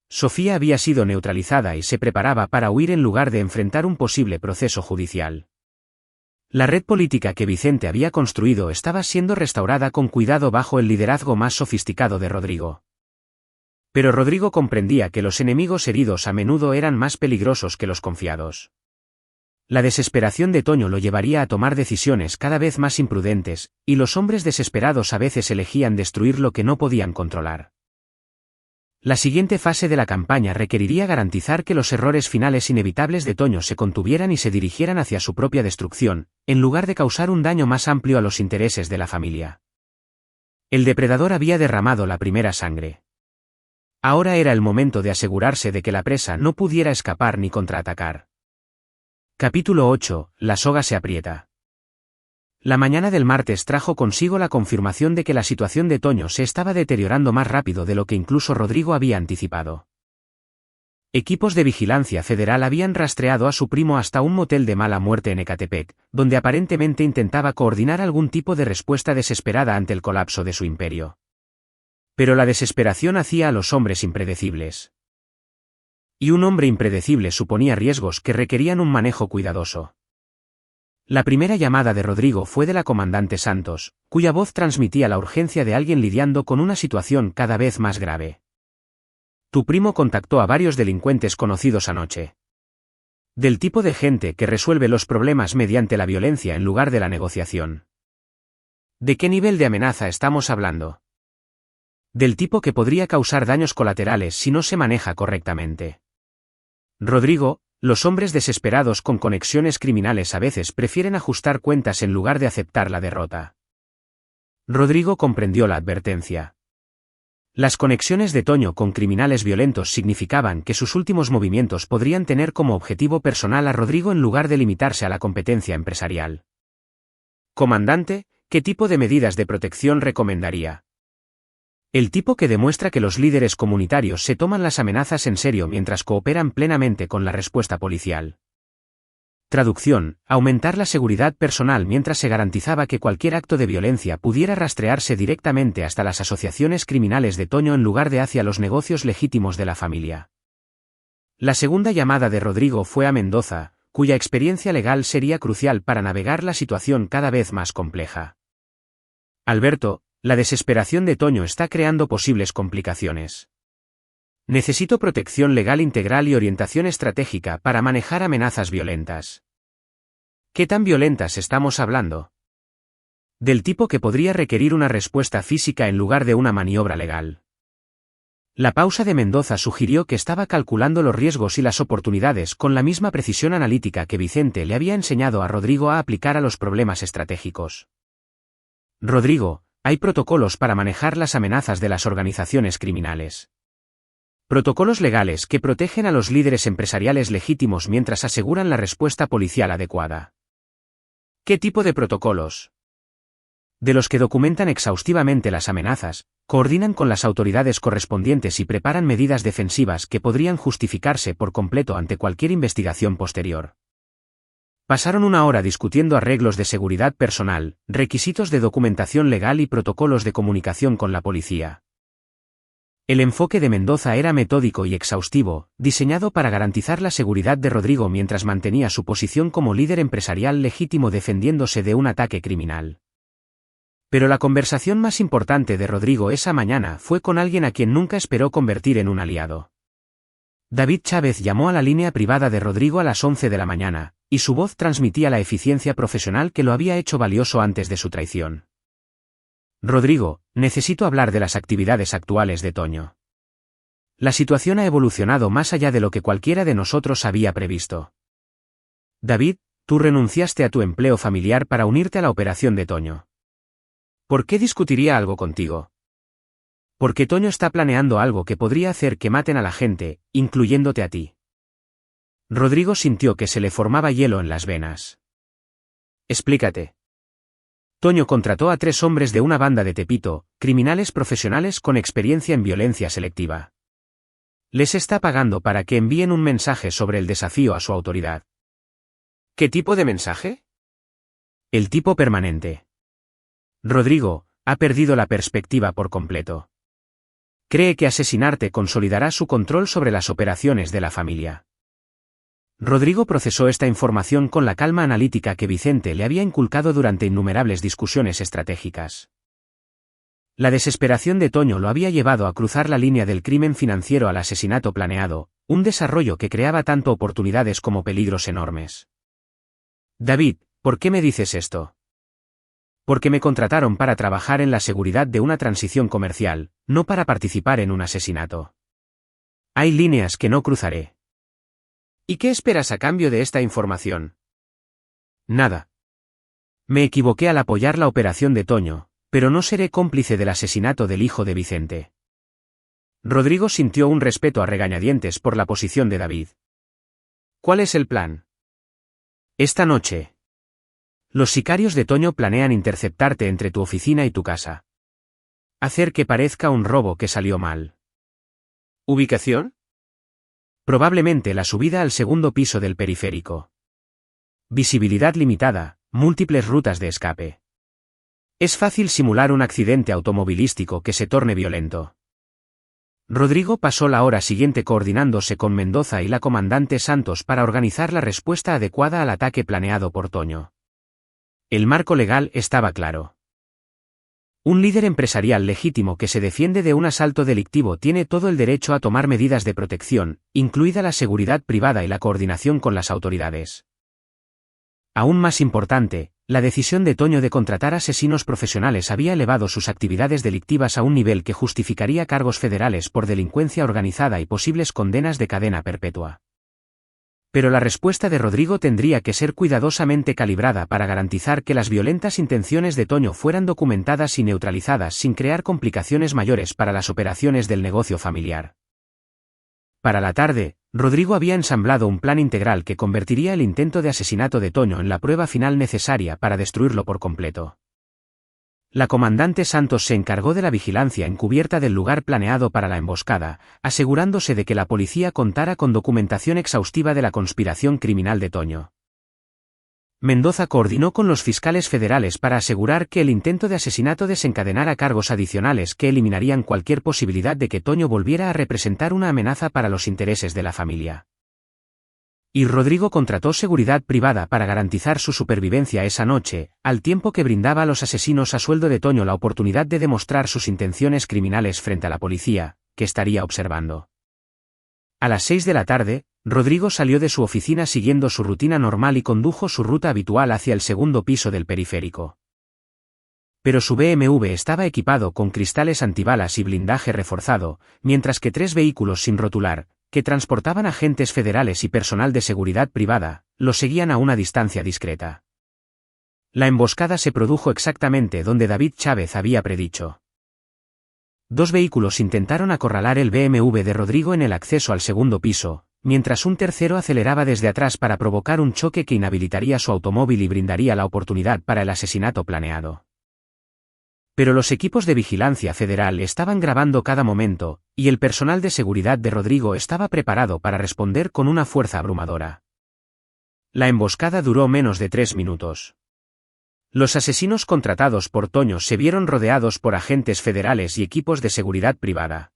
Sofía había sido neutralizada y se preparaba para huir en lugar de enfrentar un posible proceso judicial. La red política que Vicente había construido estaba siendo restaurada con cuidado bajo el liderazgo más sofisticado de Rodrigo. Pero Rodrigo comprendía que los enemigos heridos a menudo eran más peligrosos que los confiados. La desesperación de Toño lo llevaría a tomar decisiones cada vez más imprudentes, y los hombres desesperados a veces elegían destruir lo que no podían controlar. La siguiente fase de la campaña requeriría garantizar que los errores finales inevitables de Toño se contuvieran y se dirigieran hacia su propia destrucción, en lugar de causar un daño más amplio a los intereses de la familia. El depredador había derramado la primera sangre. Ahora era el momento de asegurarse de que la presa no pudiera escapar ni contraatacar. Capítulo 8. La soga se aprieta. La mañana del martes trajo consigo la confirmación de que la situación de Toño se estaba deteriorando más rápido de lo que incluso Rodrigo había anticipado. Equipos de vigilancia federal habían rastreado a su primo hasta un motel de mala muerte en Ecatepec, donde aparentemente intentaba coordinar algún tipo de respuesta desesperada ante el colapso de su imperio. Pero la desesperación hacía a los hombres impredecibles. Y un hombre impredecible suponía riesgos que requerían un manejo cuidadoso. La primera llamada de Rodrigo fue de la comandante Santos, cuya voz transmitía la urgencia de alguien lidiando con una situación cada vez más grave. Tu primo contactó a varios delincuentes conocidos anoche. Del tipo de gente que resuelve los problemas mediante la violencia en lugar de la negociación. ¿De qué nivel de amenaza estamos hablando? Del tipo que podría causar daños colaterales si no se maneja correctamente. Rodrigo, los hombres desesperados con conexiones criminales a veces prefieren ajustar cuentas en lugar de aceptar la derrota. Rodrigo comprendió la advertencia. Las conexiones de Toño con criminales violentos significaban que sus últimos movimientos podrían tener como objetivo personal a Rodrigo en lugar de limitarse a la competencia empresarial. Comandante, ¿qué tipo de medidas de protección recomendaría? El tipo que demuestra que los líderes comunitarios se toman las amenazas en serio mientras cooperan plenamente con la respuesta policial. Traducción: aumentar la seguridad personal mientras se garantizaba que cualquier acto de violencia pudiera rastrearse directamente hasta las asociaciones criminales de Toño en lugar de hacia los negocios legítimos de la familia. La segunda llamada de Rodrigo fue a Mendoza, cuya experiencia legal sería crucial para navegar la situación cada vez más compleja. Alberto, la desesperación de Toño está creando posibles complicaciones. Necesito protección legal integral y orientación estratégica para manejar amenazas violentas. ¿Qué tan violentas estamos hablando? Del tipo que podría requerir una respuesta física en lugar de una maniobra legal. La pausa de Mendoza sugirió que estaba calculando los riesgos y las oportunidades con la misma precisión analítica que Vicente le había enseñado a Rodrigo a aplicar a los problemas estratégicos. Rodrigo, hay protocolos para manejar las amenazas de las organizaciones criminales. Protocolos legales que protegen a los líderes empresariales legítimos mientras aseguran la respuesta policial adecuada. ¿Qué tipo de protocolos? De los que documentan exhaustivamente las amenazas, coordinan con las autoridades correspondientes y preparan medidas defensivas que podrían justificarse por completo ante cualquier investigación posterior. Pasaron una hora discutiendo arreglos de seguridad personal, requisitos de documentación legal y protocolos de comunicación con la policía. El enfoque de Mendoza era metódico y exhaustivo, diseñado para garantizar la seguridad de Rodrigo mientras mantenía su posición como líder empresarial legítimo defendiéndose de un ataque criminal. Pero la conversación más importante de Rodrigo esa mañana fue con alguien a quien nunca esperó convertir en un aliado. David Chávez llamó a la línea privada de Rodrigo a las 11 de la mañana, y su voz transmitía la eficiencia profesional que lo había hecho valioso antes de su traición. Rodrigo, necesito hablar de las actividades actuales de Toño. La situación ha evolucionado más allá de lo que cualquiera de nosotros había previsto. David, tú renunciaste a tu empleo familiar para unirte a la operación de Toño. ¿Por qué discutiría algo contigo? Porque Toño está planeando algo que podría hacer que maten a la gente, incluyéndote a ti. Rodrigo sintió que se le formaba hielo en las venas. Explícate. Toño contrató a 3 hombres de una banda de Tepito, criminales profesionales con experiencia en violencia selectiva. Les está pagando para que envíen un mensaje sobre el desafío a su autoridad. ¿Qué tipo de mensaje? El tipo permanente. Rodrigo ha perdido la perspectiva por completo. Cree que asesinarte consolidará su control sobre las operaciones de la familia. Rodrigo procesó esta información con la calma analítica que Vicente le había inculcado durante innumerables discusiones estratégicas. La desesperación de Toño lo había llevado a cruzar la línea del crimen financiero al asesinato planeado, un desarrollo que creaba tanto oportunidades como peligros enormes. David, ¿por qué me dices esto? Porque me contrataron para trabajar en la seguridad de una transición comercial, no para participar en un asesinato. Hay líneas que no cruzaré. ¿Y qué esperas a cambio de esta información? Nada. Me equivoqué al apoyar la operación de Toño, pero no seré cómplice del asesinato del hijo de Vicente. Rodrigo sintió un respeto a regañadientes por la posición de David. ¿Cuál es el plan? Esta noche. Los sicarios de Toño planean interceptarte entre tu oficina y tu casa. Hacer que parezca un robo que salió mal. ¿Ubicación? Probablemente la subida al segundo piso del periférico. Visibilidad limitada, múltiples rutas de escape. Es fácil simular un accidente automovilístico que se torne violento. Rodrigo pasó la hora siguiente coordinándose con Mendoza y la comandante Santos para organizar la respuesta adecuada al ataque planeado por Toño. El marco legal estaba claro. Un líder empresarial legítimo que se defiende de un asalto delictivo tiene todo el derecho a tomar medidas de protección, incluida la seguridad privada y la coordinación con las autoridades. Aún más importante, la decisión de Toño de contratar asesinos profesionales había elevado sus actividades delictivas a un nivel que justificaría cargos federales por delincuencia organizada y posibles condenas de cadena perpetua. Pero la respuesta de Rodrigo tendría que ser cuidadosamente calibrada para garantizar que las violentas intenciones de Toño fueran documentadas y neutralizadas sin crear complicaciones mayores para las operaciones del negocio familiar. Para la tarde, Rodrigo había ensamblado un plan integral que convertiría el intento de asesinato de Toño en la prueba final necesaria para destruirlo por completo. La comandante Santos se encargó de la vigilancia encubierta del lugar planeado para la emboscada, asegurándose de que la policía contara con documentación exhaustiva de la conspiración criminal de Toño. Mendoza coordinó con los fiscales federales para asegurar que el intento de asesinato desencadenara cargos adicionales que eliminarían cualquier posibilidad de que Toño volviera a representar una amenaza para los intereses de la familia. Y Rodrigo contrató seguridad privada para garantizar su supervivencia esa noche, al tiempo que brindaba a los asesinos a sueldo de Toño la oportunidad de demostrar sus intenciones criminales frente a la policía, que estaría observando. A las 6 de la tarde, Rodrigo salió de su oficina siguiendo su rutina normal y condujo su ruta habitual hacia el segundo piso del periférico. Pero su BMW estaba equipado con cristales antibalas y blindaje reforzado, mientras que 3 vehículos sin rotular, que transportaban agentes federales y personal de seguridad privada, lo seguían a una distancia discreta. La emboscada se produjo exactamente donde David Chávez había predicho. 2 vehículos intentaron acorralar el BMW de Rodrigo en el acceso al segundo piso, mientras un tercero aceleraba desde atrás para provocar un choque que inhabilitaría su automóvil y brindaría la oportunidad para el asesinato planeado. Pero los equipos de vigilancia federal estaban grabando cada momento, y el personal de seguridad de Rodrigo estaba preparado para responder con una fuerza abrumadora. La emboscada duró menos de 3 minutos. Los asesinos contratados por Toño se vieron rodeados por agentes federales y equipos de seguridad privada.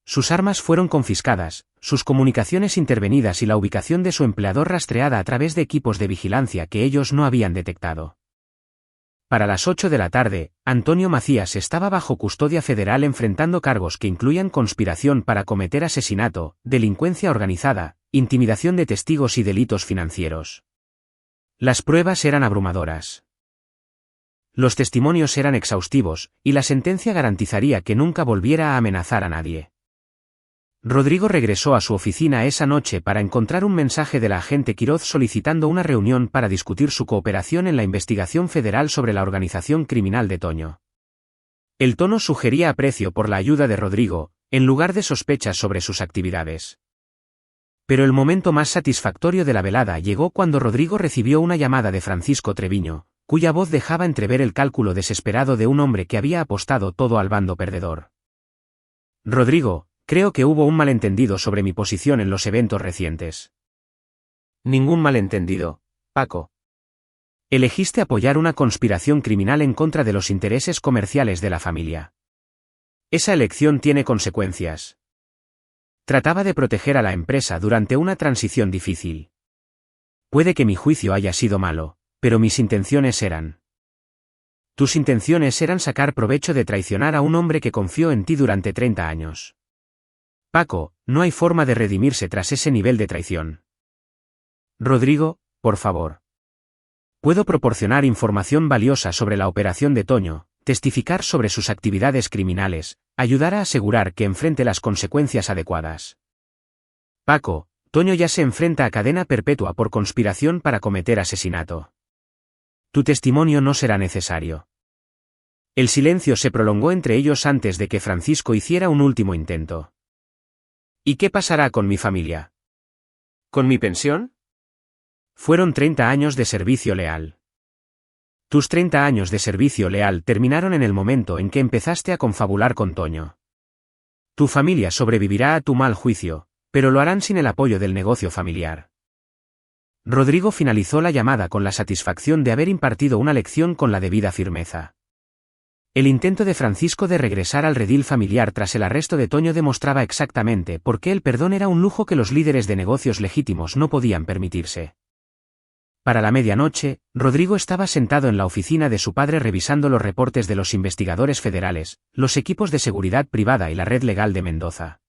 Sus armas fueron confiscadas, sus comunicaciones intervenidas y la ubicación de su empleador rastreada a través de equipos de vigilancia que ellos no habían detectado. Para las 8 de la tarde, Antonio Macías estaba bajo custodia federal enfrentando cargos que incluían conspiración para cometer asesinato, delincuencia organizada, intimidación de testigos y delitos financieros. Las pruebas eran abrumadoras. Los testimonios eran exhaustivos, y la sentencia garantizaría que nunca volviera a amenazar a nadie. Rodrigo regresó a su oficina esa noche para encontrar un mensaje de la agente Quiroz solicitando una reunión para discutir su cooperación en la investigación federal sobre la organización criminal de Toño. El tono sugería aprecio por la ayuda de Rodrigo, en lugar de sospechas sobre sus actividades. Pero el momento más satisfactorio de la velada llegó cuando Rodrigo recibió una llamada de Francisco Treviño, cuya voz dejaba entrever el cálculo desesperado de un hombre que había apostado todo al bando perdedor. Rodrigo, creo que hubo un malentendido sobre mi posición en los eventos recientes. Ningún malentendido, Paco. Elegiste apoyar una conspiración criminal en contra de los intereses comerciales de la familia. Esa elección tiene consecuencias. Trataba de proteger a la empresa durante una transición difícil. Puede que mi juicio haya sido malo, pero mis intenciones eran. Tus intenciones eran sacar provecho de traicionar a un hombre que confió en ti durante 30 años. Paco, no hay forma de redimirse tras ese nivel de traición. Rodrigo, por favor. Puedo proporcionar información valiosa sobre la operación de Toño, testificar sobre sus actividades criminales, ayudar a asegurar que enfrente las consecuencias adecuadas. Paco, Toño ya se enfrenta a cadena perpetua por conspiración para cometer asesinato. Tu testimonio no será necesario. El silencio se prolongó entre ellos antes de que Francisco hiciera un último intento. ¿Y qué pasará con mi familia? ¿Con mi pensión? Fueron 30 años de servicio leal. Tus 30 años de servicio leal terminaron en el momento en que empezaste a confabular con Toño. Tu familia sobrevivirá a tu mal juicio, pero lo harán sin el apoyo del negocio familiar. Rodrigo finalizó la llamada con la satisfacción de haber impartido una lección con la debida firmeza. El intento de Francisco de regresar al redil familiar tras el arresto de Toño demostraba exactamente por qué el perdón era un lujo que los líderes de negocios legítimos no podían permitirse. Para la medianoche, Rodrigo estaba sentado en la oficina de su padre revisando los reportes de los investigadores federales, los equipos de seguridad privada y la red legal de Mendoza.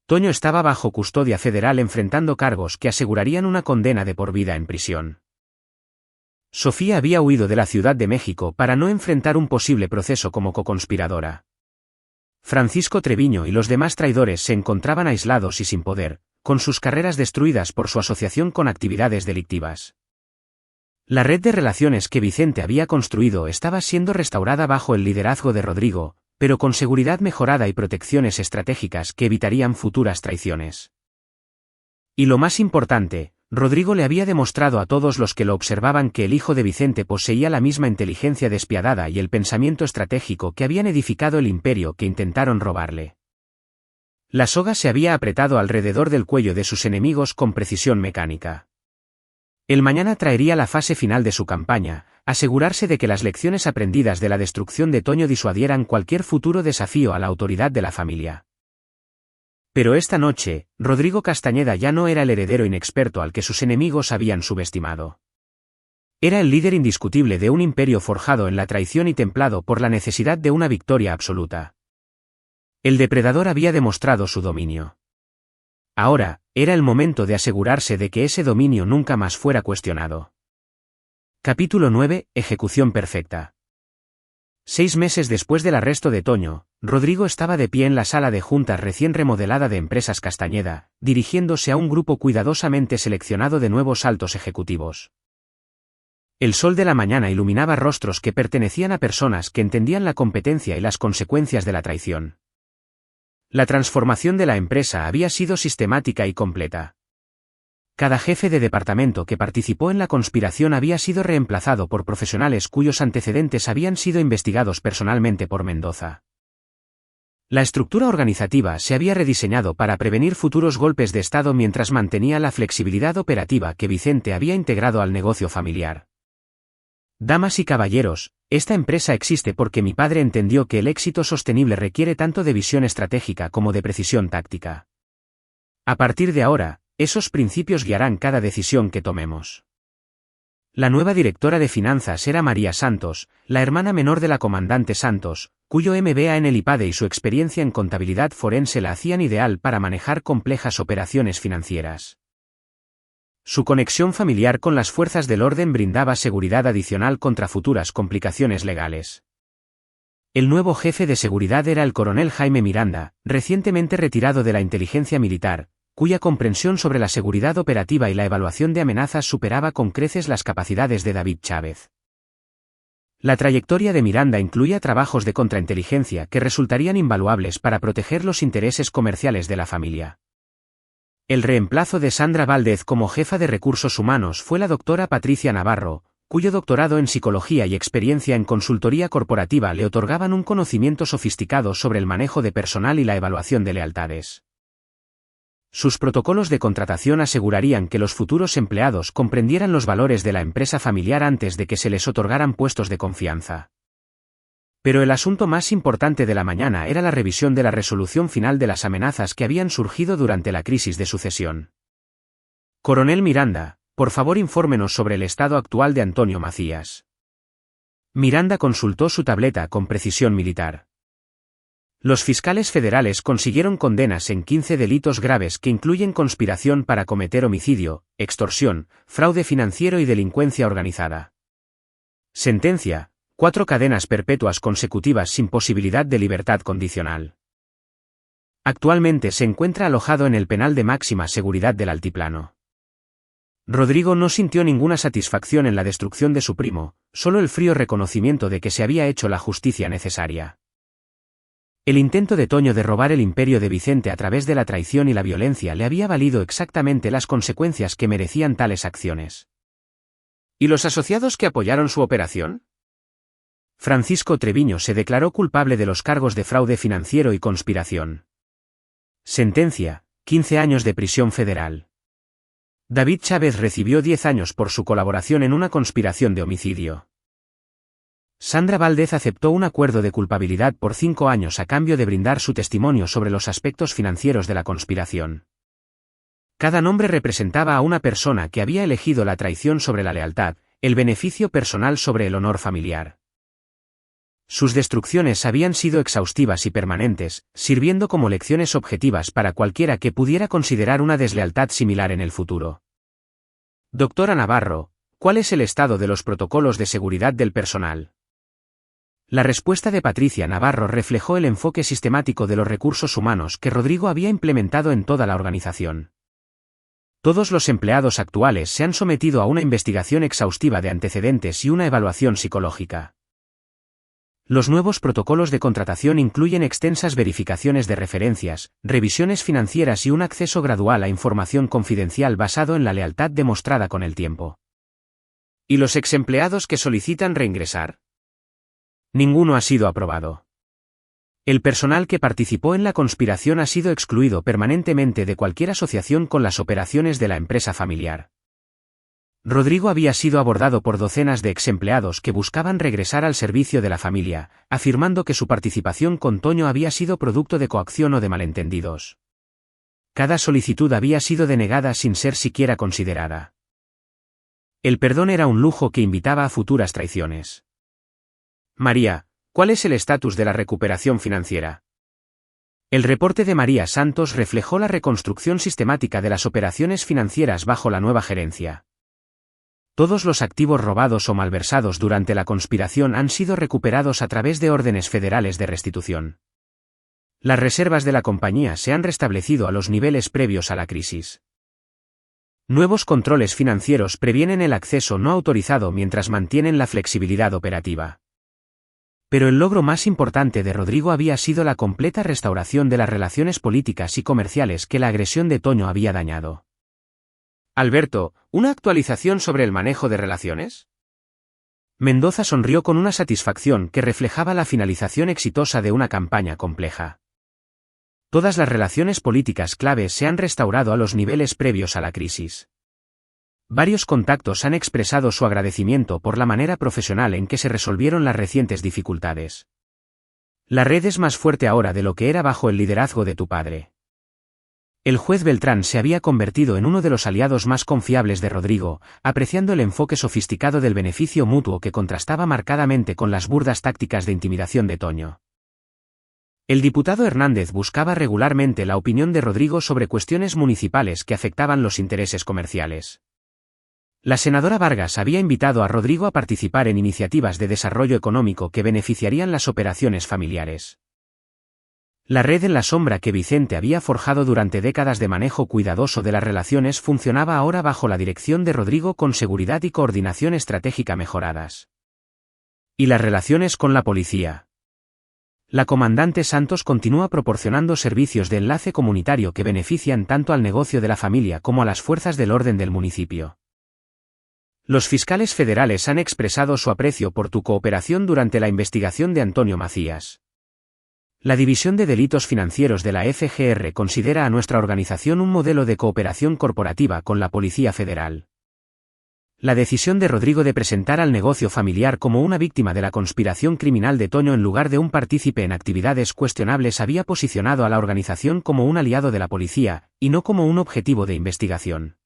Toño estaba bajo custodia federal enfrentando cargos que asegurarían una condena de por vida en prisión. Sofía había huido de la Ciudad de México para no enfrentar un posible proceso como coconspiradora. Francisco Treviño y los demás traidores se encontraban aislados y sin poder, con sus carreras destruidas por su asociación con actividades delictivas. La red de relaciones que Vicente había construido estaba siendo restaurada bajo el liderazgo de Rodrigo, pero con seguridad mejorada y protecciones estratégicas que evitarían futuras traiciones. Y lo más importante, Rodrigo le había demostrado a todos los que lo observaban que el hijo de Vicente poseía la misma inteligencia despiadada y el pensamiento estratégico que habían edificado el imperio que intentaron robarle. La soga se había apretado alrededor del cuello de sus enemigos con precisión mecánica. El mañana traería la fase final de su campaña, asegurarse de que las lecciones aprendidas de la destrucción de Toño disuadieran cualquier futuro desafío a la autoridad de la familia. Pero esta noche, Rodrigo Castañeda ya no era el heredero inexperto al que sus enemigos habían subestimado. Era el líder indiscutible de un imperio forjado en la traición y templado por la necesidad de una victoria absoluta. El depredador había demostrado su dominio. Ahora, era el momento de asegurarse de que ese dominio nunca más fuera cuestionado. Capítulo 9. Ejecución perfecta. 6 meses después del arresto de Toño, Rodrigo estaba de pie en la sala de juntas recién remodelada de Empresas Castañeda, dirigiéndose a un grupo cuidadosamente seleccionado de nuevos altos ejecutivos. El sol de la mañana iluminaba rostros que pertenecían a personas que entendían la competencia y las consecuencias de la traición. La transformación de la empresa había sido sistemática y completa. Cada jefe de departamento que participó en la conspiración había sido reemplazado por profesionales cuyos antecedentes habían sido investigados personalmente por Mendoza. La estructura organizativa se había rediseñado para prevenir futuros golpes de Estado mientras mantenía la flexibilidad operativa que Vicente había integrado al negocio familiar. Damas y caballeros, esta empresa existe porque mi padre entendió que el éxito sostenible requiere tanto de visión estratégica como de precisión táctica. A partir de ahora, esos principios guiarán cada decisión que tomemos. La nueva directora de finanzas era María Santos, la hermana menor de la comandante Santos, cuyo MBA en el IPADE y su experiencia en contabilidad forense la hacían ideal para manejar complejas operaciones financieras. Su conexión familiar con las fuerzas del orden brindaba seguridad adicional contra futuras complicaciones legales. El nuevo jefe de seguridad era el coronel Jaime Miranda, recientemente retirado de la inteligencia militar, cuya comprensión sobre la seguridad operativa y la evaluación de amenazas superaba con creces las capacidades de David Chávez. La trayectoria de Miranda incluía trabajos de contrainteligencia que resultarían invaluables para proteger los intereses comerciales de la familia. El reemplazo de Sandra Valdez como jefa de recursos humanos fue la doctora Patricia Navarro, cuyo doctorado en psicología y experiencia en consultoría corporativa le otorgaban un conocimiento sofisticado sobre el manejo de personal y la evaluación de lealtades. Sus protocolos de contratación asegurarían que los futuros empleados comprendieran los valores de la empresa familiar antes de que se les otorgaran puestos de confianza. Pero el asunto más importante de la mañana era la revisión de la resolución final de las amenazas que habían surgido durante la crisis de sucesión. Coronel Miranda, por favor infórmenos sobre el estado actual de Antonio Macías. Miranda consultó su tableta con precisión militar. Los fiscales federales consiguieron condenas en 15 delitos graves que incluyen conspiración para cometer homicidio, extorsión, fraude financiero y delincuencia organizada. Sentencia: 4 cadenas perpetuas consecutivas sin posibilidad de libertad condicional. Actualmente se encuentra alojado en el penal de máxima seguridad del Altiplano. Rodrigo no sintió ninguna satisfacción en la destrucción de su primo, solo el frío reconocimiento de que se había hecho la justicia necesaria. El intento de Toño de robar el imperio de Vicente a través de la traición y la violencia le había valido exactamente las consecuencias que merecían tales acciones. ¿Y los asociados que apoyaron su operación? Francisco Treviño se declaró culpable de los cargos de fraude financiero y conspiración. Sentencia: 15 años de prisión federal. David Chávez recibió 10 años por su colaboración en una conspiración de homicidio. Sandra Valdez aceptó un acuerdo de culpabilidad por 5 años a cambio de brindar su testimonio sobre los aspectos financieros de la conspiración. Cada nombre representaba a una persona que había elegido la traición sobre la lealtad, el beneficio personal sobre el honor familiar. Sus destrucciones habían sido exhaustivas y permanentes, sirviendo como lecciones objetivas para cualquiera que pudiera considerar una deslealtad similar en el futuro. Doctora Navarro, ¿cuál es el estado de los protocolos de seguridad del personal? La respuesta de Patricia Navarro reflejó el enfoque sistemático de los recursos humanos que Rodrigo había implementado en toda la organización. Todos los empleados actuales se han sometido a una investigación exhaustiva de antecedentes y una evaluación psicológica. Los nuevos protocolos de contratación incluyen extensas verificaciones de referencias, revisiones financieras y un acceso gradual a información confidencial basado en la lealtad demostrada con el tiempo. ¿Y los exempleados que solicitan reingresar? Ninguno ha sido aprobado. El personal que participó en la conspiración ha sido excluido permanentemente de cualquier asociación con las operaciones de la empresa familiar. Rodrigo había sido abordado por docenas de exempleados que buscaban regresar al servicio de la familia, afirmando que su participación con Toño había sido producto de coacción o de malentendidos. Cada solicitud había sido denegada sin ser siquiera considerada. El perdón era un lujo que invitaba a futuras traiciones. María, ¿cuál es el estatus de la recuperación financiera? El reporte de María Santos reflejó la reconstrucción sistemática de las operaciones financieras bajo la nueva gerencia. Todos los activos robados o malversados durante la conspiración han sido recuperados a través de órdenes federales de restitución. Las reservas de la compañía se han restablecido a los niveles previos a la crisis. Nuevos controles financieros previenen el acceso no autorizado mientras mantienen la flexibilidad operativa. Pero el logro más importante de Rodrigo había sido la completa restauración de las relaciones políticas y comerciales que la agresión de Toño había dañado. Alberto, ¿una actualización sobre el manejo de relaciones? Mendoza sonrió con una satisfacción que reflejaba la finalización exitosa de una campaña compleja. Todas las relaciones políticas claves se han restaurado a los niveles previos a la crisis. Varios contactos han expresado su agradecimiento por la manera profesional en que se resolvieron las recientes dificultades. La red es más fuerte ahora de lo que era bajo el liderazgo de tu padre. El juez Beltrán se había convertido en uno de los aliados más confiables de Rodrigo, apreciando el enfoque sofisticado del beneficio mutuo que contrastaba marcadamente con las burdas tácticas de intimidación de Toño. El diputado Hernández buscaba regularmente la opinión de Rodrigo sobre cuestiones municipales que afectaban los intereses comerciales. La senadora Vargas había invitado a Rodrigo a participar en iniciativas de desarrollo económico que beneficiarían las operaciones familiares. La red en la sombra que Vicente había forjado durante décadas de manejo cuidadoso de las relaciones funcionaba ahora bajo la dirección de Rodrigo con seguridad y coordinación estratégica mejoradas. ¿Y las relaciones con la policía? La comandante Santos continúa proporcionando servicios de enlace comunitario que benefician tanto al negocio de la familia como a las fuerzas del orden del municipio. Los fiscales federales han expresado su aprecio por tu cooperación durante la investigación de Antonio Macías. La División de Delitos Financieros de la FGR considera a nuestra organización un modelo de cooperación corporativa con la Policía Federal. La decisión de Rodrigo de presentar al negocio familiar como una víctima de la conspiración criminal de Toño en lugar de un partícipe en actividades cuestionables había posicionado a la organización como un aliado de la policía, y no como un objetivo de investigación.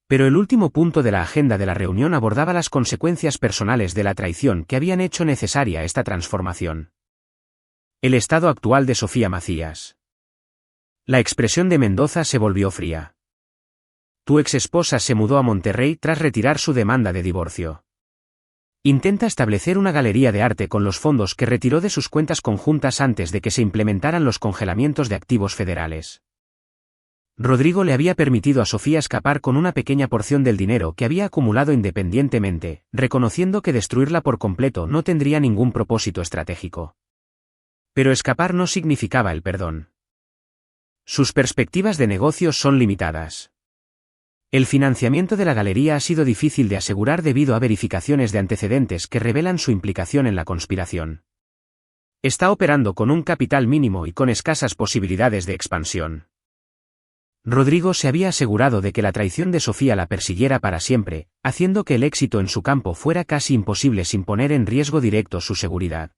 Pero el último punto de la agenda de la reunión abordaba las consecuencias personales de la traición que habían hecho necesaria esta transformación. El estado actual de Sofía Macías. La expresión de Mendoza se volvió fría. Tu exesposa se mudó a Monterrey tras retirar su demanda de divorcio. Intenta establecer una galería de arte con los fondos que retiró de sus cuentas conjuntas antes de que se implementaran los congelamientos de activos federales. Rodrigo le había permitido a Sofía escapar con una pequeña porción del dinero que había acumulado independientemente, reconociendo que destruirla por completo no tendría ningún propósito estratégico. Pero escapar no significaba el perdón. Sus perspectivas de negocios son limitadas. El financiamiento de la galería ha sido difícil de asegurar debido a verificaciones de antecedentes que revelan su implicación en la conspiración. Está operando con un capital mínimo y con escasas posibilidades de expansión. Rodrigo se había asegurado de que la traición de Sofía la persiguiera para siempre, haciendo que el éxito en su campo fuera casi imposible sin poner en riesgo directo su seguridad.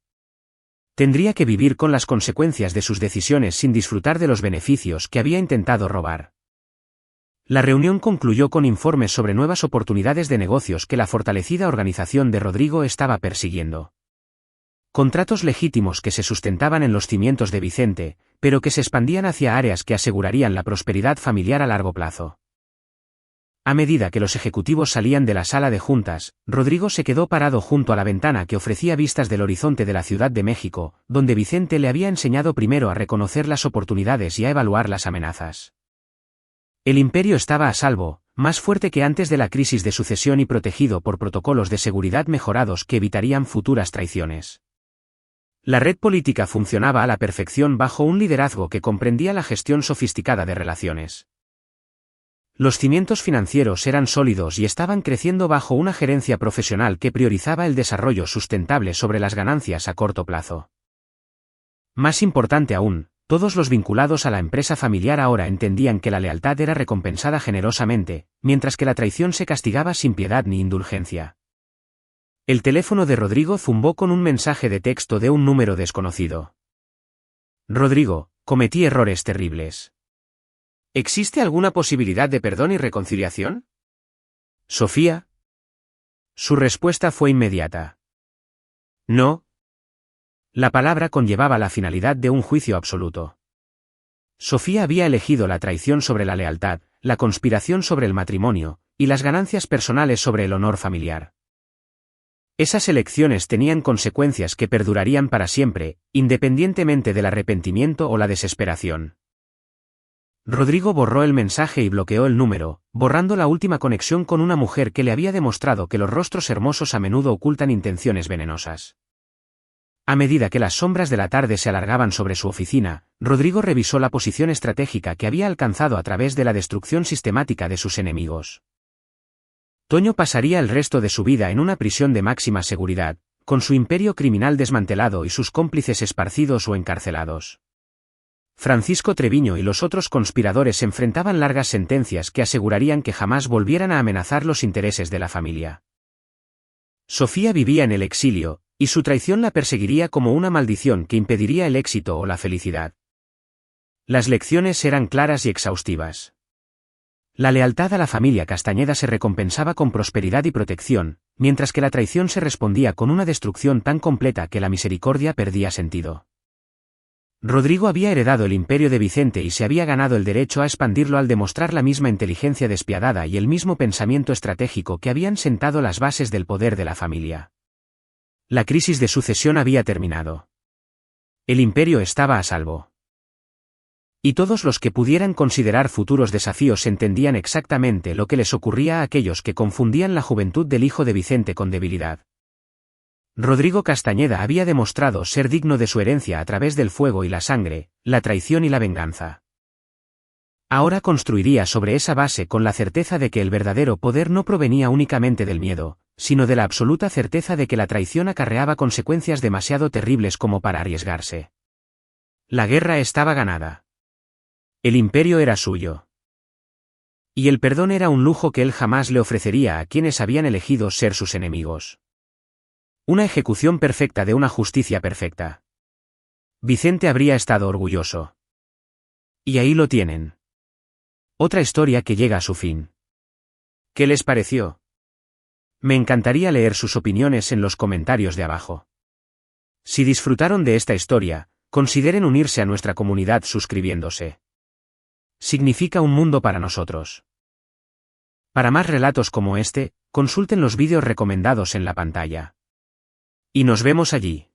Tendría que vivir con las consecuencias de sus decisiones sin disfrutar de los beneficios que había intentado robar. La reunión concluyó con informes sobre nuevas oportunidades de negocios que la fortalecida organización de Rodrigo estaba persiguiendo. Contratos legítimos que se sustentaban en los cimientos de Vicente, pero que se expandían hacia áreas que asegurarían la prosperidad familiar a largo plazo. A medida que los ejecutivos salían de la sala de juntas, Rodrigo se quedó parado junto a la ventana que ofrecía vistas del horizonte de la Ciudad de México, donde Vicente le había enseñado primero a reconocer las oportunidades y a evaluar las amenazas. El imperio estaba a salvo, más fuerte que antes de la crisis de sucesión y protegido por protocolos de seguridad mejorados que evitarían futuras traiciones. La red política funcionaba a la perfección bajo un liderazgo que comprendía la gestión sofisticada de relaciones. Los cimientos financieros eran sólidos y estaban creciendo bajo una gerencia profesional que priorizaba el desarrollo sustentable sobre las ganancias a corto plazo. Más importante aún, todos los vinculados a la empresa familiar ahora entendían que la lealtad era recompensada generosamente, mientras que la traición se castigaba sin piedad ni indulgencia. El teléfono de Rodrigo zumbó con un mensaje de texto de un número desconocido. Rodrigo, cometí errores terribles. ¿Existe alguna posibilidad de perdón y reconciliación? ¿Sofía? Su respuesta fue inmediata. No. La palabra conllevaba la finalidad de un juicio absoluto. Sofía había elegido la traición sobre la lealtad, la conspiración sobre el matrimonio, y las ganancias personales sobre el honor familiar. Esas elecciones tenían consecuencias que perdurarían para siempre, independientemente del arrepentimiento o la desesperación. Rodrigo borró el mensaje y bloqueó el número, borrando la última conexión con una mujer que le había demostrado que los rostros hermosos a menudo ocultan intenciones venenosas. A medida que las sombras de la tarde se alargaban sobre su oficina, Rodrigo revisó la posición estratégica que había alcanzado a través de la destrucción sistemática de sus enemigos. Toño pasaría el resto de su vida en una prisión de máxima seguridad, con su imperio criminal desmantelado y sus cómplices esparcidos o encarcelados. Francisco Treviño y los otros conspiradores enfrentaban largas sentencias que asegurarían que jamás volvieran a amenazar los intereses de la familia. Sofía vivía en el exilio, y su traición la perseguiría como una maldición que impediría el éxito o la felicidad. Las lecciones eran claras y exhaustivas. La lealtad a la familia Castañeda se recompensaba con prosperidad y protección, mientras que la traición se respondía con una destrucción tan completa que la misericordia perdía sentido. Rodrigo había heredado el imperio de Vicente y se había ganado el derecho a expandirlo al demostrar la misma inteligencia despiadada y el mismo pensamiento estratégico que habían sentado las bases del poder de la familia. La crisis de sucesión había terminado. El imperio estaba a salvo. Y todos los que pudieran considerar futuros desafíos entendían exactamente lo que les ocurría a aquellos que confundían la juventud del hijo de Vicente con debilidad. Rodrigo Castañeda había demostrado ser digno de su herencia a través del fuego y la sangre, la traición y la venganza. Ahora construiría sobre esa base con la certeza de que el verdadero poder no provenía únicamente del miedo, sino de la absoluta certeza de que la traición acarreaba consecuencias demasiado terribles como para arriesgarse. La guerra estaba ganada. El imperio era suyo. Y el perdón era un lujo que él jamás le ofrecería a quienes habían elegido ser sus enemigos. Una ejecución perfecta de una justicia perfecta. Vicente habría estado orgulloso. Y ahí lo tienen. Otra historia que llega a su fin. ¿Qué les pareció? Me encantaría leer sus opiniones en los comentarios de abajo. Si disfrutaron de esta historia, consideren unirse a nuestra comunidad suscribiéndose. Significa un mundo para nosotros. Para más relatos como este, consulten los vídeos recomendados en la pantalla. Y nos vemos allí.